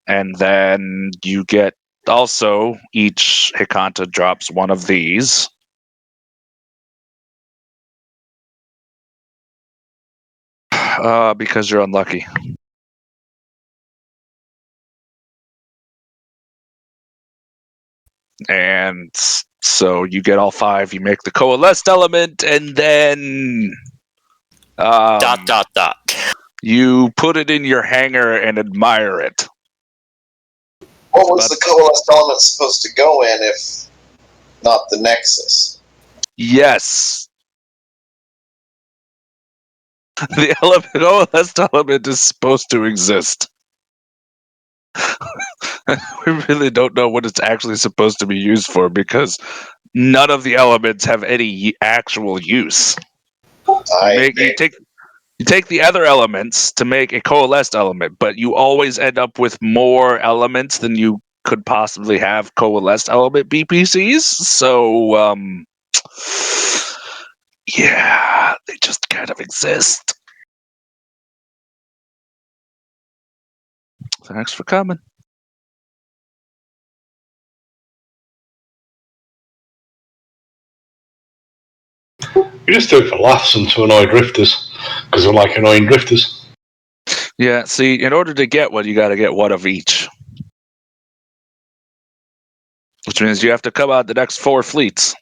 And then you get also each Hikanta drops one of these. Because you're unlucky. And so you get all 5, you make the coalesced element, and then you put it in your hangar and admire it. What was the coalesced element supposed to go in if not the Nexus? Yes. The coalesced element is supposed to exist. We really don't know what it's actually supposed to be used for, because none of the elements have any actual use. You take the other elements to make a coalesced element, but you always end up with more elements than you could possibly have coalesced element BPCs. So, yeah, they just kind of exist. Thanks for coming. We just do it for laughs and to annoy drifters, because we like annoying drifters. Yeah, see, in order to get one, you got to get one of each. Which means you have to come out the next 4 fleets.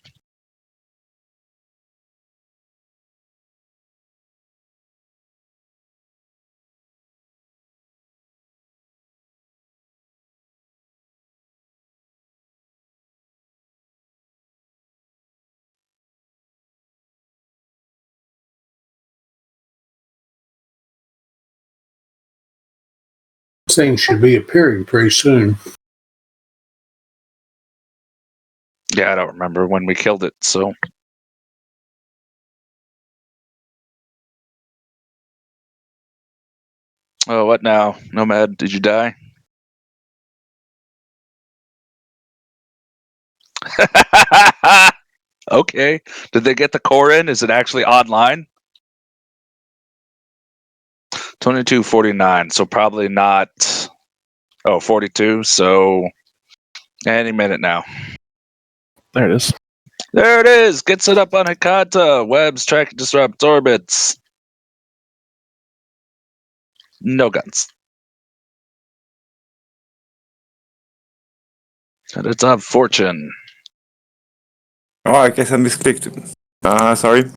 Thing should be appearing pretty soon. Yeah, I don't remember when we killed it, so... Oh, what now? Nomad, did you die? Okay. Did they get the core in? Is it actually online? 22:49, so probably not... Oh, 42, so... Any minute now. There it is. There it is! Gets it up on Hikata. Webs, track, disrupt, orbits. No guns. And it's on Fortune. Oh, I guess I misclicked. Sorry.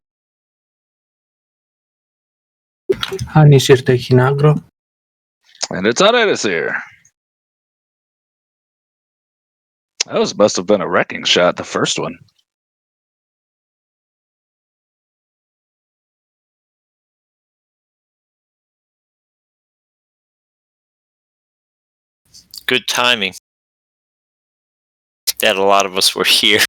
Anisir taking aggro. And it's on Edisir. That must have been a wrecking shot, the first one. good timing. That a lot of us were here.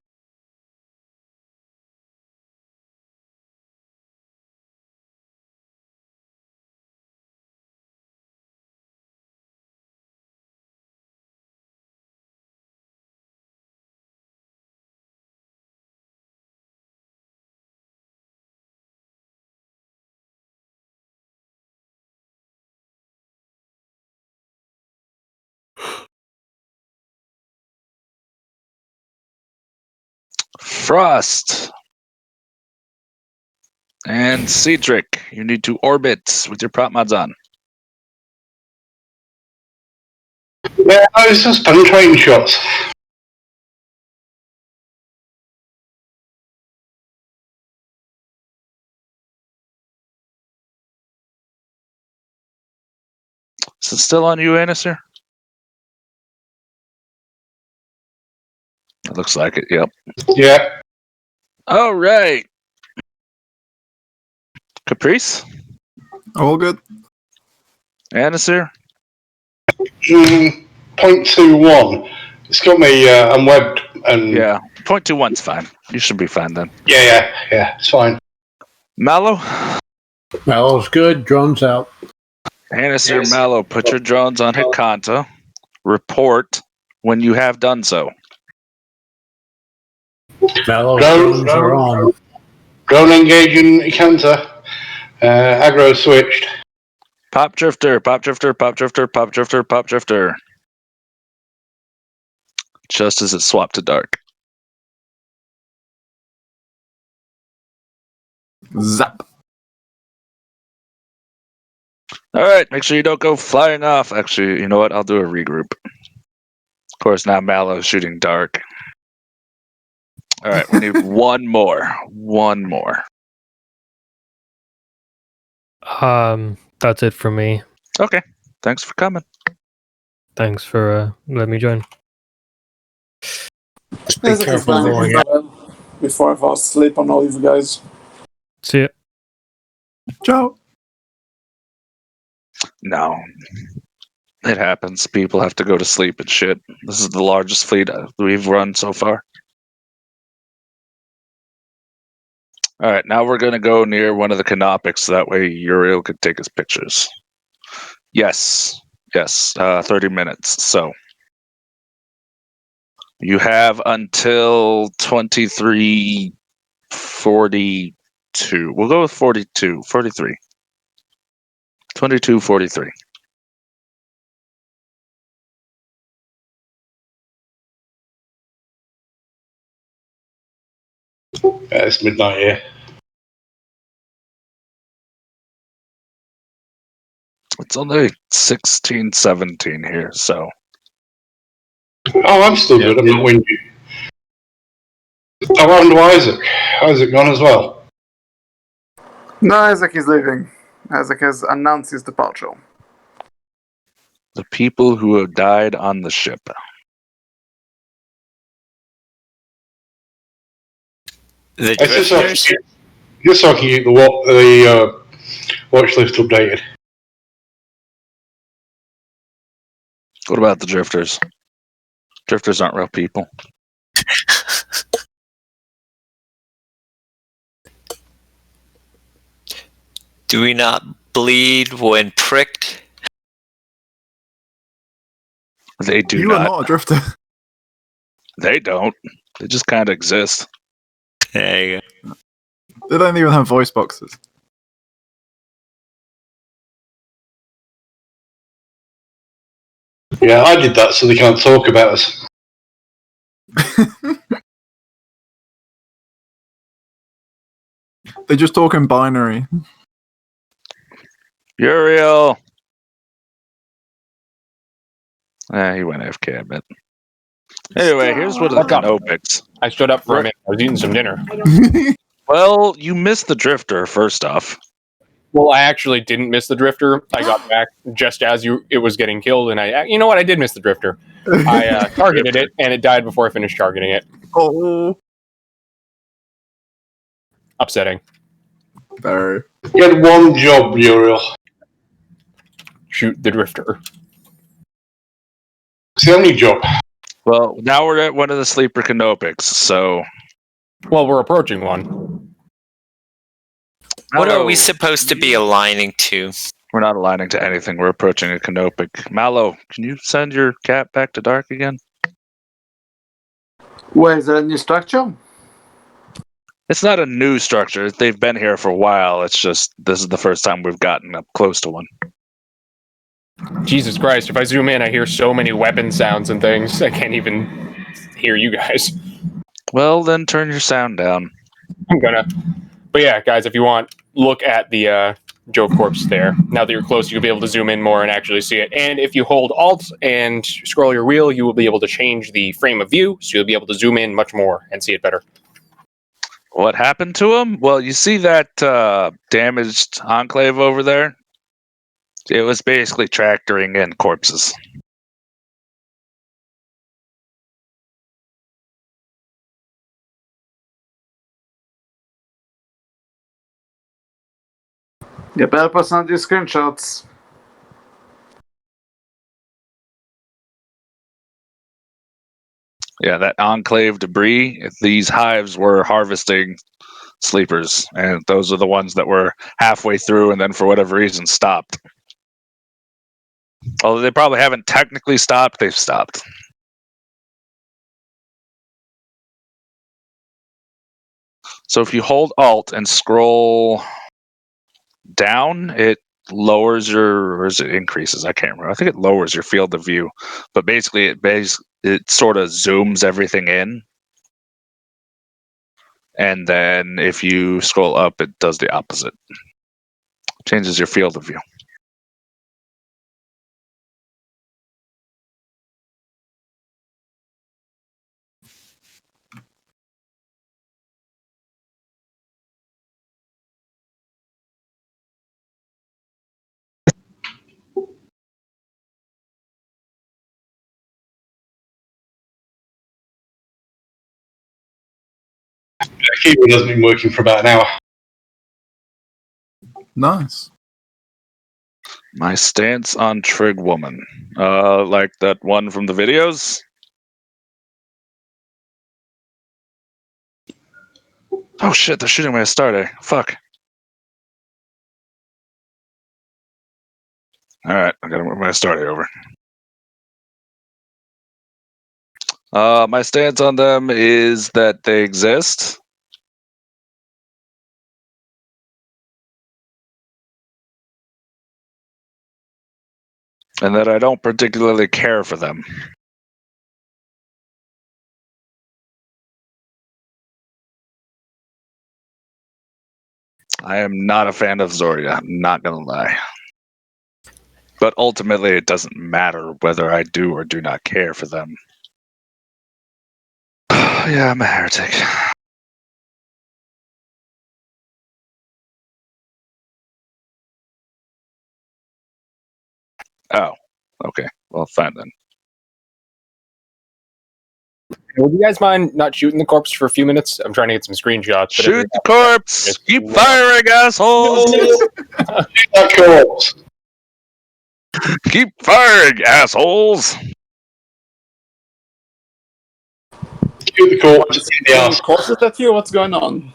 Frost and Cedric, you need to orbit with your prop mods on. Yeah, it's just penetrating shots. Is it still on you, Anasir? It looks like it, yep. Yeah. All right. Caprice? All good. Anasir? 0.21. It's got me unwebbed and... Yeah, 0.21's fine. You should be fine then. Yeah, it's fine. Mallow? Mallow's good. Drones out. Anasir, Mallow, put your drones on Hikanta. Report when you have done so. Mallow's drones are on. Drone engaging counter. Aggro switched. Pop drifter, pop drifter, pop drifter, pop drifter, pop drifter. Just as it swapped to dark. Zap. All right, make sure you don't go flying off. Actually, you know what? I'll do a regroup. Of course, now Mallow's shooting dark. All right, we need one more. One more. That's it for me. Okay. Thanks for coming. Thanks for letting me join. Just be careful going out. Before I fall asleep on all of you guys. See ya. Ciao. No. It happens. People have to go to sleep and shit. This is the largest fleet we've run so far. All right, now we're going to go near one of the canopics so that way Uriel could take his pictures. Yes, 30 minutes. So you have until 23:42. We'll go with 43. 22:43. Yeah, it's midnight here. It's only 16:17 here, so. Oh, I'm still good. I'm not windy. Oh, what happened to Isaac? Isaac gone as well? No, Isaac is leaving. Isaac has announced his departure. The people who have died on the ship. The It's drifters? just so I can get the watch list updated. What about the drifters? Drifters aren't real people. Do we not bleed when pricked? They do You not. are not a drifter. They don't. They just kind of exist. There you go. They don't even have voice boxes. Yeah, I did that so they can't talk about us. They just talk in binary. Uriel! He went AFK, I bet. Anyway, here's what the canopics. I stood up for a minute. I was eating some dinner. Well, you missed the drifter, first off. Well, I actually didn't miss the drifter. I got back just as it was getting killed, and you know what? I did miss the drifter. I targeted it, and it died before I finished targeting it. Oh. Upsetting. Very. You had one job, Uriel. Shoot the drifter. It's the only job. Well, now we're at one of the sleeper canopics, so... Well, we're approaching one. What are we Mallow, supposed to be aligning to? We're not aligning to anything. We're approaching a canopic. Mallow, can you send your cat back to dark again? Where is there a new structure? It's not a new structure. They've been here for a while. It's just this is the first time we've gotten up close to one. Jesus Christ, if I zoom in, I hear so many weapon sounds and things. I can't even hear you guys. Well, then turn your sound down. I'm gonna. But yeah, guys, if you want, look at the Jove corpse there. Now that you're close, you'll be able to zoom in more and actually see it. And if you hold Alt and scroll your wheel, you will be able to change the frame of view, so you'll be able to zoom in much more and see it better. What happened to him? Well, you see that damaged enclave over there? It was basically tractoring in corpses. You better post on these screenshots. Yeah, that enclave debris, these hives were harvesting sleepers, and those are the ones that were halfway through and then for whatever reason stopped. Although they probably haven't technically stopped, they've stopped. So if you hold Alt and scroll down, it lowers your, or is it increases? I can't remember. I think it lowers your field of view, but basically it sort of zooms everything in. And then if you scroll up, it does the opposite. Changes your field of view. The keyboard hasn't been working for about an hour. Nice. My stance on Trig Woman. Like that one from the videos? Oh shit, they're shooting my Astarte. Fuck. Alright, I gotta move my Astarte over. My stance on them is that they exist. And that I don't particularly care for them. I am not a fan of Zoria, I'm not gonna lie. But ultimately, it doesn't matter whether I do or do not care for them. Yeah, I'm a heretic. Oh, okay. Well, fine then. Would you guys mind not shooting the corpse for a few minutes? I'm trying to get some screenshots. Shoot the corpse! Keep firing, assholes! Shoot that corpse! Keep firing, assholes! Shoot the corpse in the ass. Corpses at you? What's going on?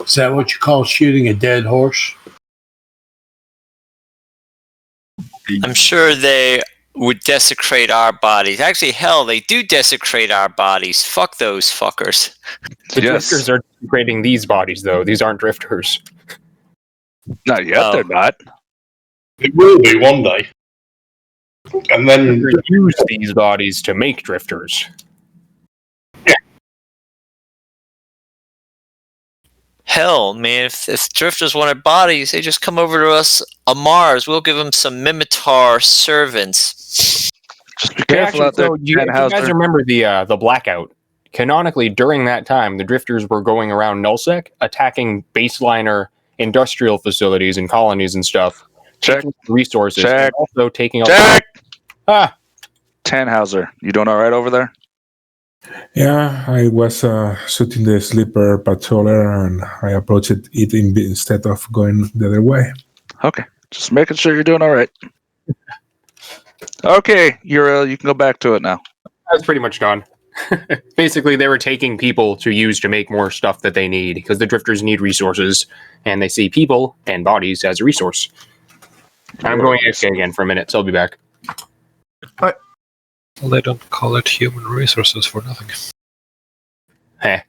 Is that what you call shooting a dead horse? I'm sure they would desecrate our bodies. Actually, hell, they do desecrate our bodies. Fuck those fuckers. The drifters are desecrating these bodies, though. These aren't drifters. Not yet, they're not. It will be one day. And then Drifters use these bodies to make drifters. Hell, man, if drifters wanted bodies, they just come over to us on Mars. We'll give them some Mimitar servants. Just be careful out there. So you guys remember the blackout? Canonically, during that time, the drifters were going around Nullsec, attacking baseliner industrial facilities and colonies and stuff. Check. Resources. Check. And also taking Check. Ah. Tannhauser, you doing all right over there? Yeah, I was shooting the sleeper patroller and I approached it instead of going the other way. Okay, just making sure you're doing all right. Okay, you can go back to it now. That's pretty much done. Basically, they were taking people to use to make more stuff that they need because the drifters need resources, and they see people and bodies as a resource. I'm going AFK again for a minute, so I'll be back. Right. Well, they don't call it human resources for nothing. Heh.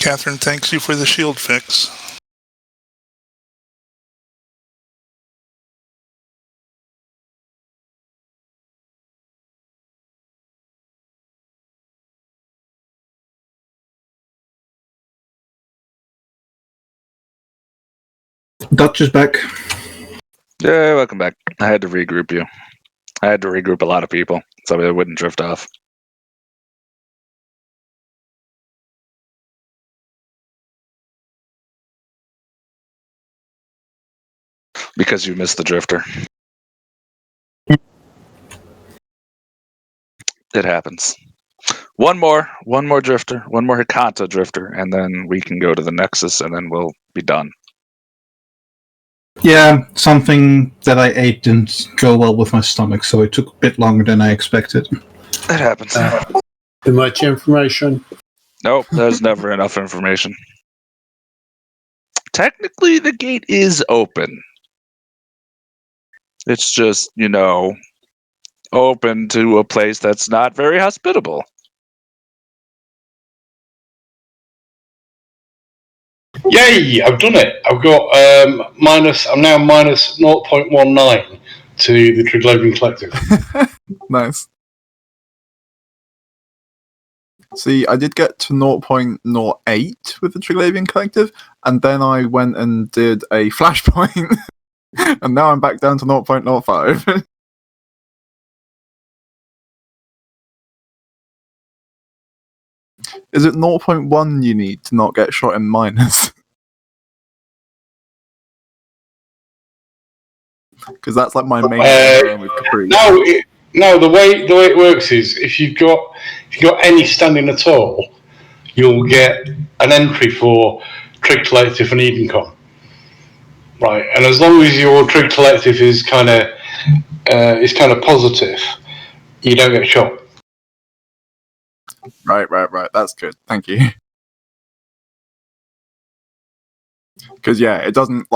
Catherine thanks you for the shield fix. Dutch is back. Yeah, welcome back. I had to regroup you. I had to regroup a lot of people so they wouldn't drift off. Because you missed the drifter. It happens. One more drifter, one more Hikanta drifter, and then we can go to the Nexus, and then we'll be done. Yeah, something that I ate didn't go well with my stomach, so it took a bit longer than I expected. It happens. Too much information. Nope, there's never enough information. Technically, the gate is open. It's just, open to a place that's not very hospitable. Yay! I've done it. I've got I'm now minus 0.19 to the Triglavian Collective. Nice. See, I did get to 0.08 with the Triglavian Collective, and then I went and did a flashpoint, and now I'm back down to 0.05. Is it 0.1 you need to not get shot in minus? Because that's like my main concern with Capri. No, the way it works is if you've got any standing at all, you'll get an entry for Trig Collective and Edencon. Right, and as long as your Trig Collective is kind of positive, you don't get shot. Right. That's good. Thank you. Because it doesn't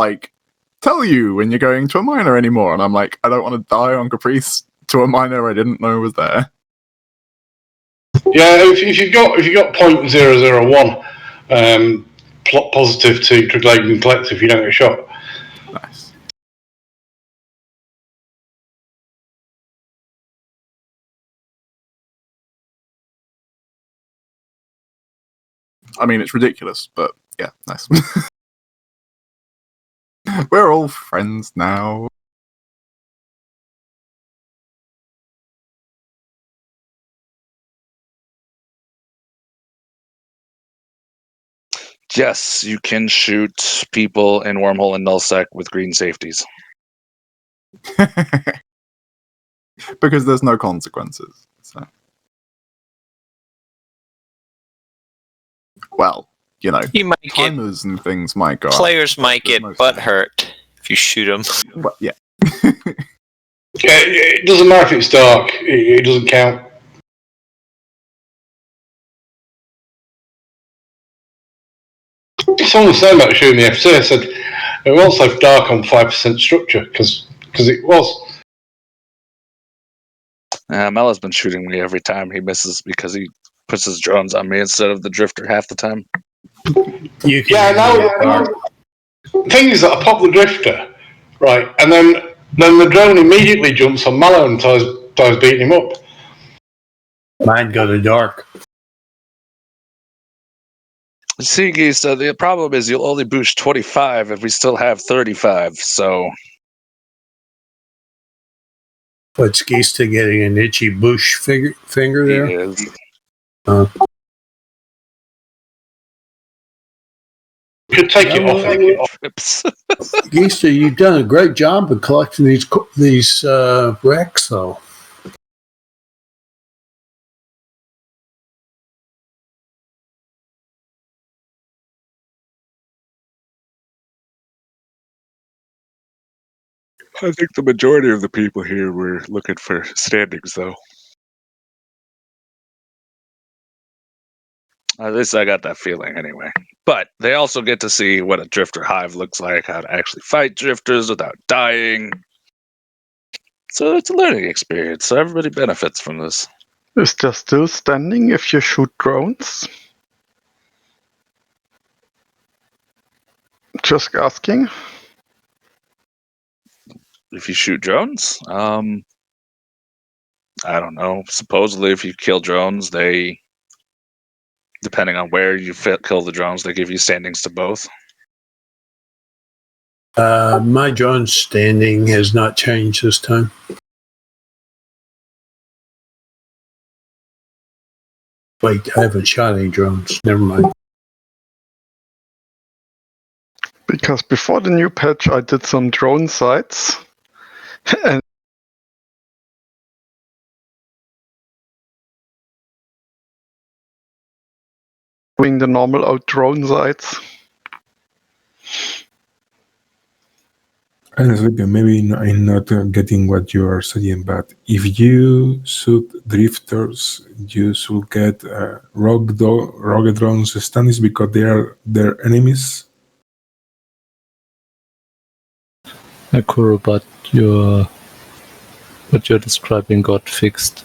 tell you when you're going to a miner anymore, and I'm like, I don't want to die on Caprice to a miner I didn't know was there. Yeah, if you've got 0.001 positive to Triglavian Collective, you don't get shot. Nice. I mean, it's ridiculous, but yeah, nice. We're all friends now. Yes, you can shoot people in Wormhole and Nullsec with green safeties. Because there's no consequences. So. Well, you might timers and things might go. Players might get butt hurt if you shoot them. Well, yeah. It doesn't matter if it's dark. It doesn't count. Someone was saying about shooting the FC. I said it was so dark on 5% structure because it was. Mella's been shooting me every time he misses because he puts his drones on me instead of the drifter half the time. Thing is that I pop the drifter, right, and then the drone immediately jumps on Mallow and tries beating him up. Mine go to dark. See, Geese, the problem is you'll only boost 25 if we still have 35, so... What's Geista getting an itchy bush finger there? He is. Could take it off. Geista, you've done a great job of collecting these wrecks, though. I think the majority of the people here were looking for standings, though. At least I got that feeling, anyway. But they also get to see what a drifter hive looks like, how to actually fight drifters without dying. So it's a learning experience, so everybody benefits from this. Is there still standing if you shoot drones? Just asking. If you shoot drones, I don't know. Supposedly, if you kill drones, they, depending on where you kill the drones, they give you standings to both. My drone standing has not changed this time. Wait, I haven't shot any drones. Never mind. Because before the new patch, I did some drone sites. And doing the normal out drone sites. Honestly, maybe I'm not getting what you are saying, but if you shoot drifters, you should get rogue drones standings because they are their enemies. Akuro, but what you're describing got fixed.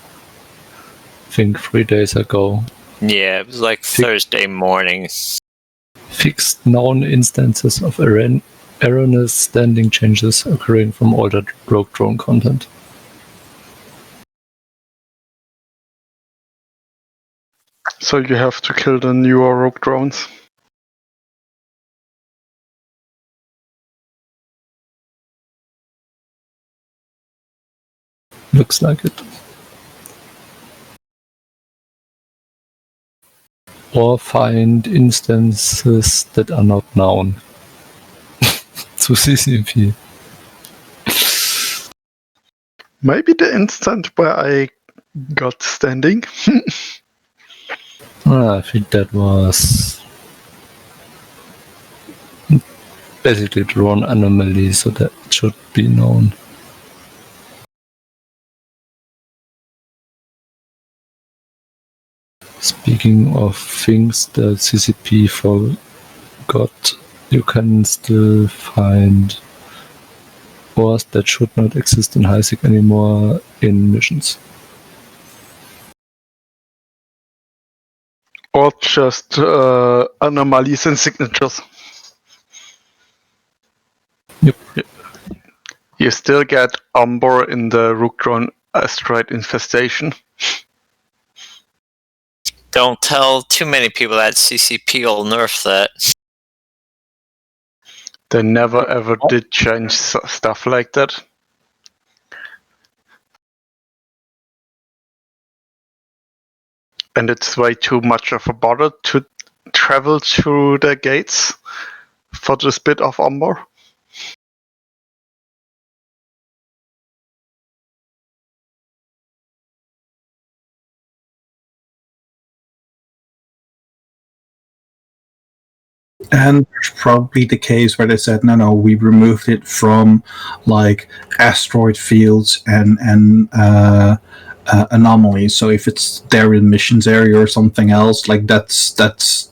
I think 3 days ago. Yeah, it was like Thursday morning. Fixed known instances of erroneous standing changes occurring from altered rogue drone content. So you have to kill the newer rogue drones. Looks like it. Or find instances that are not known to CCP. Maybe the instant where I got standing. I think that was basically drone anomaly, so that should be known. Speaking of things that CCP forgot, you can still find ores that should not exist in Hive anymore in missions. Or just anomalies and signatures. Yep. You still get Umbor in the rook drone asteroid infestation. Don't tell too many people that CCP will nerf that. They never ever did change stuff like that. And it's way too much of a bother to travel through the gates for this bit of Umbor. And there's probably the case where they said, no, we removed it from like asteroid fields and anomalies. So if it's there in missions area or something else, like that's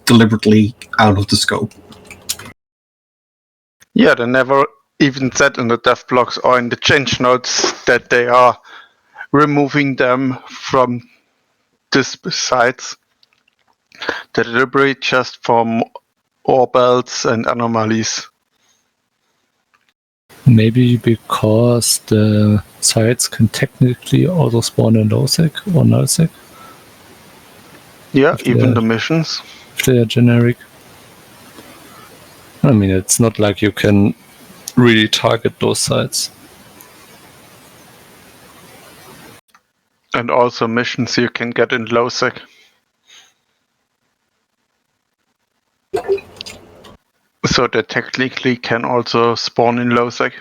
deliberately out of the scope. Yeah, they never even said in the dev blocks or in the change notes that they are removing them from this sites. They deliberate just from ore belts and anomalies. Maybe because the sites can technically auto spawn in lowsec or nullsec. Yeah, even the missions. If they are generic. I mean, it's not like you can really target those sites. And also missions you can get in low sec. So they technically can also spawn in low sec.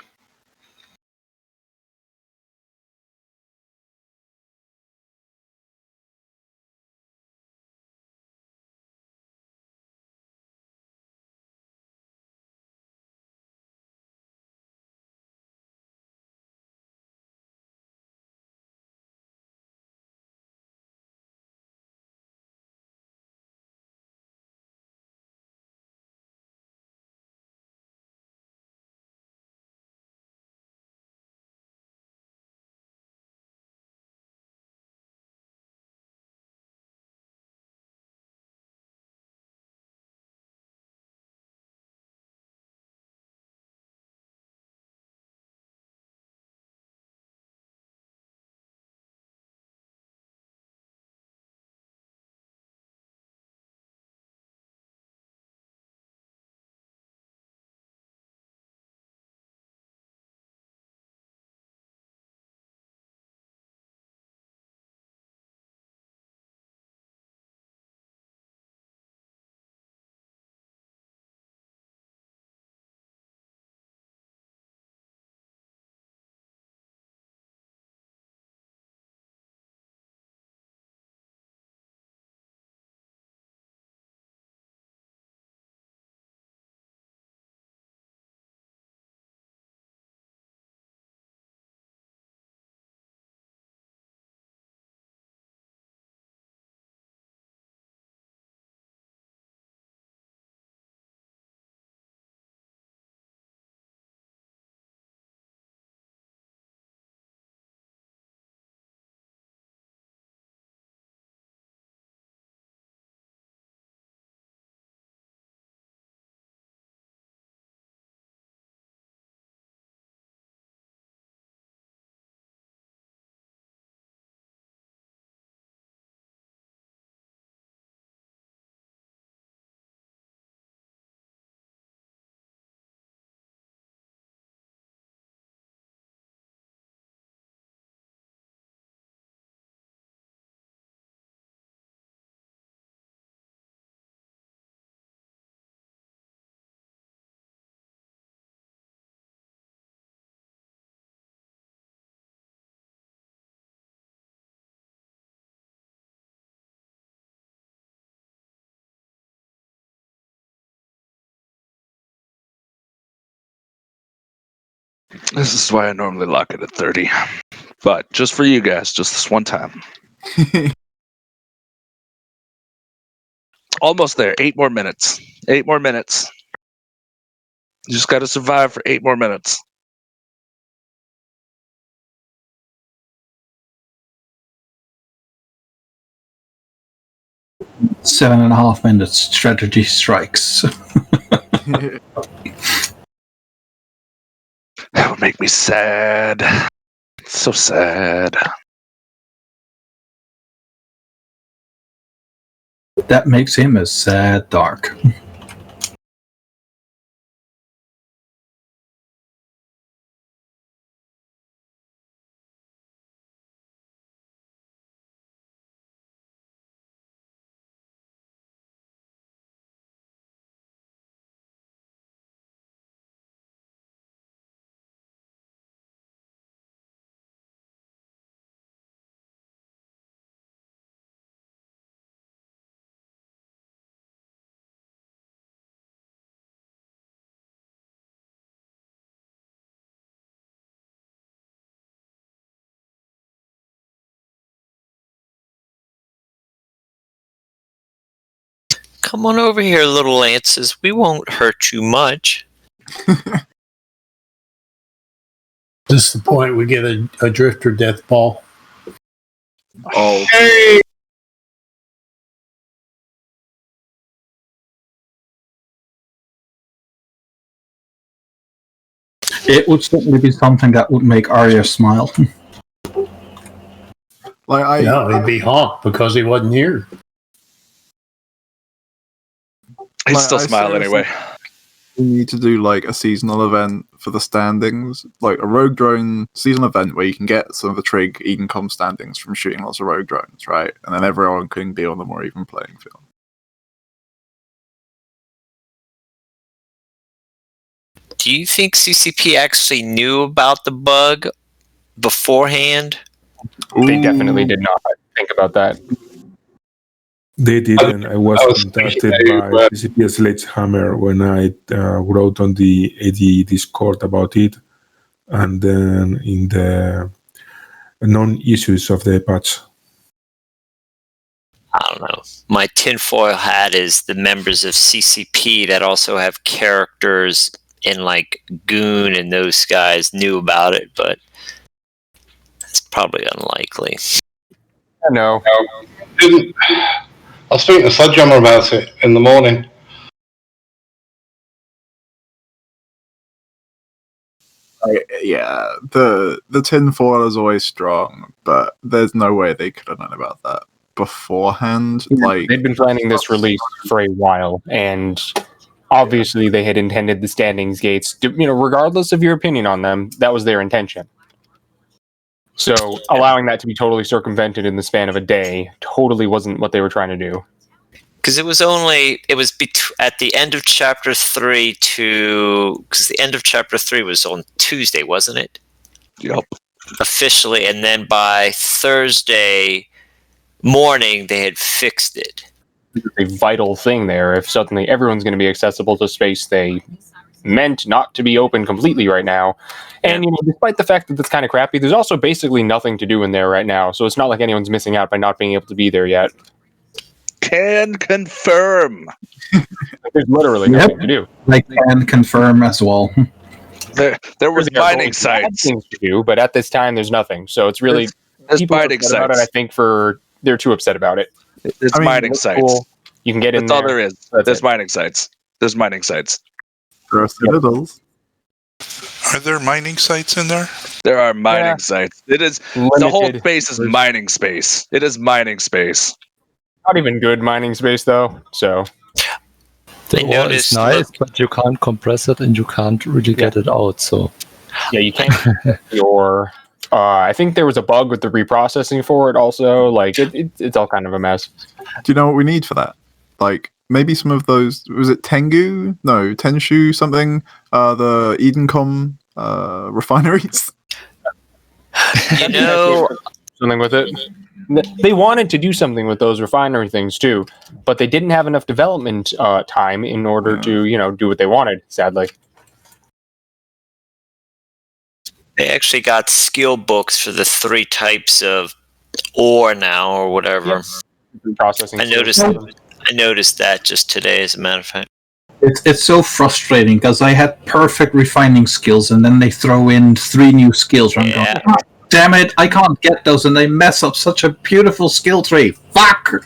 This is why I normally lock it at 30. But just for you guys, just this one time. Almost there. 8 more minutes. 8 more minutes. You just got to survive for 8 more minutes. Seven and a half minutes. Strategy strikes. That would make me sad. So sad. That makes him a sad dark. Come on over here, little lances. We won't hurt you much. This is the point we get a drifter death ball. Oh. Hey! It would certainly be something that would make Arya smile. No, he'd be honked because he wasn't here. He'd still smile anyway. we need to do like a seasonal event for the standings, like a rogue drone seasonal event where you can get some of the trig Edencom standings from shooting lots of rogue drones, right? And then everyone can be on the more even playing field. Do you think CCP actually knew about the bug beforehand? They definitely did not think about that. They didn't. I was contacted by CCP Sledgehammer when I wrote on the AD Discord about it, and then in the non-issues of the patch. I don't know. My tinfoil hat is the members of CCP that also have characters in like Goon, and those guys knew about it, but it's probably unlikely. I know. I was speaking to Sledgehammer about it in the morning. Yeah, the tinfoil is always strong, but there's no way they could have known about that beforehand. Like they'd been planning this release for a while, and obviously they had intended the standings gates to, regardless of your opinion on them, that was their intention. So allowing that to be totally circumvented in the span of a day totally wasn't what they were trying to do. Because it was at the end of chapter 3 because the end of chapter 3 was on Tuesday, wasn't it? Yep. Officially, and then by Thursday morning they had fixed it. A vital thing there. If suddenly everyone's going to be accessible to space they meant not to be open completely right now, and despite the fact that that's kind of crappy, there's also basically nothing to do in there right now, so it's not like anyone's missing out by not being able to be there yet. Can confirm. There's literally nothing to do. I can confirm as well. There was mining sites things to do, but at this time there's nothing, so it's really there's people mining upset about it. I sites. think they're too upset about it. It's mining sites. Cool. You can get in That's all there. there is. There's mining sites. There's mining sites. There are citadels. Are there mining sites in there? There are mining sites. It is the whole Limited. space is mining space. It is mining space. Not even good mining space though. So The ore is nice, but you can't compress it and you can't really get it out. So yeah, you can't. Your I think there was a bug with the reprocessing for it. Also, like it's all kind of a mess. Do you know what we need for that? Like maybe some of those. Was it Tengu? No, Tenshu something. The Edencom refineries. Something with it. They wanted to do something with those refinery things too, but they didn't have enough development time in order to do what they wanted. Sadly, They actually got skill books for the 3 types of ore now, or whatever. Processing. I noticed that just today, as a matter of fact. It's so frustrating because I had perfect refining skills, and then they throw in 3 new skills. I'm going, "Oh, damn it, I can't get those," and they mess up such a beautiful skill tree. Fuck!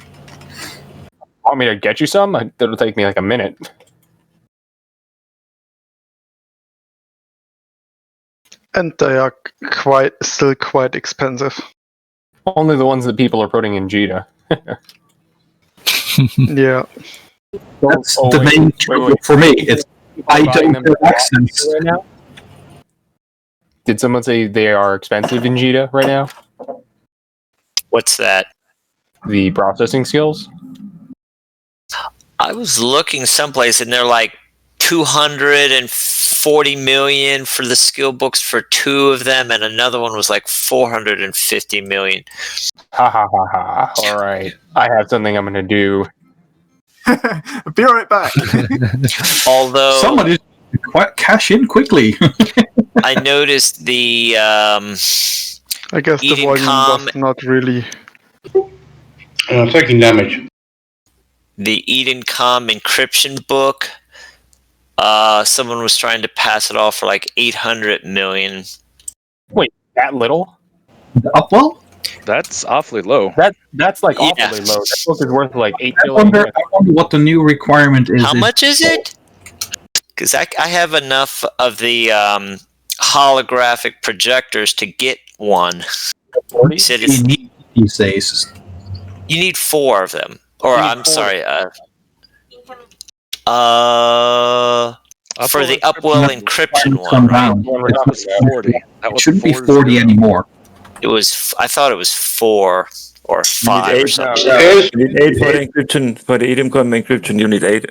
Want me to get you some? That'll take me like a minute. And they are still quite expensive. Only the ones that people are putting in Jita. Yeah. That's the main trouble for me. It's I don't have access. Right now? Did someone say they are expensive in Jita right now? What's that? The processing skills? I was looking someplace, and they're like 240 million for the skill books for 2 of them, and another one was like 450 million. Ha ha ha ha. All right. I have something I'm going to do. Be right back. Although somebody cash in quickly. I noticed the I guess the volume was not really. I'm taking damage. The Edencom encryption book. Someone was trying to pass it off for like 800 million. Wait, that little? Well, that's awfully low. That's like awfully low. That book is worth like 8 I wonder what the new requirement is. How much is it? Because I have enough of the holographic projectors to get one. You said you need these days. You need 4 of them. Or I'm sorry. For the Upwell encryption Come one, right? down. That was 40. That It was shouldn't be 40 40 anymore. It was. I thought it was 4 or 5 or something. You need 8 for the encryption. For the EDMCOM encryption, you need 8.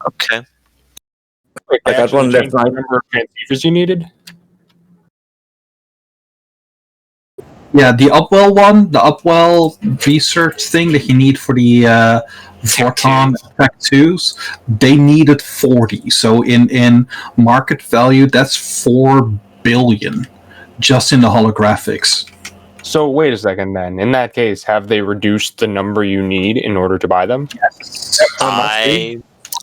Okay. Wait, I got one left the number of transceivers you needed. Yeah, the Upwell one, the Upwell research thing that you need for the Vorton Tech 2s, they needed 40. So in market value, that's 4 billion just in the holographics. So wait a second then. In that case, have they reduced the number you need in order to buy them?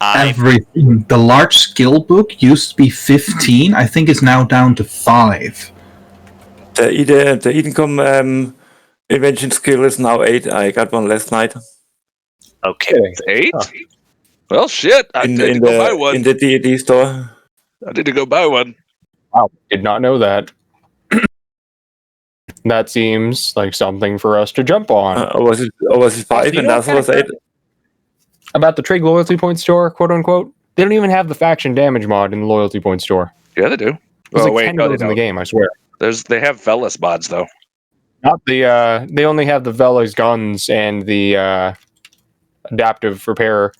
Everything. The large skill book used to be 15. I think it's now down to 5. The EDMCOM invention skill is now 8. I got one last night. Okay. 8? Well, shit. I need to go buy one. In the D&D store. I need to go buy one. Wow, did not know that. That seems like something for us to jump on. Was it 5 and that was 8? About the Trig loyalty point store, quote unquote. They don't even have the faction damage mod in the loyalty point store. Yeah, they do. There's Oh, like 10 of those in the game, I swear. They have Velas mods though. Not the they only have the Velas guns and the adaptive repair.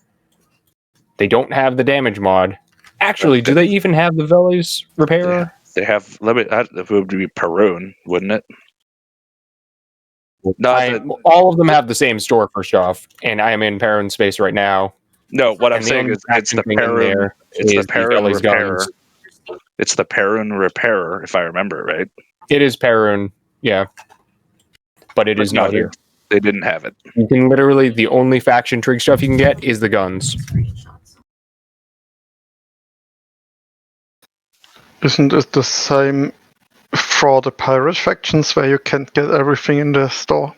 They don't have the damage mod. Actually, do they even have the Velas repair? They have it would be Perun, wouldn't it? No, all of them have the same store, first off, and I am in Perun space right now. No, what I'm And the saying only is it's the thing in Perun. there It's the is the Perun Velas repairer. guns. It's the Perun repairer, if I remember it right. It is Perun, yeah. But it is no, not here. They didn't have it. You can literally, the only faction trig stuff you can get is the guns. Isn't it the same for the pirate factions where you can't get everything in the store?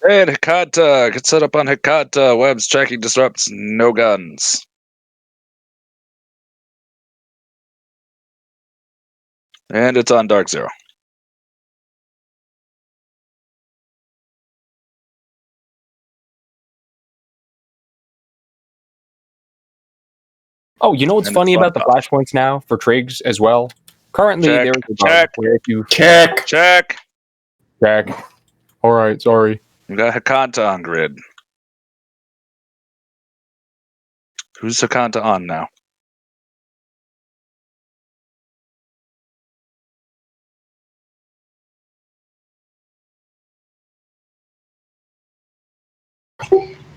And Hikata, get set up on Hikata. Webs tracking disrupts, no guns. And it's on Dark Zero. Oh, you know what's funny about the flashpoints now for trigs as well? Currently, there's a bug where if you check. All right, sorry. We got Hikata on grid. Who's Hikata on now?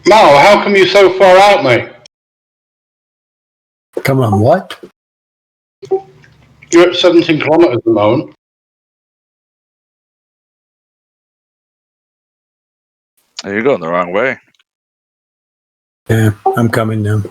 Mal, how come you're so far out, mate? Come on, what? You're at 17 kilometers at the moment. You're going the wrong way. Yeah, I'm coming now.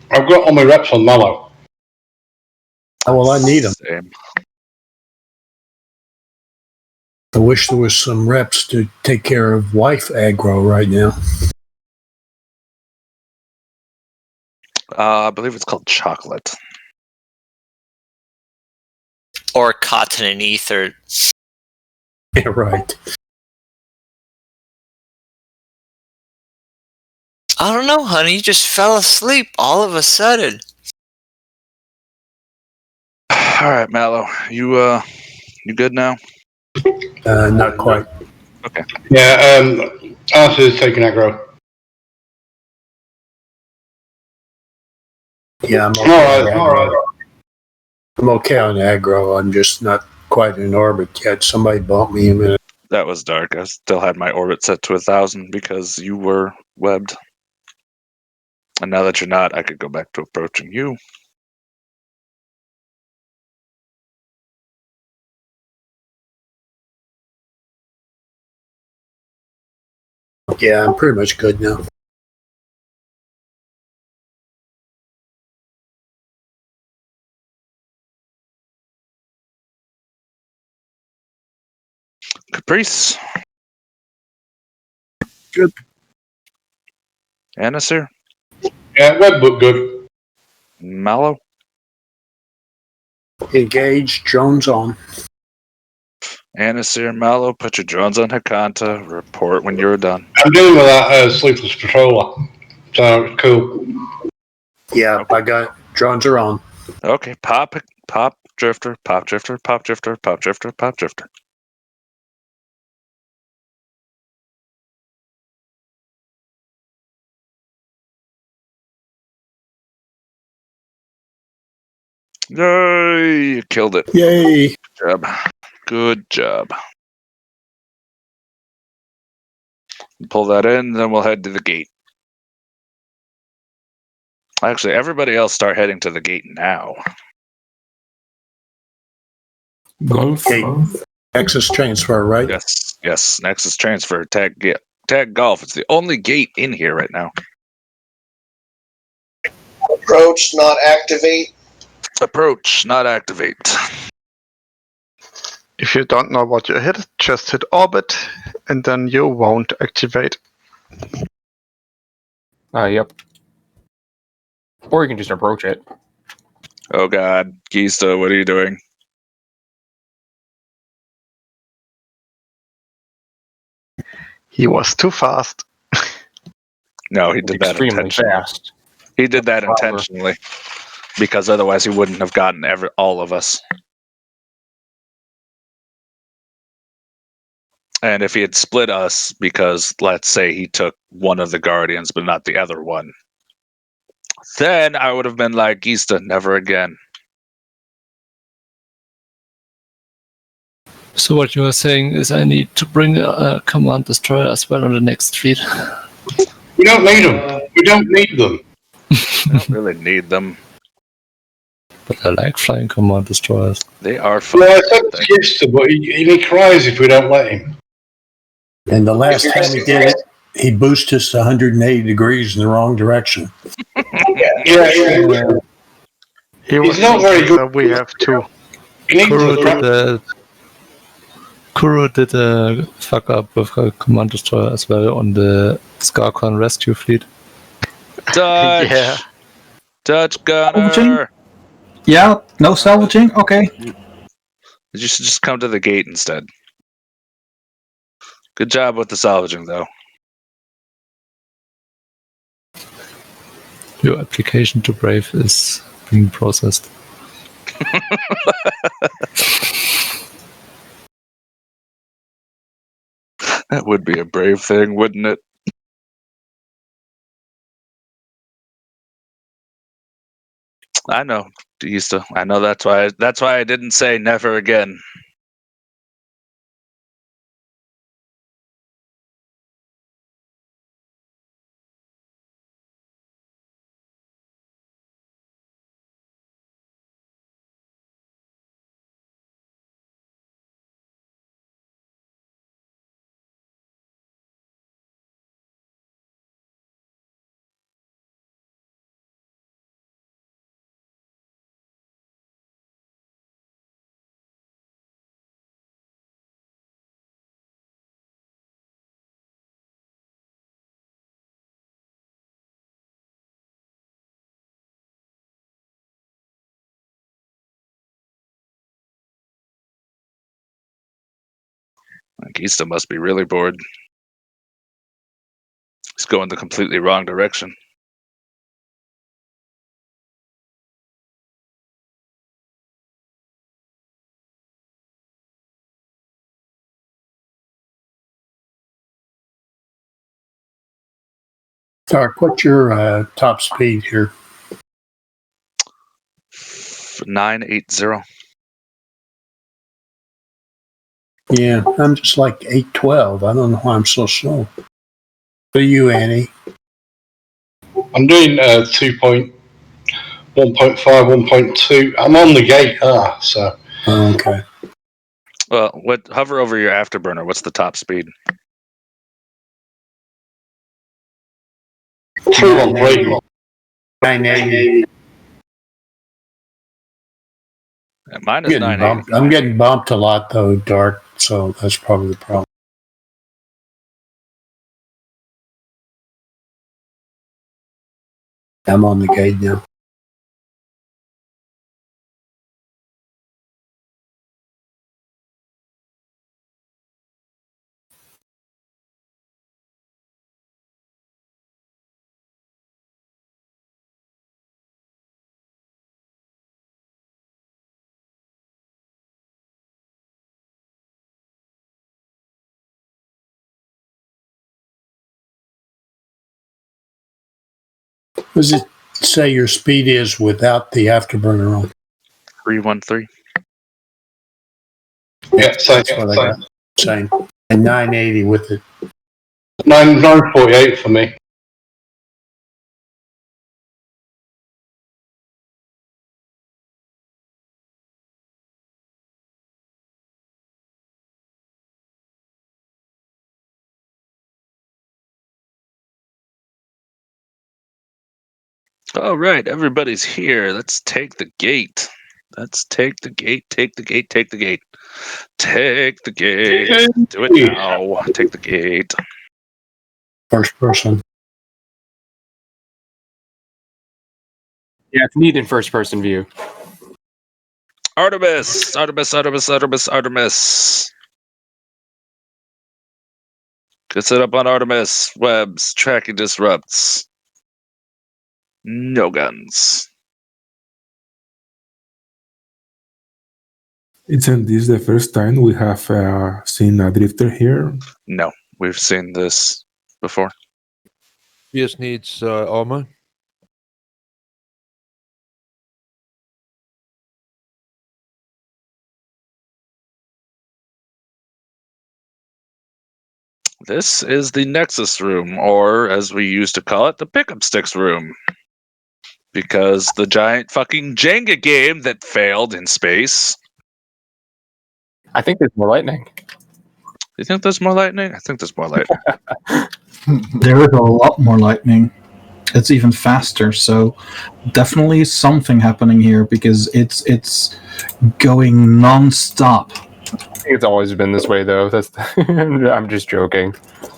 I've got all my reps on Mallow. Oh, well, I need them. Same. I wish there was some reps to take care of wife aggro right now. I believe it's called Chocolate. Or Cotton and Ether. Yeah, right. I don't know, honey. You just fell asleep all of a sudden. All right, Mallow. You good now? Not quite. Okay. Yeah, Arthur's taking aggro. Yeah, I'm okay. Alright. I'm okay on aggro. I'm just not quite in orbit yet. Somebody bumped me a minute. That was dark. I still had my orbit set to 1,000 because you were webbed. And now that you're not, I could go back to approaching you. Yeah, I'm pretty much good now. Caprice. Good. Anasir. Yeah, web book good. Mallow. Engage, drones on. Anasir, Mallow, put your drones on Hakanta. Report when you're done. I'm dealing with that sleepless patroller. So, cool. Yeah, I got it. Drones are on. Okay, pop drifter, pop drifter, pop drifter, pop drifter, pop drifter. Yay! You killed it. Yay! Good job. Good job. Pull that in, then we'll head to the gate. Actually, everybody else start heading to the gate now. Golf. Nexus transfer, right? Yes. Nexus transfer. Tag golf. It's the only gate in here right now. Approach, not activate. Approach, not activate. If you don't know what you hit, just hit orbit, and then you won't activate. Yep. Or you can just approach it. Oh god, Gista, what are you doing? He was too fast. No, he did that Extremely intentionally. fast. He did that intentionally. Because otherwise he wouldn't have gotten all of us. And if he had split us because, let's say, he took one of the Guardians but not the other one, then I would have been like, Gista, never again. So what you are saying is I need to bring a command destroyer as well on the next fleet. We don't need them. We don't need them. I don't really need them. But I like flying command destroyers. They are fun. Well, I said to Gister, but he cries if we don't let him. And the last time he did it, he boosted us 180 degrees in the wrong direction. Yeah. He's not very good. So we have two. Kuro did a fuck up with a command destroyer as well on the Scarcon rescue fleet. Dutch! Yeah. Dutch gunner! Salvaging? Yeah, no salvaging? Okay. You should just come to the gate instead. Good job with the salvaging, though. Your application to Brave is being processed. That would be a brave thing, wouldn't it? I know, Easter. I know that's why I didn't say never again. Easter must be really bored. He's going the completely wrong direction. Dark, what's your top speed here? 980. Yeah, I'm just like 812. I don't know why I'm so slow. For you, Annie? I'm doing 2.1.5, 1.2. I'm on the gate, so. Okay. Well, hover over your afterburner. What's the top speed? 313. 980. Mine is 980. I'm getting bumped a lot, though, Dark, so that's probably the problem. I'm on the gate now. Does it say your speed is without the afterburner on? 313. Yeah, same. That's what I got. Same. And 980 with it. 948 for me. All right, everybody's here. Let's take the gate. Let's take the gate. Take the gate. Take the gate. Take the gate. Do it now. Take the gate. First person. Yeah, it's neat in first person view. Artemis. Artemis. Artemis. Artemis. Artemis. Get set up on Artemis. Webs. Tracking disrupts. No guns. Isn't this the first time we have seen a drifter here? No, we've seen this before. PS needs armor. This is the Nexus room, or as we used to call it, the pickup sticks room. Because the giant fucking Jenga game that failed in space. I think there's more lightning. You think there's more lightning? I think there's more lightning. There is a lot more lightning. It's even faster, so definitely something happening here because it's going non-stop. I think it's always been this way, though. I'm just joking.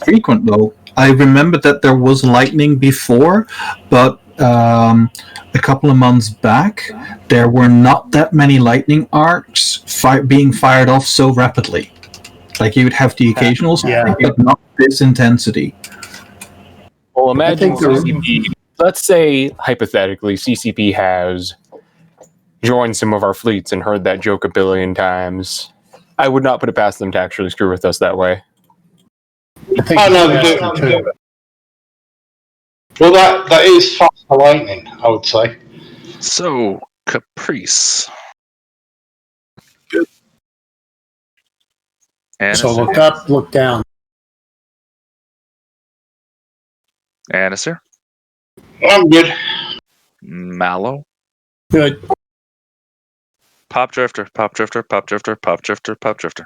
Frequent, though. I remember that there was lightning before, but a couple of months back, there were not that many lightning arcs being fired off so rapidly. Like, you would have the occasional strike, but not this intensity. Well, imagine CCP. Let's say, hypothetically, CCP has joined some of our fleets and heard that joke a billion times. I would not put it past them to actually screw with us that way. Well, that is faster lightning, I would say. So, Caprice. Good. So look up, look down. Anister. I'm good. Mallow. Good. Pop Drifter, Pop Drifter, Pop Drifter, Pop Drifter, Pop Drifter.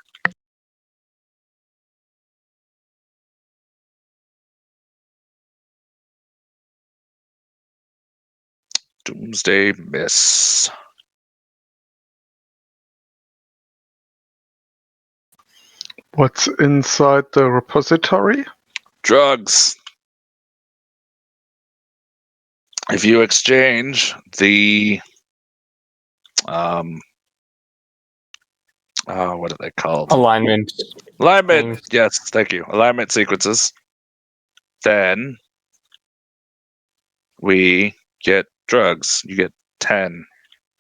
Doomsday Miss. What's inside the repository? Drugs. If you exchange the what are they called? Alignment. Alignment. Yes, thank you. Alignment sequences. Then we get drugs. You get 10,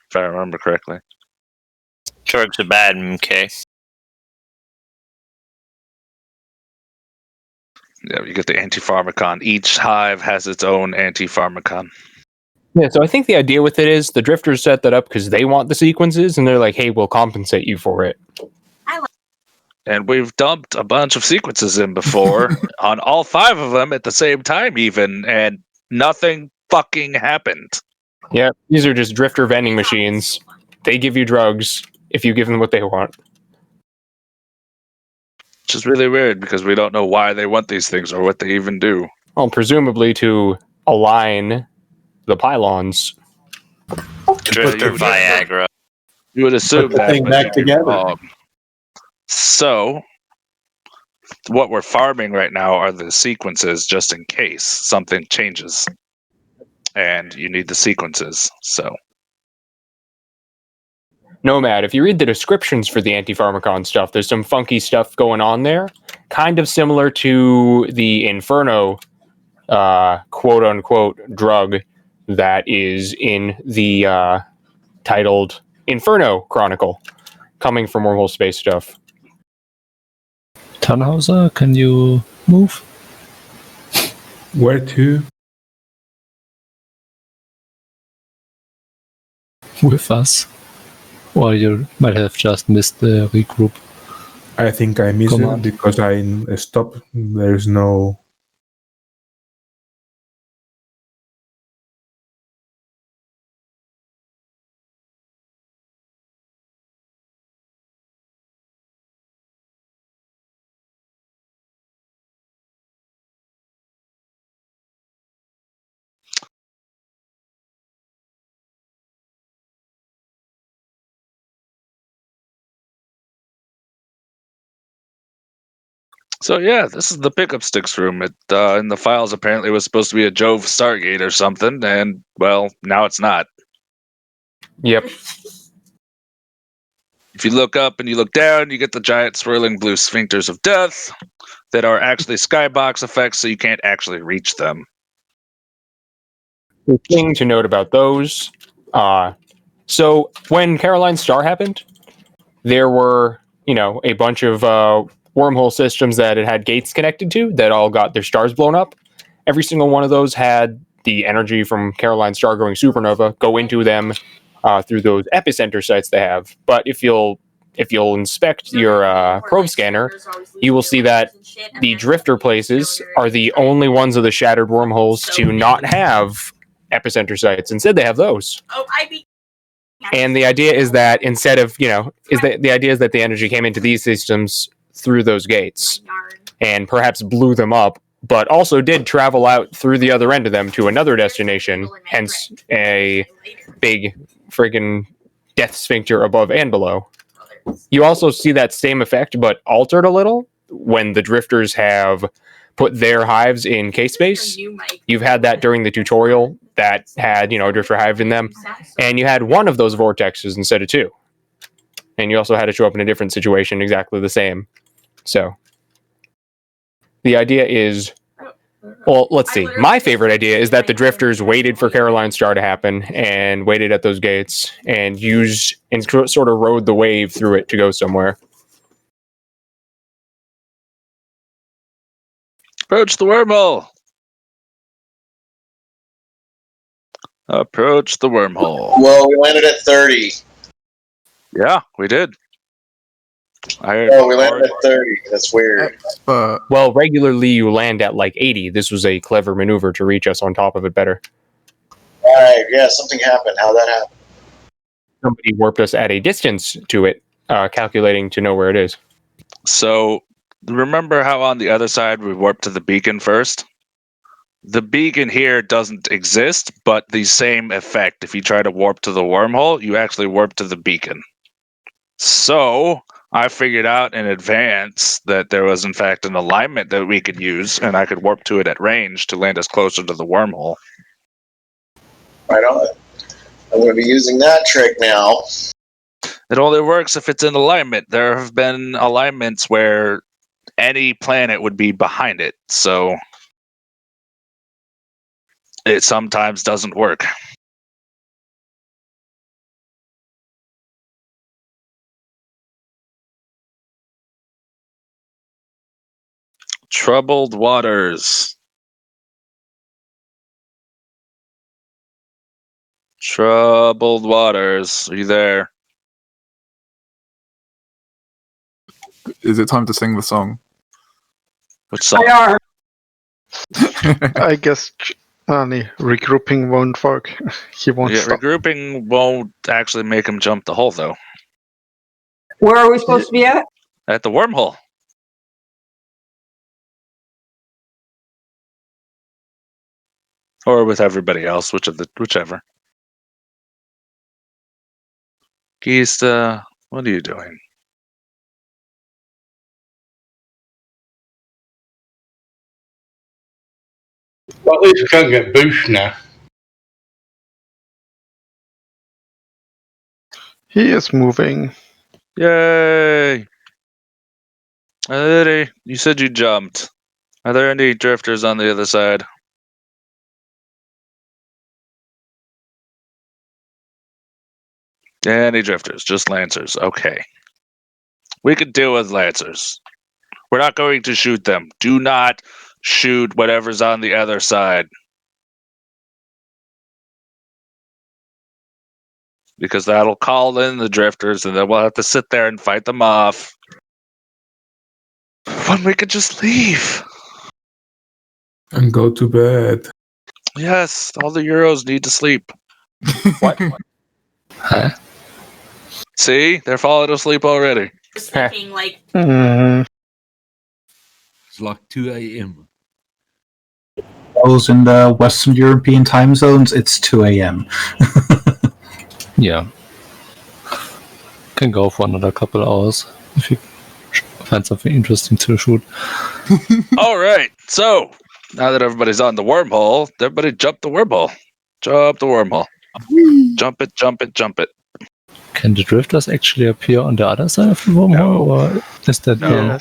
if I remember correctly. Drugs are bad, okay. Yeah, you get the anti-pharmacon. Each hive has its own anti-pharmacon. Yeah, so I think the idea with it is the drifters set that up because they want the sequences, and they're like, "Hey, we'll compensate you for it." And we've dumped a bunch of sequences in before on all 5 of them at the same time, even, and nothing fucking happened. Yeah, these are just drifter vending machines. They give you drugs if you give them what they want. Which is really weird because we don't know why they want these things or what they even do. Well, presumably to align the pylons. Drifter Viagra. You would assume Put the that, thing but back you'd be together. wrong. So, what we're farming right now are the sequences just in case something changes. And you need the sequences, so. Nomad, if you read the descriptions for the anti-pharmacon stuff, there's some funky stuff going on there. Kind of similar to the Inferno quote-unquote drug that is in the titled Inferno Chronicle, coming from Wormhole Space stuff. Tannhauser, can you move? Where to? With us. Or you might have just missed the regroup. I think I missed Command. it because I stopped. There's no. So yeah, this is the pickup sticks room. It in the files apparently was supposed to be a Jove Stargate or something, and well, now it's not. Yep. If you look up and you look down, you get the giant swirling blue sphincters of death that are actually skybox effects, so you can't actually reach them. The thing to note about those, so when Caroline Star happened, there were, a bunch of wormhole systems that it had gates connected to that all got their stars blown up. Every single one of those had the energy from Caroline Star going supernova go into them through those epicenter sites they have. But if you'll inspect your probe scanner, you will see that the drifter places are the only ones of the shattered wormholes to not have epicenter sites. Instead, they have those. And the idea is that instead of, the idea is that the energy came into these systems through those gates and perhaps blew them up, but also did travel out through the other end of them to another destination, hence a big friggin' death sphincter above and below. You also see that same effect, but altered a little when the drifters have put their hives in K-space. You've had that during the tutorial that had, a drifter hive in them, and you had one of those vortexes instead of 2. And you also had it show up in a different situation, exactly the same. So the idea is, well, let's see. My favorite idea is that the drifters waited for Caroline Star to happen and waited at those gates and sort of rode the wave through it to go somewhere. Approach the wormhole. Approach the wormhole. Well, we landed at 30. Yeah, we did. Oh, we landed at 30. That's weird. Well, regularly you land at like 80. This was a clever maneuver to reach us on top of it better. Alright, yeah, something happened. How'd that happen? Somebody warped us at a distance to it, calculating to know where it is. So, remember how on the other side we warped to the beacon first? The beacon here doesn't exist, but the same effect. If you try to warp to the wormhole, you actually warp to the beacon. So, I figured out in advance that there was, in fact, an alignment that we could use, and I could warp to it at range to land us closer to the wormhole. Right on. I'm going to be using that trick now. It only works if it's in alignment. There have been alignments where any planet would be behind it, so it sometimes doesn't work. Troubled waters. Troubled waters. Are you there? Is it time to sing the song? Which song? I guess only regrouping won't work. He won't stop. Regrouping won't actually make him jump the hole, though. Where are we supposed to be at? At the wormhole. Or with everybody else, whichever. Gista, what are you doing? Well, at least we can't get boost now. He is moving. Yay! Eddie, you said you jumped. Are there any drifters on the other side? Any drifters, just lancers. Okay. We could deal with lancers. We're not going to shoot them. Do not shoot whatever's on the other side. Because that'll call in the drifters, and then we'll have to sit there and fight them off. When we could just leave. And go to bed. Yes, all the Euros need to sleep. What? Huh? See? They're falling asleep already. Sleeping like Mm-hmm. It's like 2 a.m. Those in the Western European time zones, it's 2 a.m. Yeah. Can go for another couple hours if you find something interesting to shoot. All right. So, now that everybody's on the wormhole, everybody jump the wormhole. Jump the wormhole. Jump it, jump it, jump it. Can the drifters actually appear on the other side of the wormhole? Or is that No.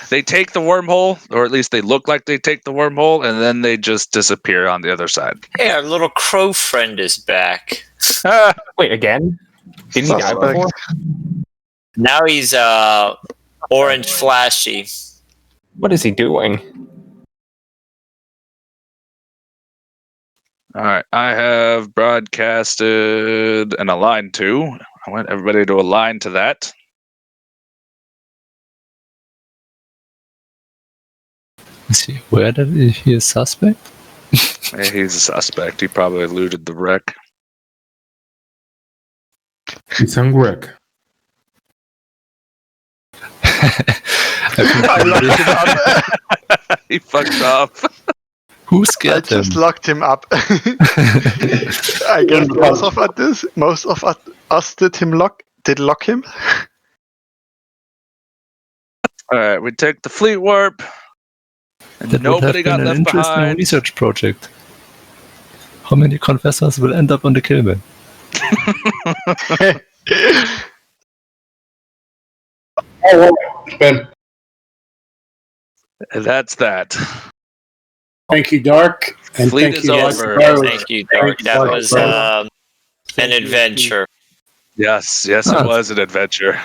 They take the wormhole, or at least they look like they take the wormhole, and then they just disappear on the other side. Hey, our little crow friend is back. Wait, again? Didn't he die before? Now he's orange flashy. What is he doing? All right. I have broadcasted an align to. I want everybody to align to that. Is he aware that he is suspect? Yeah, he's a suspect. He probably looted the wreck. It's on wreck. He fucked up. Who scared him? I just locked him up. I guess most of us did lock him. All right, we take the fleet warp. And That nobody would have got been an left interesting behind. research project. How many confessors will end up on the kill bin? Ben. And that's that. Thank you, Dark. And Fleet thank is you, over. Thank you, Dark. That was an adventure. Yes, it was an adventure.